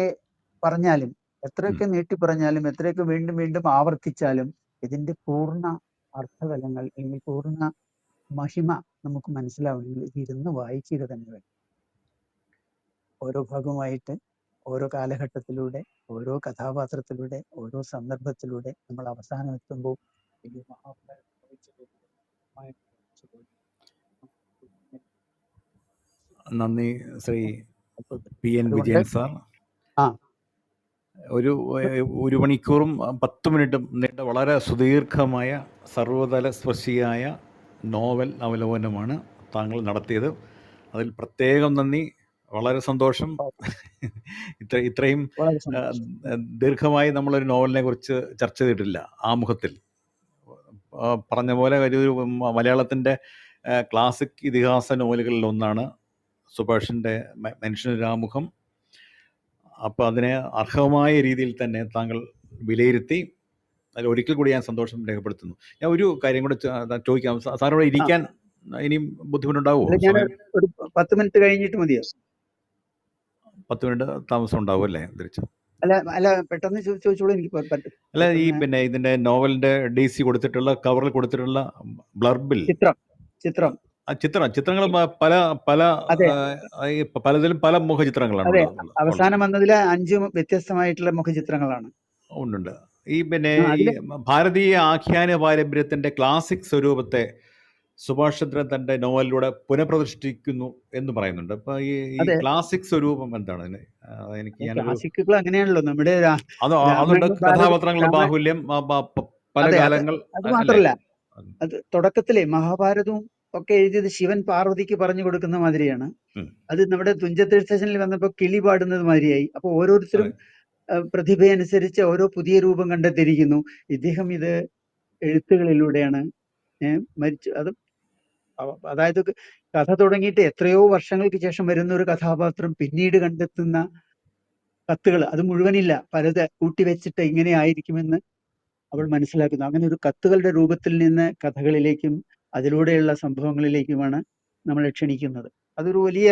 പറഞ്ഞാലും, എത്രയൊക്കെ നീട്ടി പറഞ്ഞാലും, എത്രയൊക്കെ വീണ്ടും വീണ്ടും ആവർത്തിച്ചാലും ഇതിന്റെ പൂർണ്ണ അർത്ഥതലങ്ങൾ അല്ലെങ്കിൽ പൂർണ്ണ മഹിമ നമുക്ക് മനസ്സിലാവണമെങ്കിൽ ഇരുന്ന് വായിക്കുക തന്നെ വേണം. ഓരോ ഭാഗമായിട്ട്, ഓരോ കാലഘട്ടത്തിലൂടെ, ഓരോ കഥാപാത്രത്തിലൂടെ, ഓരോ സന്ദർഭത്തിലൂടെ നമ്മൾ അവസാനം എത്തുമ്പോൾ വലിയ മഹാഭാരതം നന്ദി Shri P N Vijayan sir. ഒരു മണിക്കൂറും 10 മിനിറ്റും നീണ്ട വളരെ സുദീർഘമായ സർവ്വതല സ്പർശിയായ നോവൽ അവലോകനമാണ് താങ്കൾ നടത്തിയത്. അതിൽ പ്രത്യേകം നന്ദി. വളരെ സന്തോഷം. ഇത്രയും ദീർഘമായി നമ്മളൊരു നോവലിനെ കുറിച്ച് ചർച്ച ചെയ്തിട്ടില്ല ആമുഖത്തിൽ. പറഞ്ഞ പോലെ ഒരു മലയാളത്തിൻ്റെ ക്ലാസിക് ഇതിഹാസ നോവലുകളിൽ ഒന്നാണ് സുഭാഷിൻ്റെ മനുഷ്യനൊരു ആമുഖം. അപ്പോൾ അതിനെ അർഹമായ രീതിയിൽ തന്നെ താങ്കൾ വിലയിരുത്തി. അതിൽ ഒരിക്കൽ കൂടി ഞാൻ സന്തോഷം രേഖപ്പെടുത്തുന്നു. ഞാൻ ഒരു കാര്യം കൂടെ ചോദിക്കാം. സാറോട് ഇരിക്കാൻ ഇനിയും ബുദ്ധിമുട്ടുണ്ടാവുമോ? ഒരു 10 മിനിറ്റ് കഴിഞ്ഞിട്ട് മതിയോ? 10 മിനിറ്റ് താമസം ഉണ്ടാവും അല്ലേ? തിരിച്ചു അല്ല പെട്ടെന്ന് ചോദിച്ചോളൂ. എനിക്ക് പറ്റും. അല്ല, ഈ പിന്നെ ഇതിന്റെ നോവലിന്റെ DC കൊടുത്തിട്ടുള്ള കവറിൽ കൊടുത്തിട്ടുള്ള ബ്ലർബിൽ ചിത്രങ്ങൾ പലതിലും പല മുഖചിത്രങ്ങളാണ്. അവസാനം വന്നതിൽ 5 വ്യത്യസ്തമായിട്ടുള്ള മുഖചിത്രങ്ങളാണ്. ഉണ്ട്. ഈ പിന്നെ ഈ ഭാരതീയ ആഖ്യാന പാരമ്പര്യത്തിന്റെ ക്ലാസിക് സ്വരൂപത്തെ സുഭാഷ് ചന്ദ്രൻ തന്റെ നോവലിലൂടെ പുനഃപ്രതിഷ്ഠിക്കുന്നു എന്ന് പറയുന്നുണ്ട്. അപ്പൊ ഈ ക്ലാസിക് സ്വരൂപം എന്താണ്? ക്ലാസിക്കുകൾ അങ്ങനെയാണല്ലോ നമ്മുടെ അതുകൊണ്ട് കഥാപാത്രങ്ങളുടെ ബാഹുല്യം, പല കാലങ്ങൾ. അത് മാത്രല്ല, അത് തുടക്കത്തിലെ മഹാഭാരതവും ഒക്കെ എഴുതിയത് ശിവൻ പാർവതിക്ക് പറഞ്ഞു കൊടുക്കുന്ന മാതിരിയാണ്. അത് നമ്മുടെ തുഞ്ചത്ത് സ്റ്റേഷനിൽ വന്നപ്പോൾ കിളി പാടുന്നത് മാതിരിയായി. അപ്പൊ ഓരോരുത്തരും പ്രതിഭയനുസരിച്ച് ഓരോ പുതിയ രൂപം കണ്ടെത്തിയിരിക്കുന്നു. ഇദ്ദേഹം ഇത് എഴുത്തുകളിലൂടെയാണ് മരിച്ചു. അതായത് കഥ തുടങ്ങിയിട്ട് എത്രയോ വർഷങ്ങൾക്ക് ശേഷം വരുന്ന ഒരു കഥാപാത്രം പിന്നീട് കണ്ടെത്തുന്ന കത്തുകൾ, അത് മുഴുവനില്ല, പലത് കൂട്ടിവെച്ചിട്ട് ഇങ്ങനെ ആയിരിക്കുമെന്ന് അവൾ മനസ്സിലാക്കുന്നു. അങ്ങനെ ഒരു കത്തുകളുടെ രൂപത്തിൽ നിന്ന് കഥകളിലേക്കും അതിലൂടെയുള്ള സംഭവങ്ങളിലേക്കുമാണ് നമ്മളെ ക്ഷണിക്കുന്നത്. അതൊരു വലിയ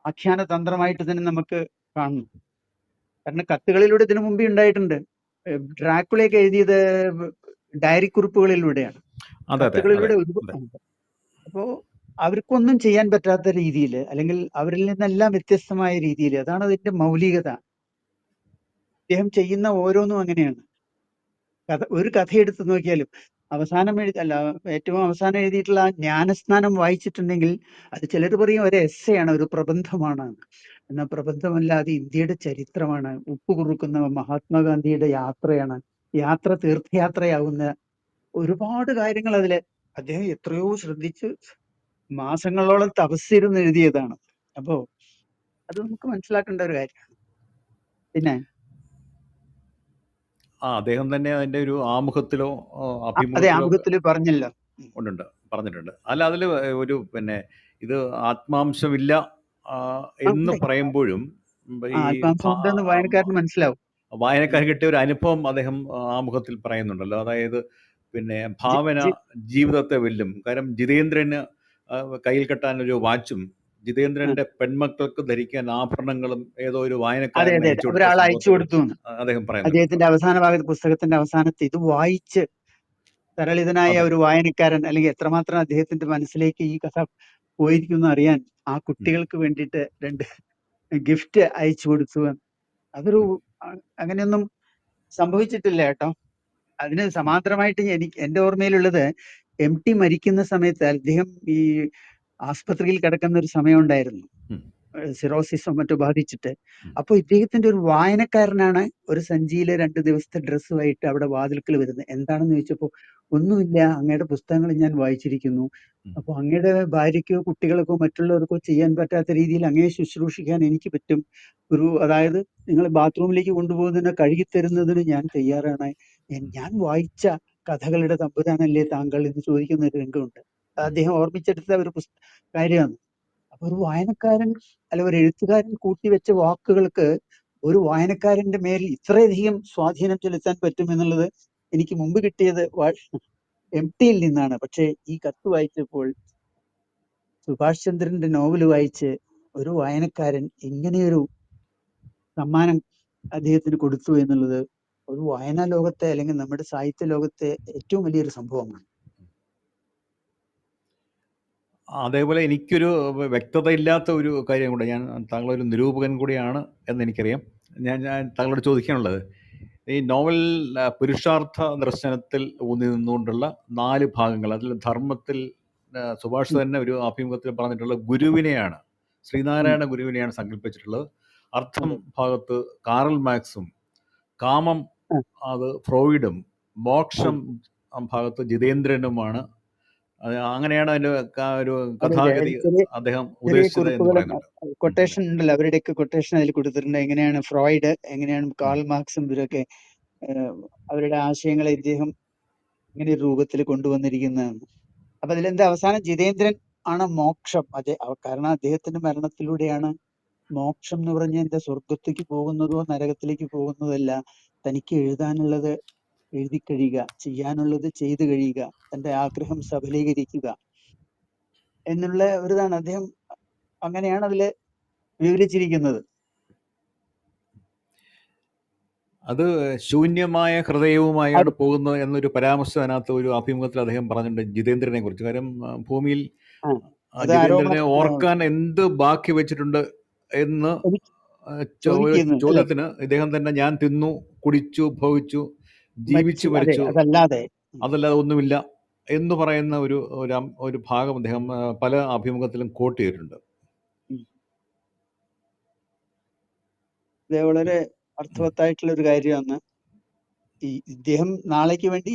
ആഖ്യാന തന്ത്രമായിട്ട് തന്നെ നമുക്ക് കാണണം. കാരണം കത്തുകളിലൂടെ ഇതിനു മുമ്പേ ഉണ്ടായിട്ടുണ്ട്. ഡ്രാക്കുളയൊക്കെ എഴുതിയത് ഡയറി കുറിപ്പുകളിലൂടെയാണ്. കത്തുകളിലൂടെ അപ്പോ അവർക്കൊന്നും ചെയ്യാൻ പറ്റാത്ത രീതിയിൽ, അല്ലെങ്കിൽ അവരിൽ നിന്നെല്ലാം വ്യത്യസ്തമായ രീതിയിൽ, അതാണ് അതിന്റെ മൗലികത. അദ്ദേഹം ചെയ്യുന്ന ഓരോന്നും അങ്ങനെയാണ്. ഒരു കഥ എടുത്തു നോക്കിയാലും ഏറ്റവും അവസാനം എഴുതിയിട്ടുള്ള ജ്ഞാനസ്നാനം വായിച്ചിട്ടുണ്ടെങ്കിൽ അത് ചിലർ പറയും ഒരു എസ്സെയാണ്, ഒരു പ്രബന്ധമാണ്. എന്നാൽ പ്രബന്ധമല്ല, അത് ഇന്ത്യയുടെ ചരിത്രമാണ്. ഉപ്പ് കുറുക്കുന്ന മഹാത്മാഗാന്ധിയുടെ യാത്രയാണ്. യാത്ര തീർത്ഥയാത്രയാവുന്ന ഒരുപാട് കാര്യങ്ങൾ അതില് അദ്ദേഹം എത്രയോ ശ്രദ്ധിച്ച് മാസങ്ങളോളം തപസ്സിരുന്ന് എഴുതിയതാണ്. അപ്പോ അത് നമുക്ക് മനസ്സിലാക്കേണ്ട ഒരു കാര്യമാണ്. പിന്നെ അദ്ദേഹം തന്നെ അതിന്റെ ഒരു ആമുഖത്തിലോ ആമുഖത്തില് പറഞ്ഞല്ലോ, പറഞ്ഞിട്ടുണ്ട്. അല്ല, അതിൽ ഒരു പിന്നെ ഇത് ആത്മാംശമില്ല എന്ന് പറയുമ്പോഴും വായനക്കാരന് മനസ്സിലാവും. വായനക്കാരൻ കിട്ടിയ ഒരു അനുഭവം അദ്ദേഹം ആമുഖത്തിൽ പറയുന്നുണ്ടല്ലോ. അതായത് പിന്നെ ഭാവന ജീവിതത്തെ വെല്ലും. കാരണം ജിതേന്ദ്രന് കയ്യിൽ കെട്ടാൻ ഒരു വാച്ചും ജിതേന്ദ്രന്റെ പെൺമക്കൾക്ക് ധരിക്കാൻ ആഭരണങ്ങളും ഏതോ ഒരു വായനക്കാരൻ അയച്ചു കൊടുത്തു അദ്ദേഹം പറയുന്നു. അദ്ദേഹത്തിന്റെ അവസാന ഭാഗത്ത്, പുസ്തകത്തിന്റെ അവസാനത്ത് ഇത് വായിച്ച് തരളിതനായ ഒരു വായനക്കാരൻ, അല്ലെങ്കിൽ എത്രമാത്രം അദ്ദേഹത്തിന്റെ മനസ്സിലേക്ക് ഈ കഥ പോയിരിക്കുന്നു അറിയാൻ ആ കുട്ടികൾക്ക് വേണ്ടിയിട്ട് 2 ഗിഫ്റ്റ് അയച്ചു കൊടുത്തു. അതൊരു അങ്ങനെയൊന്നും സംഭവിച്ചിട്ടില്ല കേട്ടോ. അതിന് സമാന്തരമായിട്ട് എന്റെ ഓർമ്മയിലുള്ളത്, MT മരിക്കുന്ന സമയത്ത് അദ്ദേഹം ഈ ആസ്പത്രിയിൽ കിടക്കുന്ന ഒരു സമയം ഉണ്ടായിരുന്നു, സിറോസിസോ മറ്റോ ബാധിച്ചിട്ട്. അപ്പൊ ഇദ്ദേഹത്തിന്റെ ഒരു വായനക്കാരനാണ് ഒരു സഞ്ചിയിലെ 2 ദിവസത്തെ ഡ്രസ്സുമായിട്ട് അവിടെ വാതിൽക്കൽ വരുന്നത്. എന്താണെന്ന് ചോദിച്ചപ്പോ, ഒന്നുമില്ല, അങ്ങയുടെ പുസ്തകങ്ങൾ ഞാൻ വായിച്ചിരിക്കുന്നു. അപ്പൊ അങ്ങയുടെ ഭാര്യയ്ക്കോ കുട്ടികൾക്കോ മറ്റുള്ളവർക്കോ ചെയ്യാൻ പറ്റാത്ത രീതിയിൽ അങ്ങയെ ശുശ്രൂഷിക്കാൻ എനിക്ക് പറ്റും. അതായത് നിങ്ങൾ ബാത്റൂമിലേക്ക് കൊണ്ടുപോകുന്നതിനെ കഴുകിത്തരുന്നതിന് ഞാൻ തയ്യാറാണ്. ഞാൻ വായിച്ച കഥകളുടെ തമ്പുരാനല്ലേ താങ്കൾ എന്ന് ചോദിക്കുന്ന ഒരു രംഗമുണ്ട്. അദ്ദേഹം ഓർമ്മിച്ചെടുത്ത ഒരു കാര്യമാണ്. അപ്പൊ ഒരു വായനക്കാരൻ, അല്ല ഒരു എഴുത്തുകാരൻ കൂട്ടിവെച്ച വാക്കുകൾക്ക് ഒരു വായനക്കാരന്റെ മേൽ ഇത്രയധികം സ്വാധീനം ചെലുത്താൻ പറ്റും എന്നുള്ളത് എനിക്ക് മുമ്പ് കിട്ടിയത് MTയിൽ നിന്നാണ്. പക്ഷെ ഈ കത്ത് വായിച്ചപ്പോൾ, സുഭാഷ് ചന്ദ്രന്റെ നോവൽ വായിച്ച് ഒരു വായനക്കാരൻ ഇങ്ങനെയൊരു സമ്മാനം അദ്ദേഹത്തിന് കൊടുത്തു എന്നുള്ളത് ഒരു വായനാ ലോകത്തെ, അല്ലെങ്കിൽ നമ്മുടെ സാഹിത്യ ലോകത്തെ ഏറ്റവും വലിയൊരു സംഭവമാണ്. അതേപോലെ എനിക്കൊരു വ്യക്തതയില്ലാത്ത ഒരു കാര്യം കൂടെ, ഞാൻ താങ്കളൊരു നിരൂപകൻ കൂടിയാണ് എന്ന് എനിക്കറിയാം. ഞാൻ താങ്കളോട് ചോദിക്കാനുള്ളത്, ഈ നോവൽ പുരുഷാർത്ഥ ദർശനത്തിൽ ഊന്നി നിന്നുകൊണ്ടുള്ള 4 ഭാഗങ്ങൾ, അതിൽ ധർമ്മത്തിൽ സുഭാഷ് തന്നെ ഒരു അഭിമുഖത്തിൽ പറഞ്ഞിട്ടുള്ള ഗുരുവിനെയാണ്, ശ്രീനാരായണ ഗുരുവിനെയാണ് സങ്കല്പിച്ചിട്ടുള്ളത്. അർത്ഥം അതെ. ഭാഗത്ത് കാറൽ മാക്സും, കാമം ആ, അത് ഫ്രോയിഡും, ആ. മോക്ഷം ഭാഗത്ത് ജിതേന്ദ്രനുമാണ്. അങ്ങനെയാണ് അതിന്റെ ഒരു അതെ അതെ. കഥാഗതി ചെറിയ അദ്ദേഹം ചെറിയ ഉദ്ദേശിച്ചത് എന്ന് കുറിപ്പുകളും പറയുന്നുണ്ട്. അല്ലേ? കൊട്ടേഷൻ ഉണ്ടല്ലോ, അവരുടെയൊക്കെ കൊട്ടേഷൻ അതിൽ കൊടുത്തിട്ടുണ്ട്. എങ്ങനെയാണ് ഫ്രോയിഡ്, എങ്ങനെയാണ് കാൾ മാർക്സും ഇവരൊക്കെ അവരുടെ ആശയങ്ങളെ ഇദ്ദേഹം ഇങ്ങനെ ഒരു രൂപത്തിൽ കൊണ്ടുവന്നിരിക്കുന്നതെന്ന്. അപ്പൊ അതിലെന്താ അവസാനം ജിതേന്ദ്രൻ ആണ് മോക്ഷം. കാരണം അദ്ദേഹത്തിന്റെ മരണത്തിലൂടെയാണ് മോക്ഷം എന്ന് പറഞ്ഞാൽ എന്താ, സ്വർഗത്തേക്ക് പോകുന്നതോ നരകത്തിലേക്ക് പോകുന്നതല്ല, തനിക്ക് എഴുതാനുള്ളത് എഴുതി കഴിയുക, ചെയ്യാനുള്ളത് ചെയ്തു കഴിയുക, തന്റെ ആഗ്രഹം സഫലീകരിക്കുക എന്നുള്ള ഒരിതാണ്. അദ്ദേഹം അങ്ങനെയാണ് അതില് വിവരിച്ചിരിക്കുന്നത്. അത് ശൂന്യമായ ഹൃദയവുമായാണ് അത് പോകുന്നത് എന്നൊരു പരാമർശം അതിനകത്ത് ഒരു അഭിമുഖത്തിൽ അദ്ദേഹം പറഞ്ഞിട്ടുണ്ട് ജിതേന്ദ്രനെ കുറിച്ച്. കാര്യം ഭൂമിയിൽ ആ, അത് ജിതേന്ദ്രനെ ആരോപണം ഓർക്കാൻ എന്ത് ബാക്കി വെച്ചിട്ടുണ്ട് എന്ന് എനിക്ക് ഒരു ചോദിക്കുന്നു അല്ലെ, ചോദ്യത്തിന് ഇദ്ദേഹം തന്നെ ഞാൻ തിന്നു, കുടിച്ചു, ഭോഗിച്ചു, ജീവിച്ചു, അതെ, മരിച്ചു, അതല്ലാതെ അതല്ലാതെ ഒന്നുമില്ല എന്ന് പറയുന്ന ഒരു ഭാഗം അദ്ദേഹം പല അഭിമുഖത്തിലും കോട്ട് ചെയ്തിട്ടുണ്ട്. ഇത് വളരെ അർത്ഥവത്തായിട്ടുള്ള ഒരു കാര്യമാണ്. ഇദ്ദേഹം നാളേക്ക് വേണ്ടി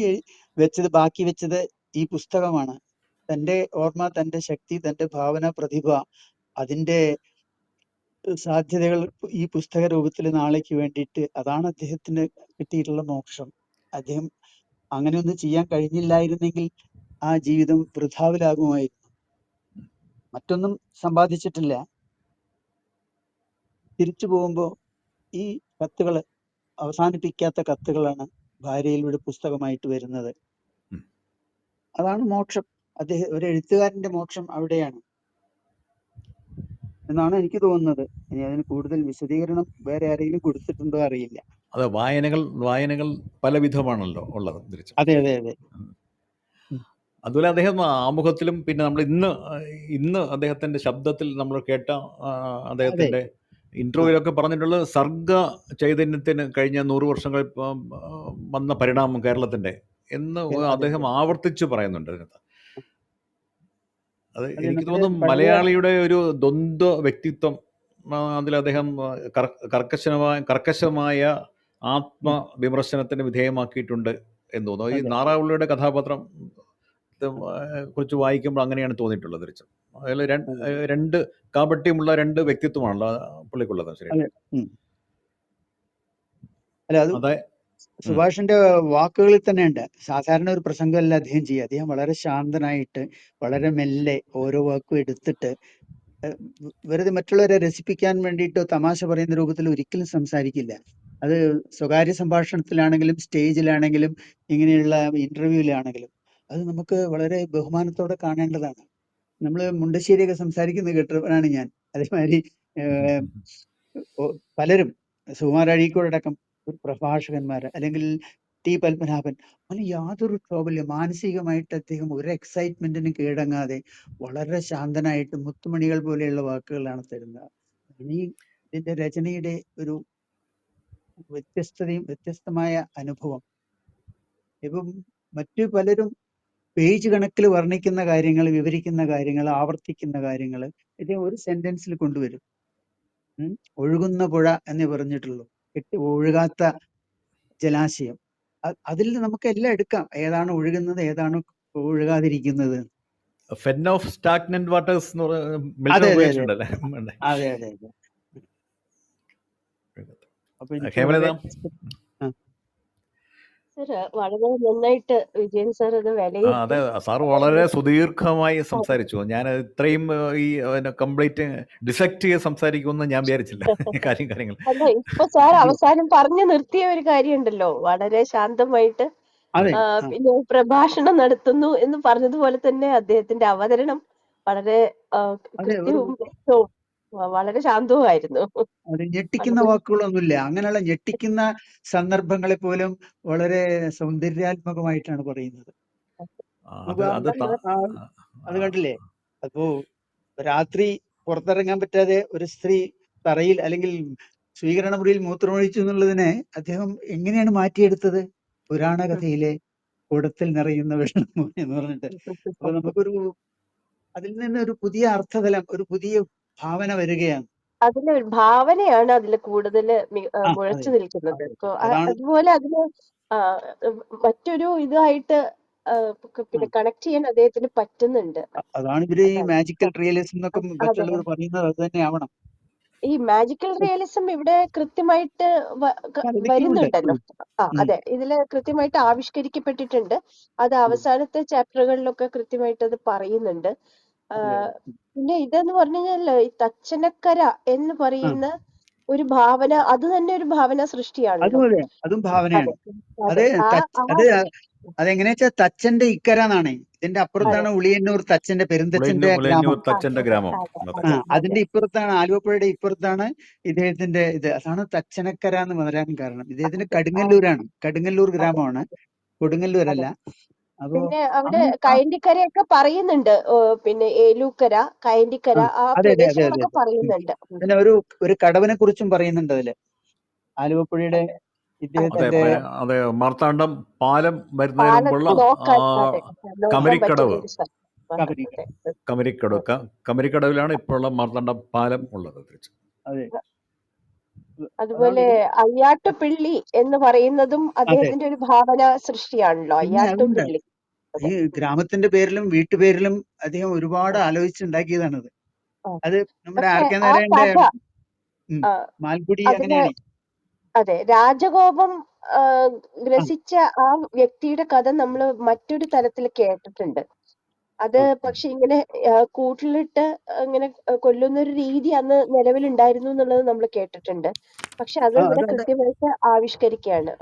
ബാക്കി വെച്ചത് ഈ പുസ്തകമാണ്. തന്റെ ഓർമ്മ, തന്റെ ശക്തി, തന്റെ ഭാവന, പ്രതിഭ, അതിന്റെ സാധ്യതകൾ ഈ പുസ്തക രൂപത്തിൽ നാളേക്ക് വേണ്ടിയിട്ട്, അതാണ് അദ്ദേഹത്തിന് കിട്ടിയിട്ടുള്ള മോക്ഷം. അദ്ദേഹം അങ്ങനെയൊന്നും ചെയ്യാൻ കഴിഞ്ഞില്ലായിരുന്നെങ്കിൽ ആ ജീവിതം വൃഥാവിലാകുമായിരുന്നു. മറ്റൊന്നും സമ്പാദിച്ചിട്ടില്ല. തിരിച്ചു പോകുമ്പോൾ ഈ കത്തുകൾ, അവസാനിപ്പിക്കാത്ത കത്തുകളാണ് ഭാര്യയിലൂടെ പുസ്തകമായിട്ട് വരുന്നത്. അതാണ് മോക്ഷം. ഒരു എഴുത്തുകാരന്റെ മോക്ഷം അവിടെയാണ് എന്നാണ് എനിക്ക് തോന്നുന്നത്. ഇനി അതിന് കൂടുതൽ വിശദീകരണം വേറെ ആരെങ്കിലും കൊടുത്തിട്ടുണ്ടോ അറിയില്ല. അത് വായനകൾ പലവിധമാണല്ലോ ഉള്ളത്. അതെ അതെ അതെ. അതുപോലെ അദ്ദേഹം ആമുഖത്തിലും പിന്നെ നമ്മൾ ഇന്ന് അദ്ദേഹത്തിന്റെ ശബ്ദത്തിൽ നമ്മൾ കേട്ട അദ്ദേഹത്തിന്റെ ഇന്റർവ്യൂലൊക്കെ പറഞ്ഞിട്ടുള്ളത് സർഗ ചൈതന്യത്തിന് കഴിഞ്ഞ 100 വർഷങ്ങൾ വന്ന പരിണാമം കേരളത്തിന്റെ എന്ന് അദ്ദേഹം ആവർത്തിച്ച് പറയുന്നുണ്ട് അതിനകത്ത്. അത് എനിക്ക് തോന്നുന്നു മലയാളിയുടെ ഒരു ദ്വന്ദ്വ വ്യക്തിത്വം അതിൽ അദ്ദേഹം കർക്കശമായ ആത്മവിമർശനത്തിന് വിധേയമാക്കിയിട്ടുണ്ട് എന്ന് തോന്നുന്നു. ഈ നാറാവുള്ളിയുടെ കഥാപാത്രം കുറിച്ച് വായിക്കുമ്പോൾ അങ്ങനെയാണ് തോന്നിയിട്ടുള്ളത്. തിരിച്ചും അതിൽ രണ്ട് കാപട്യമുള്ള രണ്ട് വ്യക്തിത്വമാണല്ലോ പുള്ളിക്കുള്ളത്. ശരി, അതെ. സുഭാഷിന്റെ വാക്കുകളിൽ തന്നെ ഉണ്ട്. സാധാരണ ഒരു പ്രസംഗമല്ല അദ്ദേഹം ചെയ്യുക. അദ്ദേഹം വളരെ ശാന്തനായിട്ട്, വളരെ മെല്ലെ ഓരോ വാക്കും എടുത്തിട്ട്, വെറുതെ മറ്റുള്ളവരെ രസിപ്പിക്കാൻ വേണ്ടിയിട്ടോ തമാശ പറയുന്ന രൂപത്തിൽ ഒരിക്കലും സംസാരിക്കില്ല. അത് സ്വകാര്യ സംഭാഷണത്തിലാണെങ്കിലും സ്റ്റേജിലാണെങ്കിലും ഇങ്ങനെയുള്ള ഇന്റർവ്യൂവിലാണെങ്കിലും അത് നമുക്ക് വളരെ ബഹുമാനത്തോടെ കാണേണ്ടതാണ്. നമ്മൾ മുണ്ടശ്ശേരിയൊക്കെ സംസാരിക്കുന്നത് കേട്ടവരാണ് ഞാൻ. അതേമാതിരി പലരും, സുകുമാർ അഴീക്കോടക്കം പ്രഭാഷകന്മാർ, അല്ലെങ്കിൽ ടി പത്മനാഭൻ, അങ്ങനെ യാതൊരു ട്രോബില്ല. മാനസികമായിട്ട് അദ്ദേഹം ഒരു എക്സൈറ്റ്മെന്റിന് കീഴടങ്ങാതെ വളരെ ശാന്തനായിട്ട് മുത്തുമണികൾ പോലെയുള്ള വാക്കുകളാണ് തരുന്നത്. ഇതിന്റെ രചനയുടെ ഒരു വ്യത്യസ്തമായ അനുഭവം. ഇപ്പം മറ്റു പലരും പേജ് കണക്കിൽ വർണ്ണിക്കുന്ന കാര്യങ്ങൾ, വിവരിക്കുന്ന കാര്യങ്ങൾ, ആവർത്തിക്കുന്ന കാര്യങ്ങൾ ഇത് ഒരു സെന്റൻസിൽ കൊണ്ടുവരും. ഒഴുകുന്ന പുഴ എന്നേ പറഞ്ഞിട്ടുള്ളൂ, ഒഴുകാത്ത ജലാശയം. അതിൽ നമുക്ക് എല്ലാം എടുക്കാം, ഏതാണ് ഒഴുകുന്നത്, ഏതാണ് ഒഴുകാതിരിക്കുന്നത്. ഫെൻ ഓഫ് സ്റ്റാഗ്നന്റ് വാട്ടേഴ്സ് എന്ന് അതെ അതെ അതെ അതെ അതെ. അപ്പൊ സർ വളരെ നന്നായിട്ട് വിജയൻ സാർ ഇത് വിലയിരുത്തി. അതെ, സാർ വളരെ സുദീർഘമായി സംസാരിച്ചു. ഞാൻ ഇത്രയും ഈ കംപ്ലീറ്റ് ഡിസെക്ട് ചെയ്ത് സംസാരിക്കുമെന്ന് ഞാൻ വിചാരിച്ചില്ല. കാര്യങ്ങൾ അല്ല, ഇപ്പൊ സാർ അവസാനം പറഞ്ഞു നിർത്തിയ ഒരു കാര്യമുണ്ടല്ലോ, വളരെ ശാന്തമായിട്ട് പിന്നെ പ്രഭാഷണം നടത്തുന്നു എന്ന് പറഞ്ഞതുപോലെ തന്നെ അദ്ദേഹത്തിന്റെ അവതരണം വളരെ കൃത്യവും വ്യക്തവും വളരെ ശാന്തവുമായിരുന്നു. അത് ഞെട്ടിക്കുന്ന വാക്കുകളൊന്നുമില്ല. അങ്ങനെയുള്ള ഞെട്ടിക്കുന്ന സന്ദർഭങ്ങളെ പോലും വളരെ സൗന്ദര്യാത്മകമായിട്ടാണ് പറയുന്നത്. അത് കണ്ടില്ലേ? അപ്പോ രാത്രി പുറത്തിറങ്ങാൻ പറ്റാതെ ഒരു സ്ത്രീ തറയിൽ അല്ലെങ്കിൽ സ്വീകരണ മുറിയിൽ മൂത്രമൊഴിച്ചു എന്നുള്ളതിനെ അദ്ദേഹം എങ്ങനെയാണ് മാറ്റിയെടുത്തത്? പുരാണ കഥയിലെ കുടത്തിൽ നിറയുന്ന വെള്ളം എന്ന് പറഞ്ഞിട്ട്. അപ്പൊ നമുക്കൊരു അതിൽ നിന്ന് ഒരു പുതിയ അർത്ഥതലം, ഒരു പുതിയ ഭാവന വരികയാണ്. അതിലൊരു ഭാവനയാണ് അതിൽ കൂടുതൽ അതെ മുഴച്ചു നിൽക്കുന്നത്. അതാണ് അതുപോലെ അതിന് ആ, മറ്റൊരു ഇതായിട്ട് പിന്നെ കണക്ട് ചെയ്യാൻ അദ്ദേഹത്തിന് പറ്റുന്നുണ്ട്. അതാണ് ഇവര് ഈ അതാണ്. മാജിക്കൽ റിയലിസം എന്നൊക്കെ അതെ. മറ്റുള്ളവർ പറയുന്നത് അത് തന്നെ ആവണം. ഈ മാജിക്കൽ റിയലിസം ഇവിടെ കൃത്യമായിട്ട് പലതിക്കുമുണ്ട് വരുന്നുണ്ടല്ലോ. ഇപ്പോഴും. അതെ, ഇതില് കൃത്യമായിട്ട് ആവിഷ്കരിക്കപ്പെട്ടിട്ടുണ്ട്. അത് അവസാനത്തെ ചാപ്റ്ററുകളിലൊക്കെ കൃത്യമായിട്ട് അത് പറയുന്നുണ്ട്. അതെ. പിന്നെ ഇതെന്ന് പറഞ്ഞു കഴിഞ്ഞാൽ ഈ തച്ചനക്കര എന്ന് ആ പറയുന്ന ഒരു ഭാവന, അത് തന്നെ ഒരു ഭാവന സൃഷ്ടിയാണല്ലോ. അതുപോലെ അതും അതെ ഭാവനയാണ്. അത് അതെ. അത് അതെങ്ങനെയാ വെച്ചാൽ തച്ചന്റെ ഇക്കര എന്നാണ്. ഇതിന്റെ അപ്പുറത്താണ് ഉളിയന്നൂർ തച്ചന്റെ പെരുന്തച്ചന്റെ ഗ്രാമം. തച്ചന്റെ ഗ്രാമം. അതിന്റെ ഇപ്പുറത്താണ് ആലുവപ്പുഴയുടെ ഇപ്പുറത്താണ് ഇദ്ദേഹത്തിന്റെ ഇത്. അതാണ് തച്ചനക്കര എന്ന് വരാൻ കാരണം. ഇദ്ദേഹത്തിന്റെ കടുങ്ങല്ലൂരാണ്. കടുങ്ങല്ലൂർ ഗ്രാമമാണ്, കൊടുങ്ങല്ലൂരല്ല. അപ്പോ പിന്നെ അവിടെ കയന്തിക്കരയൊക്കെ പറയുന്നുണ്ട്. പിന്നെ ഏലൂക്കര, കയന്തിക്കര, ആ പ്രദേശങ്ങളൊക്കെ പറയുന്നുണ്ട്. പിന്നെ ഒരു കടവിനെ കുറിച്ചും പറയുന്നുണ്ട് അതില്. ആലുവപ്പുഴയുടെ ഇദ്ദേഹത്തിന്റെ അതെ, മാർത്താണ്ഡം പാലം വരുന്നതിന് മുമ്പുള്ള കമരിക്കടവ്. കമരിക്കടവിലാണ് ഇപ്പോഴുള്ള മാർത്താണ്ഡം പാലം ഉള്ളത്. അതെ. അതുപോലെ അയ്യാട്ടുപിള്ളി എന്ന് പറയുന്നതും അദ്ദേഹത്തിന്റെ ഒരു ഭാവന സൃഷ്ടിയാണല്ലോ. അയ്യാട്ടുപിള്ളി ഈ ഗ്രാമത്തിന്റെ പേരിലും വീട്ടുപേരിലും അദ്ദേഹം ഒരുപാട് ആലോചിച്ചുണ്ടാക്കിയതാണത്. അത് നമ്മുടെ ആർക്കെ നാരായണന്റെ മാൽഗുഡി അങ്ങനെയാണ്. അതെ, രാജകോപം ഗ്രസിച്ച ആ വ്യക്തിയുടെ കഥ നമ്മൾ മറ്റൊരു തരത്തിൽ കേട്ടിട്ടുണ്ട്. അത് പക്ഷെ ഇങ്ങനെ കൂട്ടിലിട്ട് ഇങ്ങനെ കൊല്ലുന്ന ഒരു രീതി അന്ന് നിലവിലുണ്ടായിരുന്നു എന്നുള്ളത് നമ്മൾ കേട്ടിട്ടുണ്ട്. പക്ഷെ അത് ഇവിടെ കൃത്യമായിട്ട് ആവിഷ്കരിക്കുകയാണ്.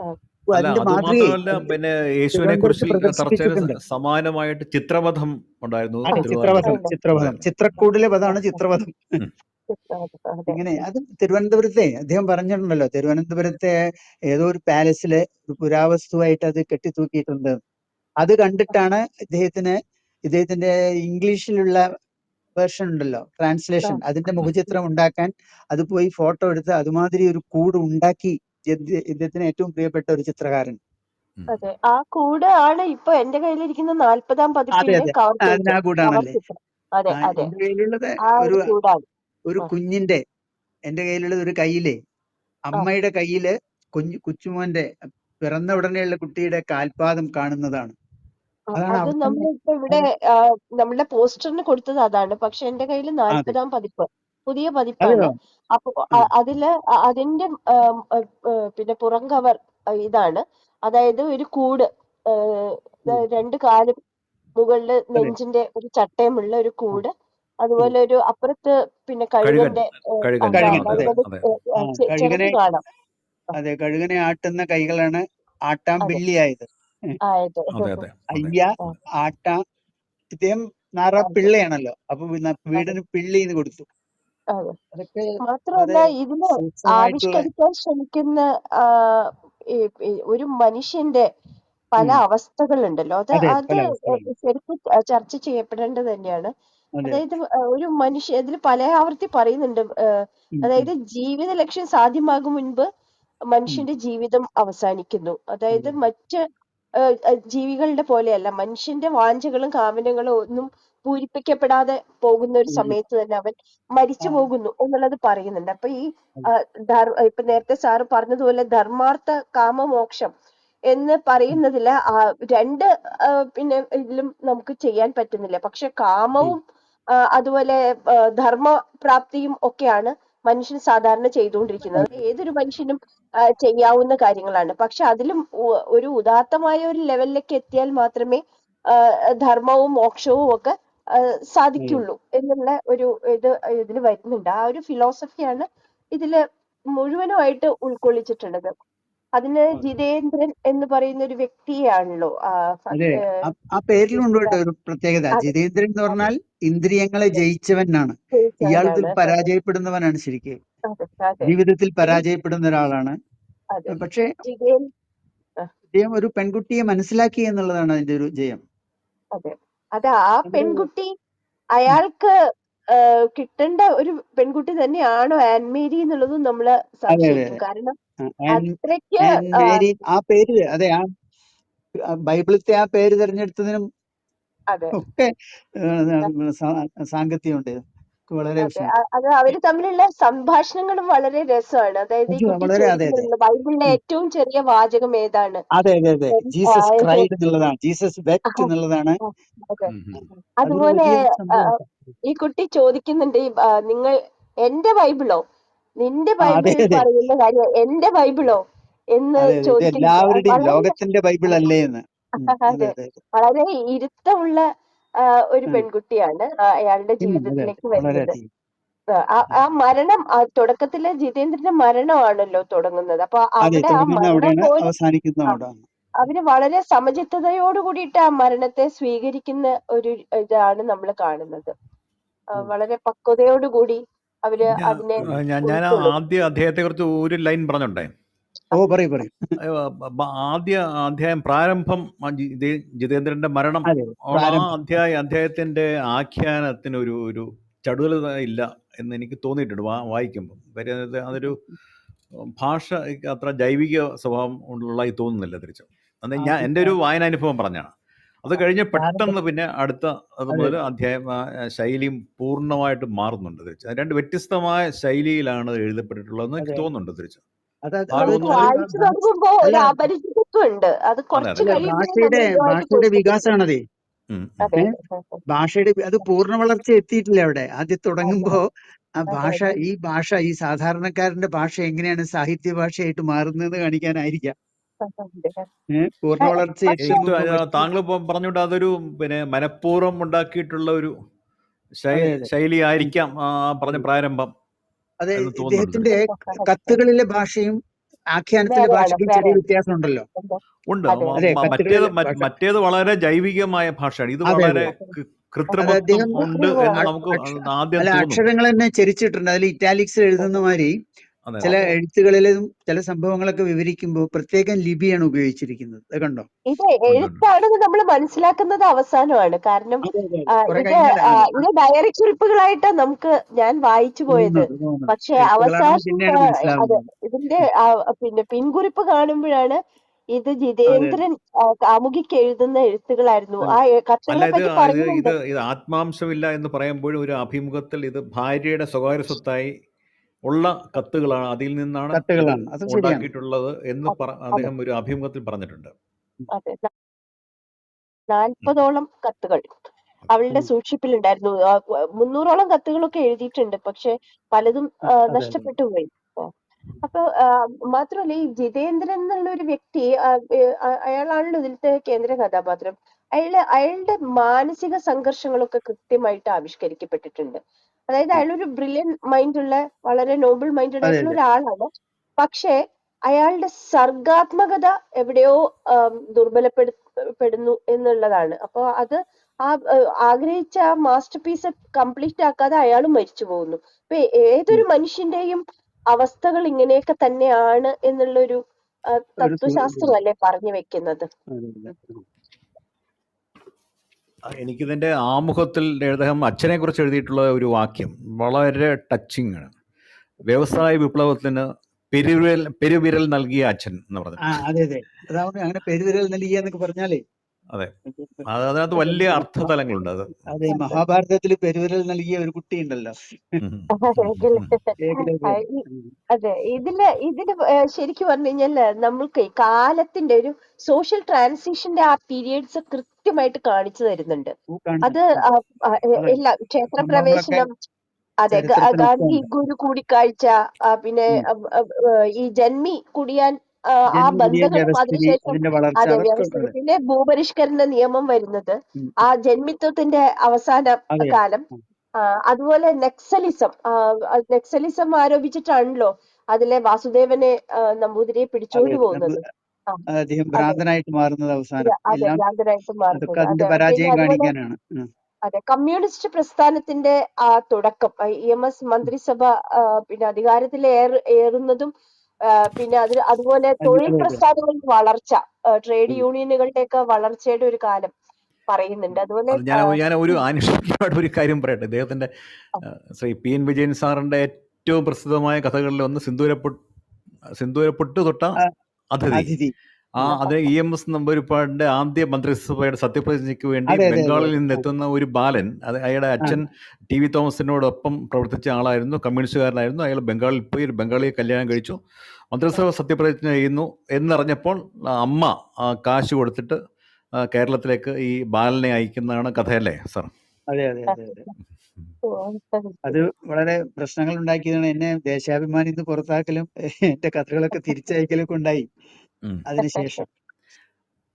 അതുമാത്രമല്ല, പിന്നെ യേശുവിനെ കുറിച്ച് സമാനമായിട്ട് ചിത്രവധം ഉണ്ടായിരുന്നു. ചിത്രവധം ചിത്രക്കൂടിലെ വധമാണ് ചിത്രവധം. ഇങ്ങനെ അത് തിരുവനന്തപുരത്തെ അദ്ദേഹം പറഞ്ഞിട്ടുണ്ടല്ലോ, തിരുവനന്തപുരത്തെ ഏതോ ഒരു പാലസിലെ ഒരു പുരാവസ്തുവായിട്ട് അത് കെട്ടിത്തൂക്കിയിട്ടുണ്ട്. അത് കണ്ടിട്ടാണ് ഇദ്ദേഹത്തിന്റെ ഇംഗ്ലീഷിലുള്ള വേർഷൻ ഉണ്ടല്ലോ, ട്രാൻസ്ലേഷൻ, അതിന്റെ മുഖചിത്രം ഉണ്ടാക്കാൻ അത് പോയി ഫോട്ടോ എടുത്ത് അതുമാതിരി ഒരു കൂട് ഉണ്ടാക്കി ഇദ്ദേഹത്തിന് ഏറ്റവും പ്രിയപ്പെട്ട ഒരു ചിത്രകാരൻ. അതെ, ആ കൂട് ആണ് ഇപ്പൊ എന്റെ കയ്യിലിരിക്കുന്ന 40-ാം പതിപ്പിന്റെ കവർ ചിത്രം. അതെ അതെ, എന്റെ കയ്യിലുള്ളത് ഒരു കുഞ്ഞിന്റെ, എന്റെ കയ്യിലുള്ളത് ഒരു കയ്യിലെ അമ്മയുടെ കയ്യില് കൊച്ചുമോന്റെ പിറന്ന ഉടനെയുള്ള കുട്ടിയുടെ കാൽപാദം കാണുന്നതാണ്. അത് നമ്മളിപ്പോ ഇവിടെ നമ്മളുടെ പോസ്റ്ററിന് കൊടുത്തത് അതാണ്. പക്ഷെ എന്റെ കയ്യിൽ 40-ാം പതിപ്പ്, പുതിയ പതിപ്പാണ്. അപ്പൊ അതിന്റെ പിന്നെ പുറം കവർ ഇതാണ്. അതായത് ഒരു കൂട്, 2 കാലും മുകളില് നെഞ്ചിന്റെ ഒരു ചട്ടയമുള്ള ഒരു കൂട്, അതുപോലെ ഒരു അപ്പുറത്ത് പിന്നെ കഴുകന്റെ ചിറക് കാണാം. അതെ, കഴുകനെ ആട്ടുന്ന കൈകളാണ് ആട്ടാമ്പിള്ളിയായത്. അയ്യ ഇദ്ദേഹം നാറാപ്പിള്ളയാണല്ലോ, അപ്പൊ വീടിന് പിള്ളി എന്ന് കൊടുത്തു. മാത്രമല്ല, ഇതിന് ആവിഷ്കരിക്കാൻ ശ്രമിക്കുന്ന ഒരു മനുഷ്യന്റെ പല അവസ്ഥകളുണ്ടല്ലോ. അത് ശരിക്കും ചർച്ച ചെയ്യപ്പെടേണ്ടത് തന്നെയാണ്. അതായത് ഒരു മനുഷ്യ ഇതിൽ പല ആവർത്തി പറയുന്നുണ്ട്. അതായത് ജീവിത ലക്ഷ്യം സാധ്യമാകും മുൻപ് മനുഷ്യന്റെ ജീവിതം അവസാനിക്കുന്നു. അതായത് മറ്റ് ജീവികളുടെ പോലെയല്ല, മനുഷ്യന്റെ വാഞ്ചകളും കാമനകളും ഒന്നും പൂരിപ്പിക്കപ്പെടാതെ പോകുന്ന ഒരു സമയത്ത് തന്നെ അവൻ മരിച്ചു പോകുന്നു എന്നുള്ളത് പറയുന്നുണ്ട്. അപ്പൊ ഈ ഇപ്പൊ നേരത്തെ സാറ് പറഞ്ഞതുപോലെ ധർമാർത്ഥ കാമമോക്ഷം എന്ന് പറയുന്നതില് 2 പിന്നെ ഇതിലും നമുക്ക് ചെയ്യാൻ പറ്റുന്നില്ല. പക്ഷെ കാമവും അതുപോലെ ധർമ്മപ്രാപ്തിയും ഒക്കെയാണ് മനുഷ്യൻ സാധാരണ ചെയ്തുകൊണ്ടിരിക്കുന്നത്. ഏതൊരു മനുഷ്യനും ചെയ്യാവുന്ന കാര്യങ്ങളാണ്. പക്ഷെ അതിലും ഒരു ഉദാത്തമായ ഒരു ലെവലിലേക്ക് എത്തിയാൽ മാത്രമേ ധർമ്മവും മോക്ഷവും ഒക്കെ സാധിക്കുള്ളൂ എന്നുള്ള ഒരു ഇതിൽ വരുന്നുണ്ട്. ആ ഒരു ഫിലോസഫിയാണ് ഇതില് മുഴുവനുമായിട്ട് ഉൾക്കൊള്ളിച്ചിട്ടുള്ളത്. അതിന് ജിതേന്ദ്രൻ എന്ന് പറയുന്ന ഒരു വ്യക്തിയാണല്ലോ. ആ പേരിലുണ്ട് ഒരു പ്രത്യേകത. ജിതേന്ദ്രൻ എന്ന് പറഞ്ഞാൽ ഇന്ദ്രിയങ്ങളെ ജയിച്ചവനാണ്. ഇയാൾ പരാജയപ്പെടുന്നവനാണ്. ശരിക്കും ജീവിതത്തിൽ പരാജയപ്പെടുന്ന ഒരാളാണ്. പക്ഷെ ഇദ്ദേഹം ഒരു പെൺകുട്ടിയെ മനസ്സിലാക്കി എന്നുള്ളതാണ് അതിന്റെ ഒരു ജയം. അതെ, ആ പെൺകുട്ടി അയാൾക്ക് കിട്ടേണ്ട ഒരു പെൺകുട്ടി തന്നെയാണോ ആൻമേരി എന്നുള്ളതും നമ്മള് സംശയിക്കും. കാരണം അത്രയ്ക്ക് ആ പേര്, അതെ, ആ ബൈബിളത്തെ ആ പേര് തിരഞ്ഞെടുത്തതിനും ഒക്കെ സാങ്കത്യമുണ്ട്. വളരെ അതെ. അത് അവര് തമ്മിലുള്ള സംഭാഷണങ്ങളും വളരെ രസമാണ്. അതായത് ഈ കുട്ടി വളരെ അതെ അതെ ചോദിക്കുന്നുണ്ട് ബൈബിളിലെ ഏറ്റവും ചെറിയ വാചകം ഏതാണ്? അതെ അതെ അതെ ജീസസ് ക്രൈഡ് എന്നുള്ളതാണ്, ജീസസ് വെപ്റ്റ് എന്നുള്ളതാണ്. അതെ. ഉം. അതൊരു അതുപോലെ വലിയൊരു സംഭവമാണ്. ഈ കുട്ടി ചോദിക്കുന്നുണ്ട് നിങ്ങൾ എന്റെ ബൈബിളോ, നിന്റെ അതെ ബൈബിളിൽ അതെ പറയുന്ന കാര്യം എന്റെ ബൈബിളോ എന്ന് അതെ അതെ ഇത് ചോദിക്കുന്നുണ്ട്. എല്ലാവരുടെയും വളരെ ലോകത്തിന്റെ ബൈബിൾ അല്ലേ എന്ന്. അതെ അതെ, അതെ അതെ വളരെ ഇരുത്തമുള്ള ഒരു ഉം. പെൺകുട്ടിയാണ് അയാളുടെ അതെ അതെ ജീവിതത്തിലേക്ക് വരുന്നത്. വളരെയധികം ആ മരണം, തുടക്കത്തില് ജിതേന്ദ്രന്റെ മരണമാണല്ലോ തുടങ്ങുന്നത്. അപ്പൊ അതെ അവിടെ ആ തുടങ്ങുന്ന മരണം അവിടെയാണ്, പോലും അവസാനിക്കുന്ന ആ, അവിടെയാണ്. അവര് വളരെ സമചിത്തതയോട് കൂടിയിട്ട് ആ മരണത്തെ സ്വീകരിക്കുന്ന ഒരു ഇതാണ് നമ്മൾ കാണുന്നത്. വളരെ പക്വതയോടുകൂടി അവര് അതിനെ ഞാൻ ഉൾക്കൊള്ളും. ആദ്യ അധ്യായത്തെ കുറിച്ച് ഒരു ലൈൻ പറഞ്ഞോട്ടെ. ഓ പറയൂ പറയൂ. ആദ്യ അധ്യായം പ്രാരംഭം ജിതേന്ദ്രന്റെ മരണം. അതെ ആ പ്രാരംഭം. അധ്യായത്തിന്റെ ആഖ്യാനത്തിന് ഒരു ചടുലത ഇല്ല എന്ന് എനിക്ക് തോന്നിയിട്ടുണ്ട് വായിക്കുമ്പോൾ. കാര്യം അതൊരു ഭാഷ അത്ര ജൈവിക സ്വഭാവം ഉള്ളതായി തോന്നുന്നില്ല തിരിച്ചു. ഞാൻ എൻ്റെ ഒരു വായനാനുഭവം പറഞ്ഞാണ്. അത് കഴിഞ്ഞ് പെട്ടെന്ന് പിന്നെ അടുത്ത അത് മുതൽ അധ്യായം ശൈലിയും പൂർണ്ണമായിട്ട് മാറുന്നുണ്ട് തിരിച്ചു. രണ്ട് വ്യത്യസ്തമായ ശൈലിയിലാണ് എഴുതപ്പെട്ടിട്ടുള്ളതെന്ന് എനിക്ക് തോന്നുന്നുണ്ട് തിരിച്ചു. വായിച്ചു തുടങ്ങുമ്പോ ഒരു അപരിചിതത്വം ഉണ്ട്. അത് കുറച്ച് ഭാഷയുടെ വികാസമാണതേ. അതെ. ഭാഷയുടെ അത് പൂർണ്ണ വളർച്ച എത്തിയിട്ടില്ല അവിടെ. ആദ്യം തുടങ്ങുമ്പോ ആ ഭാഷ, ഈ സാധാരണക്കാരന്റെ ഭാഷ എങ്ങനെയാണ് സാഹിത്യ ഭാഷയായിട്ട് മാറുന്നതെന്ന് കാണിക്കാനായിരിക്കാം. പൂർണ്ണ വളർച്ച താങ്കൾ പറഞ്ഞുകൊണ്ട് അതൊരു പിന്നെ മനഃപൂർവ്വം ഉണ്ടാക്കിയിട്ടുള്ള ഒരു ശൈലി ആയിരിക്കാം പറഞ്ഞ പ്രാരംഭം. അതെ, ഇദ്ദേഹത്തിന്റെ കത്തുകളിലെ ഭാഷയും ആഖ്യാനത്തിലെ ഭാഷയ്ക്കും ചെറിയ വ്യത്യാസം ഉണ്ടല്ലോ. ഉണ്ട്. മറ്റേത് വളരെ ജൈവികമായ ഭാഷയാണ്, ഇത് വളരെ കൃത്രിമത്വം ഉണ്ട് എന്ന് നമുക്ക് ആദ്യം തോന്നും. അക്ഷരങ്ങൾ തന്നെ ചരിച്ചിട്ടുണ്ട്. അതിൽ ഇറ്റാലിക്സ് എഴുതുന്ന മാതിരി ചില എഴുത്തുകളിലും ചില സംഭവങ്ങളൊക്കെ വിവരിക്കുമ്പോൾ പ്രത്യേകം ലിപിയാണ് ഉപയോഗിച്ചിരിക്കുന്നത്. അത് കണ്ടോ? ഇത് എഴുത്താണെന്ന് നമ്മൾ മനസ്സിലാക്കുന്നത് അവസാനമാണ്. കാരണം ഇത് ഡയറി കുറിപ്പുകളായിട്ടാണ് ഞാൻ വായിച്ചു പോയത്. പക്ഷെ അവസാനം ഇതിന്റെ പിന്നെ പിൻകുറിപ്പ് കാണുമ്പോഴാണ് ഇത് ജിതേന്ദ്രൻ കാമുകിക്ക് എഴുതുന്ന എഴുത്തുകളായിരുന്നു. ആ കത്തുകളെ പറ്റി പറയുന്നുണ്ട്. ഇത് ആത്മാംശമില്ല എന്ന് പറയുമ്പോഴും ഒരു അഭിമുഖത്തിൽ ഇത് ഭാര്യയുടെ സ്വകാര്യ സ്വത്തായി ഉള്ള കത്തുകളാണ്, അതിൽ നിന്നാണ് ഉണ്ടാക്കിയിട്ടുള്ളത് എന്ന് അദ്ദേഹം ഒരു അഭിമുഖത്തിൽ പറഞ്ഞിട്ടുണ്ട്. അതെ, 40ഓളം കത്തുകൾ അവളുടെ സൂക്ഷിപ്പിലുണ്ടായിരുന്നു. 300ഓളം കത്തുകളൊക്കെ എഴുതിയിട്ടുണ്ട്. പക്ഷെ പലതും നഷ്ടപ്പെട്ടു പോയി. അപ്പൊ മാത്രമല്ല, ഈ ജിതേന്ദ്രൻ എന്നുള്ള ഒരു വ്യക്തി, അയാളാണല്ലോ ഇതിലത്തെ കേന്ദ്ര കഥാപാത്രം. അയാളുടെ മാനസിക സംഘർഷങ്ങളൊക്കെ കൃത്യമായിട്ട് ആവിഷ്കരിക്കപ്പെട്ടിട്ടുണ്ട്. അതായത് അയാളൊരു ബ്രില്യൻ മൈൻഡുള്ള, വളരെ നോബിൾ മൈൻഡഡ് ആയിട്ടുള്ള ഒരാളാണ്. പക്ഷെ അയാളുടെ സർഗാത്മകത എവിടെയോ ദുർബലപ്പെടുന്നു എന്നുള്ളതാണ്. അപ്പൊ അത് ആഗ്രഹിച്ച ആ മാസ്റ്റർ പീസ് കംപ്ലീറ്റ് ആക്കാതെ അയാൾ മരിച്ചു പോകുന്നു. അപ്പൊ ഏതൊരു മനുഷ്യന്റെയും അവസ്ഥകൾ ഇങ്ങനെയൊക്കെ തന്നെയാണ് എന്നുള്ളൊരു തത്വശാസ്ത്രമല്ലേ പറഞ്ഞു വെക്കുന്നത്. എനിക്കിതിൻ്റെ ആമുഖത്തിൽ അദ്ദേഹം അച്ഛനെ കുറിച്ച് എഴുതിയിട്ടുള്ള ഒരു വാക്യം വളരെ ടച്ചിങ് ആണ്. വ്യവസായ വിപ്ലവത്തിന് പെരുവിരൽ നൽകിയ അച്ഛൻ എന്ന് പറഞ്ഞു. അതെ അതെ, അങ്ങനെ പെരുവിരൽ നൽകിയ എന്നൊക്കെ പറഞ്ഞാലേ അതെ, അതിനകത്ത് വലിയ അർത്ഥതലങ്ങളുണ്ട്. അതെ, മഹാഭാരതത്തിൽ പെരുവിരൽ നൽകിയ ഒരു കുട്ടി ഉണ്ടല്ലോ. അതെ, ഇതില് ശരിക്കും പറഞ്ഞു കഴിഞ്ഞാല് നമ്മൾക്ക് കാലത്തിന്റെ ഒരു സോഷ്യൽ ട്രാൻസിഷന്റെ ആ പീരിയഡ്സ് കൃത്യമായിട്ട് കാണിച്ചു തരുന്നുണ്ട്. അത് എല്ലാ ക്ഷേത്രപ്രവേശനം, അതെ, ഗാന്ധി ഗുരു കൂടിക്കാഴ്ച, പിന്നെ ഈ ജന്മി കുടിയാൻ ആ ബന്ധങ്ങളും അതിനുശേഷം അതെ വ്യവസ്ഥ, പിന്നെ ഭൂപരിഷ്കരണ നിയമം വരുന്നത് ആ ജന്മിത്വത്തിന്റെ അവസാന കാലം. അതുപോലെ നെക്സലിസം ആരോപിച്ചിട്ടാണല്ലോ അതിലെ വാസുദേവനെ നമ്പൂതിരിയെ പിടിച്ചോണ്ട് പോകുന്നത്. ഭ്രാന്തനായിട്ട് മാറുന്നത് അവസാനം. അതെ, ഭ്രാന്തനായിട്ട് മാറുന്നത്. പരാജയം കാണിക്കാനാണ്. അതെ, കമ്മ്യൂണിസ്റ്റ് പ്രസ്ഥാനത്തിന്റെ ആ തുടക്കം, EMS മന്ത്രിസഭ പിന്നെ അധികാരത്തിൽ ഏറുന്നതും, പിന്നെ അതുപോലെ തൊഴിൽ പ്രസ്ഥാനങ്ങളുടെ വളർച്ച, ട്രേഡ് യൂണിയനുകളുടെയൊക്കെ വളർച്ചയുടെ ഒരു കാലം പറയുന്നുണ്ട്. അതുപോലെ ഞാൻ ഒരു ആനുഷംഗികമായിട്ട് ഒരു കാര്യം പറയട്ടെ. ഇദ്ദേഹത്തിന്റെ ശ്രീ PN വിജയൻ സാറിന്റെ ഏറ്റവും പ്രസിദ്ധമായ കഥകളിൽ ഒന്ന് സിന്ദൂരപ്പൊട്ട് തൊട്ട അതിഥി. അത് EMS നമ്പൂതിരിപ്പാടിന്റെ ആദ്യ മന്ത്രിസഭയുടെ സത്യപ്രതിജ്ഞയ്ക്ക് വേണ്ടി അതെ, അതെ, അതെ. ബംഗാളിൽ നിന്നെത്തുന്ന ഒരു ബാലൻ, അത് അയാളുടെ അച്ഛൻ TV തോമസിനോടൊപ്പം പ്രവർത്തിച്ച ആളായിരുന്നു, കമ്മ്യൂണിസ്റ്റുകാരനായിരുന്നു. അയാൾ ബംഗാളിൽ പോയി ഒരു ബംഗാളിയെ കല്യാണം കഴിച്ചു, മന്ത്രിസഭ സത്യപ്രതിജ്ഞ ചെയ്യുന്നു എന്നറിഞ്ഞപ്പോൾ അമ്മ കാശ് കൊടുത്തിട്ട് കേരളത്തിലേക്ക് ഈ ബാലനെ അയക്കുന്നതാണ് കഥയല്ലേ സാർ? അതെ അതെ അതെ അതെ. അത് വളരെ പ്രശ്നങ്ങൾ ഉണ്ടാക്കിയതാണ്. എന്നെ ദേശാഭിമാനിയിൽ നിന്ന് പുറത്താക്കലും എന്റെ കഥകളൊക്കെ തിരിച്ചയക്കലൊക്കെ ഉണ്ടായി അതിനുശേഷം.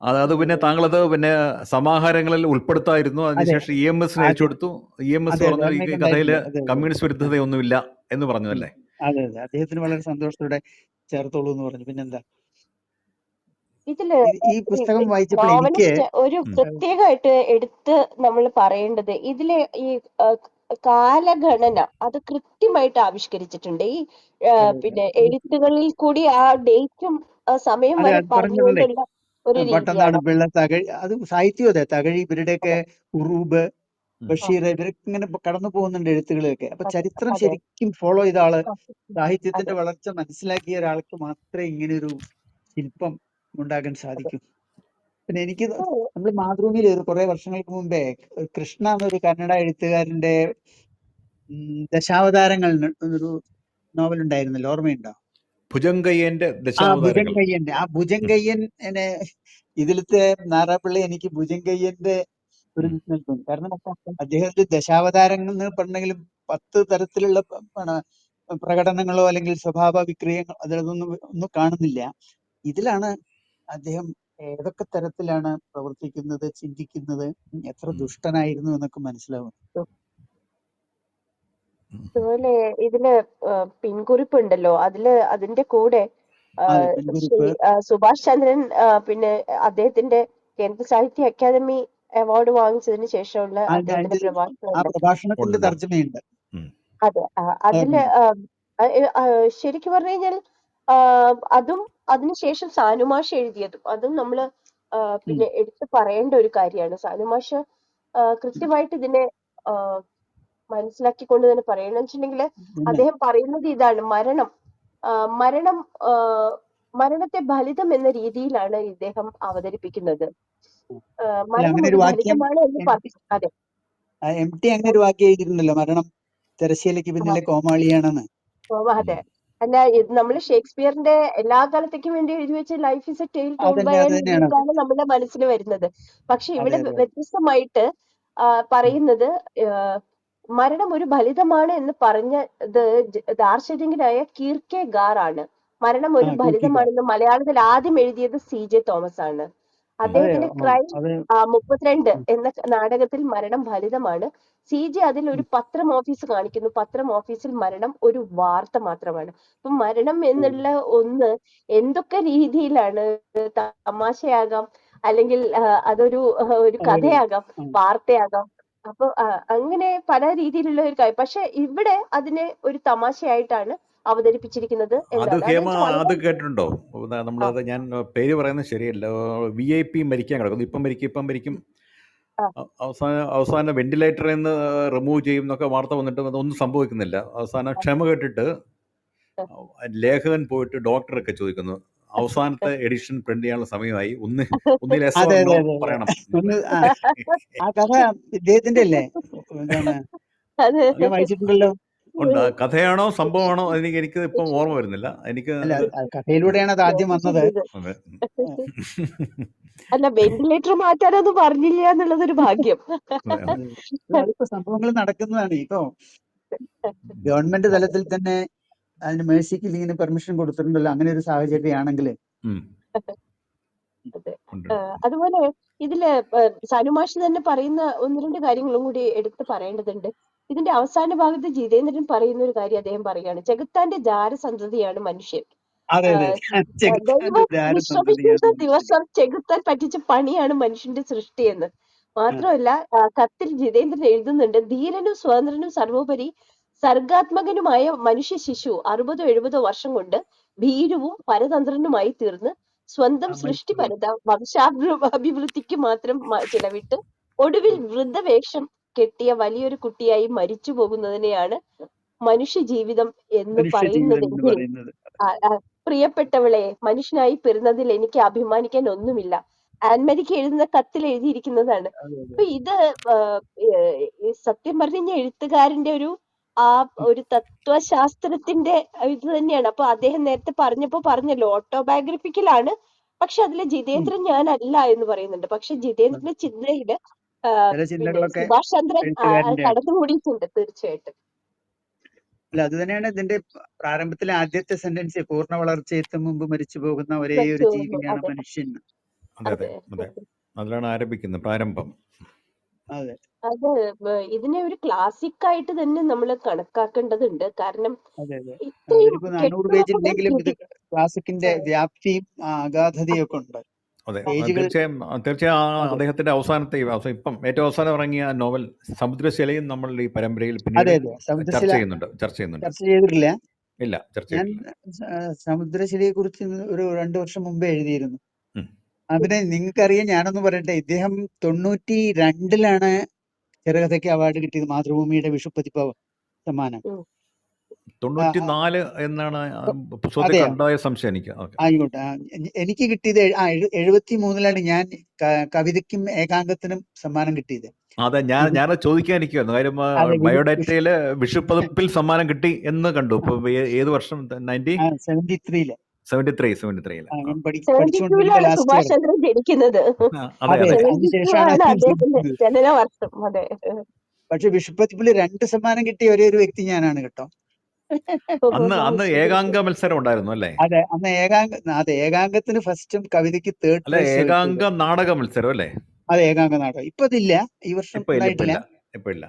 അത് പിന്നെ താങ്കളത് പിന്നെ സമാഹാരങ്ങളിൽ ഉൾപ്പെടുത്തായിരുന്നു. അതിനുശേഷം EMS അയച്ചു കൊടുത്തു. EMS പറഞ്ഞു ഈ കഥയില് കമ്മ്യൂണിസ്റ്റ് വിരുദ്ധതയൊന്നുമില്ല എന്ന് പറഞ്ഞു അല്ലേ? അതെ അതെ, അദ്ദേഹത്തിന് വളരെ സന്തോഷത്തോടെ ചേർത്തോളൂ എന്ന് പറഞ്ഞു. പിന്നെന്താ, ഇതില് ഈ പുസ്തകം വായിച്ചപ്പോൾ എനിക്ക് നോവലിസ്റ്റ് ഒരു പ്രത്യേകമായിട്ട് എടുത്ത് നമ്മൾ പറയേണ്ടത്, ഇതിലെ ഈ കാലഗണന അത് കൃത്യമായിട്ട് ആവിഷ്കരിച്ചിട്ടുണ്ട്. ഈ പിന്നെ എഴുത്തുകളിൽ കൂടി ആ ഡേറ്റും സമയം വരെ പറഞ്ഞുകൊണ്ടുള്ള ഒരു പട്ടന്നാട് രീതിയാണ്. പിള്ള, തകഴി, അത് സാഹിത്യം അതെ, തകഴി, ഇവരുടെയൊക്കെ ഉറൂബ്, ബഷീർ, ഇവരൊക്കെ ഇങ്ങനെ കടന്നു പോകുന്നുണ്ട് എഴുത്തുകളൊക്കെ. അപ്പൊ ചരിത്രം ശരിക്കും ഫോളോ ചെയ്ത ആള്, സാഹിത്യത്തിന്റെ വളർച്ച മനസ്സിലാക്കിയ ഒരാൾക്ക് മാത്രമേ ഇങ്ങനെ ഒരു ശില്പം ഉണ്ടാക്കാൻ സാധിക്കും. പിന്നെ എനിക്ക് നമ്മൾ മാതൃഭൂമിയിൽ കുറെ വർഷങ്ങൾക്ക് മുമ്പേ കൃഷ്ണ എന്നൊരു കന്നഡ എഴുത്തുകാരന്റെ ദശാവതാരങ്ങൾ ഒരു നോവൽ ഉണ്ടായിരുന്നല്ലോ, ഓർമ്മയുണ്ടോ? ഭുജങ്കയ്യന്റെ ഭുജങ്കയ്യന്റെ ആ ഭുജങ്കയ്യൻ ഇതിലത്തെ നാരാപ്പിള്ളി എനിക്ക് ഭുജങ്കയ്യന്റെ ഒരു നിൽക്കും. കാരണം അദ്ദേഹത്തിന്റെ ദശാവതാരങ്ങൾ എന്ന് പറഞ്ഞെങ്കിലും 10 തരത്തിലുള്ള പ്രകടനങ്ങളോ അല്ലെങ്കിൽ സ്വഭാവ വിക്രിയങ്ങൾ അതിലൊന്നും കാണുന്നില്ല. ഇതിലാണ് അദ്ദേഹം ഏതൊക്കെ തരത്തിലാണ് പ്രവർത്തിക്കുന്നത്, ചിന്തിക്കുന്നത്, എത്ര ദുഷ്ടനായിരുന്നു എന്നൊക്കെ മനസ്സിലാവും. അതുപോലെ ഇതില് പിൻകുറിപ്പ് ഉണ്ടല്ലോ, അതിന്റെ കൂടെ സുഭാഷ് ചന്ദ്രൻ പിന്നെ അദ്ദേഹത്തിന്റെ കേന്ദ്ര സാഹിത്യ അക്കാദമി അവാർഡ് വാങ്ങിച്ചതിന് ശേഷമുള്ള അദ്ദേഹത്തിന്റെ പ്രഭാഷണത്തിന്റെ തർജ്ജമയുണ്ട്. അതെ, അതില് ശരിക്കും പറഞ്ഞു കഴിഞ്ഞാൽ അതും അതിനുശേഷം സാനുമാഷ് എഴുതിയതും അതും നമ്മള് പിന്നെ എടുത്തു പറയേണ്ട ഒരു കാര്യമാണ്. സാനുമാഷ് കൃത്യമായിട്ട് ഇതിനെ മനസ്സിലാക്കിക്കൊണ്ട് തന്നെ പറയണമെന്ന് വെച്ചിട്ടുണ്ടെങ്കിൽ അദ്ദേഹം പറയുന്നത് ഇതാണ്: മരണത്തെ ഫലിതം എന്ന രീതിയിലാണ് ഇദ്ദേഹം അവതരിപ്പിക്കുന്നത്. മരണം ഒരു ഫലിതമാണ് എന്ന് പറഞ്ഞു. അതെ, MT അങ്ങനെ ഒരു വാക്യം എഴുതിയിട്ടുണ്ടല്ലോ, മരണം തിരശ്ശീലയ്ക്ക് പിന്നിലെ കോമാളിയാണെന്ന്. അതെ, അല്ല നമ്മള് ഷേക്സ്പിയറിന്റെ എല്ലാ കാലത്തേക്കും വേണ്ടി എഴുതി വെച്ച life is a tale told by ആണ് നമ്മുടെ മനസ്സിൽ വരുന്നത്. പക്ഷെ ഇവിടെ വ്യത്യസ്തമായിട്ട് പറയുന്നത് മരണം ഒരു ഫലിതമാണ് എന്ന് പറഞ്ഞത് ദാർശനികനായ കീർക്കെഗാർ ആണ്. മരണം ഒരു ഫലിതമാണെന്ന് മലയാളത്തിൽ ആദ്യം എഴുതിയത് CJ തോമസ് ആണ്. അദ്ദേഹത്തിന്റെ ക്രൈം 32 എന്ന നാടകത്തിൽ മരണം ഫലിതമാണ്. CJ അതിൽ ഒരു പത്രം ഓഫീസ് കാണിക്കുന്നു. പത്രം ഓഫീസിൽ മരണം ഒരു വാർത്ത മാത്രമാണ്. അപ്പൊ മരണം എന്നുള്ള ഒന്ന് എന്തൊക്കെ രീതിയിലാണ്, തമാശയാകാം, അല്ലെങ്കിൽ അതൊരു കഥയാകാം, വാർത്തയാകാം. അപ്പൊ അങ്ങനെ പല രീതിയിലുള്ള ഒരു കാര്യം. പക്ഷെ ഇവിടെ അതിനെ ഒരു തമാശയായിട്ടാണ് അവതരിപ്പിച്ചിരിക്കുന്നത്. അത് കേട്ടിട്ടുണ്ടോ? നമ്മളത്, ഞാൻ പേര് പറയുന്നത് ശരിയല്ല, VIP മരിക്കാൻ കിടക്കുന്നു, ഇപ്പം മരിക്കും, അവസാനം വെന്റിലേറ്ററിൽ നിന്ന് റിമൂവ് ചെയ്യും എന്നൊക്കെ വാർത്ത വന്നിട്ട് ഒന്നും സംഭവിക്കുന്നില്ല. അവസാനം ക്ഷമ കേട്ടിട്ട് ലേഖകൻ പോയിട്ട് ഡോക്ടറൊക്കെ ചോദിക്കുന്നു, അവസാനത്തെ എഡിഷൻ പ്രിന്റ് ചെയ്യാനുള്ള സമയമായി, ഒന്നിൽ പറയണം. ആ കഥ ഇദ്ദേഹത്തിന്റെ അല്ലേ? വായിച്ചിട്ടുണ്ടല്ലോ. കഥയാണോ സംഭവമാണോ എനിക്ക് ഇപ്പം ഓർമ്മ വരുന്നില്ല. എനിക്ക് കഥയിലൂടെയാണ് അത് ആദ്യം വന്നത്. അല്ല, വെന്റിലേറ്റർ മാറ്റാനൊന്നും പറഞ്ഞില്ല എന്നുള്ളതൊരു ഭാഗ്യം. അതിപ്പോ സംഭവങ്ങൾ നടക്കുന്നതാണ്. ഇപ്പൊ ഗവൺമെന്റ് തലത്തിൽ തന്നെ അതിന് മേഴ്സിക്ക് ലീഗിന് പെർമിഷൻ കൊടുത്തിട്ടുണ്ടല്ലോ. അങ്ങനെ ഒരു സാഹചര്യമാണെങ്കിൽ അതുപോലെ ഇതില് സാനുമാഷ് തന്നെ പറയുന്ന 1-2 കാര്യങ്ങളും കൂടി എടുത്ത് പറയേണ്ടതുണ്ട്. ഇതിന്റെ അവസാന ഭാഗത്ത് ജിതേന്ദ്രൻ പറയുന്ന ഒരു കാര്യം അദ്ദേഹം പറയുകയാണ്: ചെകുത്താന്റെ ജാരസന്തതിയാണ് മനുഷ്യൻ. വിശ്രമിക്കുന്ന ദിവസം ചെകുത്താൻ പറ്റിച്ച പണിയാണ് മനുഷ്യന്റെ സൃഷ്ടിയെന്ന്. മാത്രമല്ല, കത്തിൽ ജിതേന്ദ്രൻ എഴുതുന്നുണ്ട്: ധീരനും സ്വതന്ത്രനും സർവോപരി സർഗാത്മകനുമായ മനുഷ്യ ശിശു 60-70 വർഷം കൊണ്ട് ഭീരുവും പരതന്ത്രനുമായി തീർന്ന് സ്വന്തം സൃഷ്ടിപരത വംശാഭിവൃദ്ധിക്ക് മാത്രം ചിലവിട്ട് ഒടുവിൽ വൃദ്ധവേഷം കെട്ടിയ വലിയൊരു കുട്ടിയായി മരിച്ചു പോകുന്നതിനെയാണ് മനുഷ്യ ജീവിതം എന്ന് പറയുന്നതെങ്കിൽ പ്രിയപ്പെട്ടവളെ, മനുഷ്യനായി പിറന്നതിൽ എനിക്ക് അഭിമാനിക്കാൻ ഒന്നുമില്ല. ആൻമരിക്ക് എഴുതുന്ന കത്തിൽ എഴുതിയിരിക്കുന്നതാണ്. അപ്പൊ ഇത് സത്യം പറഞ്ഞു കഴിഞ്ഞാൽ എഴുത്തുകാരന്റെ ഒരു തത്വശാസ്ത്രത്തിന്റെ ഇത് തന്നെയാണ്. അപ്പൊ അദ്ദേഹം നേരത്തെ പറഞ്ഞല്ലോ ഓട്ടോബയോഗ്രഫിക്കലാണ്, പക്ഷെ അതിലെ ജിതേന്ദ്രൻ ഞാനല്ല എന്ന് പറയുന്നുണ്ട്. പക്ഷെ ജിതേന്ദ്രന്റെ ചിന്തയില് പിന്നെ സുഭാഷ് ചന്ദ്രൻ കടന്നുകൂടിയിട്ടുണ്ട് തീർച്ചയായിട്ടും. അല്ല, അത് തന്നെയാണ് ഇതിന്റെ പ്രാരംഭത്തിലെ ആദ്യത്തെ സെന്റൻസ്, പൂർണ്ണ വളർച്ചയെത്തും മുമ്പ് മരിച്ചു പോകുന്ന ഒരേ ഒരു ജീവിയാണ് മനുഷ്യൻ. അതെ, അതിലാണ് ആരംഭിക്കുന്നത് പ്രാരംഭം. അതെ, അത് ഇതിനെ ഒരു ക്ലാസിക് ആയിട്ട് തന്നെ നമ്മൾ കണക്കാക്കേണ്ടതുണ്ട്. കാരണം ഒരു 400 പേജ് ഉണ്ടെങ്കിലും ഇത് ക്ലാസിക്കിന്റെ വ്യാപ്തിയും അഗാധതയും ഒക്കെ ഉണ്ട്. അതെ, തീർച്ചയായും അദ്ദേഹത്തിന്റെ അവസാനത്തെ ഇപ്പം ഏറ്റവും അവസാനം ഇറങ്ങിയ നോവൽ സമുദ്രശിലയും നമ്മൾ ഈ പരമ്പരയിൽ പിന്നീട് ചർച്ച ചെയ്തിട്ടില്ല. ഇല്ല, ഞാൻ സമുദ്രശിലയെ കുറിച്ച് ഒരു 2 വർഷം മുമ്പേ എഴുതിയിരുന്നു. അതിനെ നിങ്ങൾക്കറിയാം, ഞാനൊന്ന് പറയട്ടെ, ഇദ്ദേഹം 92-ലാണ് ചെറുകഥയ്ക്ക് അവാർഡ് കിട്ടിയത്, മാതൃഭൂമിയുടെ വിഷുപ്പതിപ്പ് സമ്മാനം. 94 എന്നാണ് സംശയം എനിക്ക്. ആയിക്കോട്ടെ, എനിക്ക് കിട്ടിയത് 73-ലാണ് ഞാൻ കവിതയ്ക്കും ഏകാംഗത്തിനും സമ്മാനം കിട്ടിയത്. അതെ, ഞാൻ ചോദിക്കാനിരിക്കുവായിരുന്നു. കാര്യം ബയോഡാറ്റയില് വിഷുപ്പതിപ്പിൽ സമ്മാനം കിട്ടി എന്ന് കണ്ടു. ഇപ്പൊ ഏത് വർഷം? 73-ല്. 73 സുഭാഷ് ചന്ദ്രൻ ജനിക്കുന്നത്. ജനനവർഷം. അതെ. പക്ഷെ വിഷുപ്പതിപ്പില് 2 സമ്മാനം കിട്ടിയ ഒരേ ഒരു വ്യക്തി ഞാനാണ് കേട്ടോ. അന്ന് ഏകാംഗ മത്സരം ഉണ്ടായിരുന്നു അല്ലേ? അതെ, അന്ന് ഏകാംഗത്തിന് ഫസ്റ്റും കവിതയ്ക്ക് തേർഡ്. ഏകാംഗ നാടക മത്സരം അല്ലേ? അതെ, ഏകാംഗ നാടകം. ഇപ്പൊ അതില്ല, ഈ വർഷം ഇല്ല.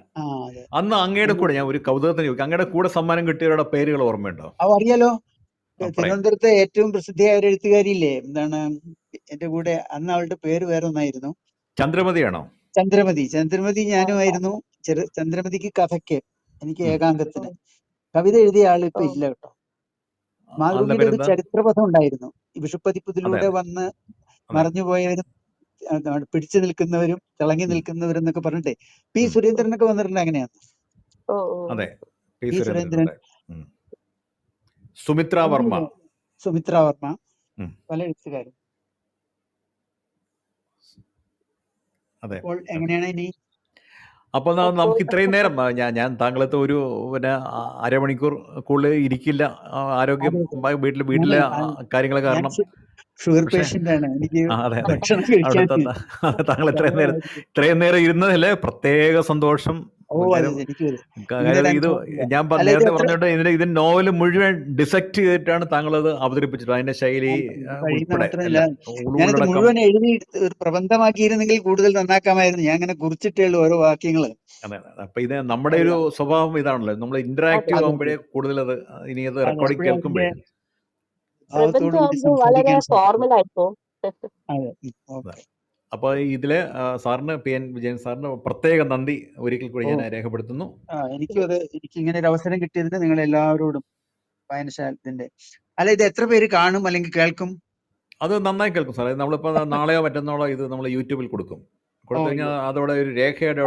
അന്ന് അങ്ങയുടെ കൂടെ ഞാൻ ഒരു കൗതുകത്തിന് ചോദിക്കും, അങ്ങയുടെ കൂടെ സമ്മാനം കിട്ടിയവരുടെ പേരുകൾ ഓർമ്മയുണ്ടോ? അറിയാലോ, തിരുവനന്തപുരത്തെ ഏറ്റവും പ്രസിദ്ധിയായ ഒരു എഴുത്തുകാരിയില്ലേ, എന്താണ് എന്റെ കൂടെ, അന്ന് അവളുടെ പേര് വേറെ ഒന്നായിരുന്നു. ചന്ദ്രമതിയാണോ? ചന്ദ്രമതി ഞാനുമായിരുന്നു. ചന്ദ്രമതിക്ക് കഥയ്ക്ക്, എനിക്ക് ഏകാംഗത്തിന്. കവിത എഴുതിയ ആൾ ഇപ്പൊ ഇല്ല കേട്ടോ. മാതൃഭൂമിയുടെ ഒരു ചരിത്രപഥം ഉണ്ടായിരുന്നു, ഈ വിഷുപ്പതിപ്പതിലൂടെ വന്ന് മറഞ്ഞുപോയവരും പിടിച്ചു നിൽക്കുന്നവരും തിളങ്ങി നിൽക്കുന്നവരും എന്നൊക്കെ പറഞ്ഞിട്ടേ പി സുരേന്ദ്രനൊക്കെ വന്നിട്ടുണ്ട്. അങ്ങനെയാണ്. അതെ, പി സുരേന്ദ്രൻ, സുമിത്ര വർമ്മ, പല എഴുത്തുകാരും. അതെ. അപ്പോൾ എങ്ങനെയാണ് ഇനി? അപ്പോൾ നമുക്ക് ഇത്രയും നേരം ഞാൻ താങ്കളത്തെ ഒരു അരമണിക്കൂർ കൂടുതൽ ഇരിക്കില്ല. ആരോഗ്യം, വീട്ടിലെ കാര്യങ്ങൾ കാരണം ഷുഗർ പേഷ്യന്റ് ആണ്, എനിക്ക് ഭക്ഷണം കഴിക്കാൻ. താങ്കൾ ഇത്രയും നേരം ഇരുന്നതില് പ്രത്യേക സന്തോഷം. ഇത് ഞാൻ നേരത്തെ പറഞ്ഞോട്ട് ഇതിന്റെ നോവൽ മുഴുവൻ ഡിസെക്ട് ചെയ്തിട്ടാണ് താങ്കൾ അത് അവതരിപ്പിച്ചത്. അതിന്റെ ശൈലി ഞാനത് മുഴുവൻ എഴുതി ഒരു പ്രബന്ധമാക്കിയിരുന്നെങ്കിൽ കൂടുതൽ നന്നാക്കാമായിരുന്നു. ഞാൻ അങ്ങനെ കുറിച്ചിട്ടുള്ളൂ ഓരോ വാക്യങ്ങള്. അതെ, അപ്പൊ ഇത് നമ്മുടെ ഒരു സ്വഭാവം ഇതാണല്ലോ, നമ്മൾ ഇന്ററാക്റ്റീവ് ആകുമ്പോഴേ കൂടുതൽ അത് ഇനി അത് റെക്കോർഡിംഗ് കേൾക്കുമ്പോഴേ വളരെ ഫോർമൽ ആയിപ്പോ. അപ്പൊ ഇതില് സാറിന് PN വിജയൻ സാറിന് പ്രത്യേക നന്ദി ഒരിക്കൽ കൂടി ഞാൻ രേഖപ്പെടുത്തുന്നു. എനിക്ക് ഇങ്ങനെ ഒരു അവസരം കിട്ടിയതിന് നിങ്ങൾ എല്ലാവരോടും വായനശാലത്തിന്റെ. അല്ല, ഇത് എത്ര പേര് കാണും അല്ലെങ്കിൽ കേൾക്കും? അത് നന്നായി കേൾക്കും സാറേ. നമ്മളിപ്പോ നാളെയോ മറ്റന്നാളോ ഇത് നമ്മൾ യൂട്യൂബിൽ കൊടുക്കും. കൊടുത്തു കഴിഞ്ഞാൽ അതോടെ ഒരു രേഖയുടെ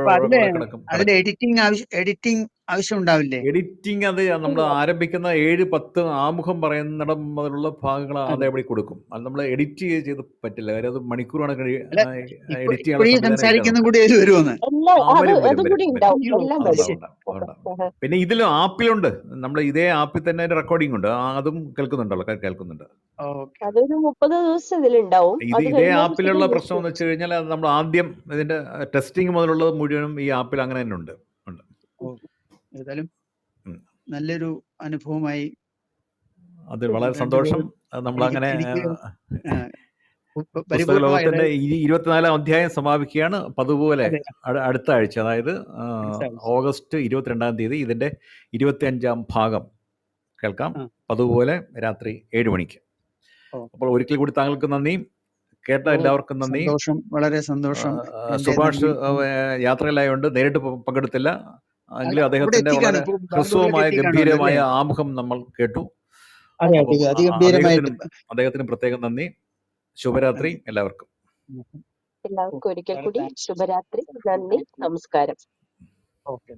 കിടക്കും. അതിന്റെ എഡിറ്റിംഗ് ആവശ്യം ഉണ്ടാവില്ലേ? എഡിറ്റിംഗ് അത് നമ്മൾ ആരംഭിക്കുന്ന 7-10 ആമുഖം പറയുന്നിടം മുതലുള്ള ഭാഗങ്ങൾ അതേപടി കൊടുക്കും. അത് നമ്മൾ എഡിറ്റ് ചെയ്ത് പറ്റില്ല. കാര്യം അത് മണിക്കൂർ കണക്കിന് എഡിറ്റ് ചെയ്യാൻ. പിന്നെ ഇതിലും ആപ്പിലുണ്ട്, നമ്മൾ ഇതേ ആപ്പിൽ തന്നെ റെക്കോർഡിംഗ് ഉണ്ട്, അതും കേൾക്കുന്നുണ്ടല്ലോ, കേൾക്കുന്നുണ്ട്. ഇതേ ആപ്പിലുള്ള പ്രശ്നം എന്ന് വെച്ച് കഴിഞ്ഞാൽ നമ്മൾ ആദ്യം ഇതിന്റെ ടെസ്റ്റിംഗ് മുതലുള്ളത് മുഴുവനും ഈ ആപ്പിൽ അങ്ങനെ തന്നെ ഉണ്ട്. ഏതായാലും നല്ലൊരു അനുഭവമായി. അത് വളരെ സന്തോഷം. നമ്മളങ്ങനെ പുസ്തകലോകത്തിന്റെ 24-ാം അധ്യായം സമാപിക്കുകയാണ്. അതുപോലെ അടുത്ത ആഴ്ച, അതായത് ഓഗസ്റ്റ് 22-ാം തീയതി ഇതിന്റെ 25-ാം ഭാഗം കേൾക്കാം. അതുപോലെ രാത്രി 7 മണിക്ക്. അപ്പോൾ ഒരിക്കൽ കൂടി താങ്കൾക്ക് നന്ദി, കേട്ട എല്ലാവർക്കും നന്ദി. വളരെ സന്തോഷം. സുഭാഷ് യാത്രയിലായോണ്ട് നേരിട്ട് പങ്കെടുത്തില്ല, എങ്കിലും അദ്ദേഹത്തിന്റെ വളരെ ഹ്രസ്വമായ ഗംഭീരമായ ആമുഖം നമ്മൾ കേട്ടു. അദ്ദേഹത്തിന് പ്രത്യേകം നന്ദി. ശുഭരാത്രി എല്ലാവർക്കും. ഒരിക്കൽ കൂടി ശുഭരാത്രി, നന്ദി, നമസ്കാരം.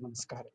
നമസ്കാരം.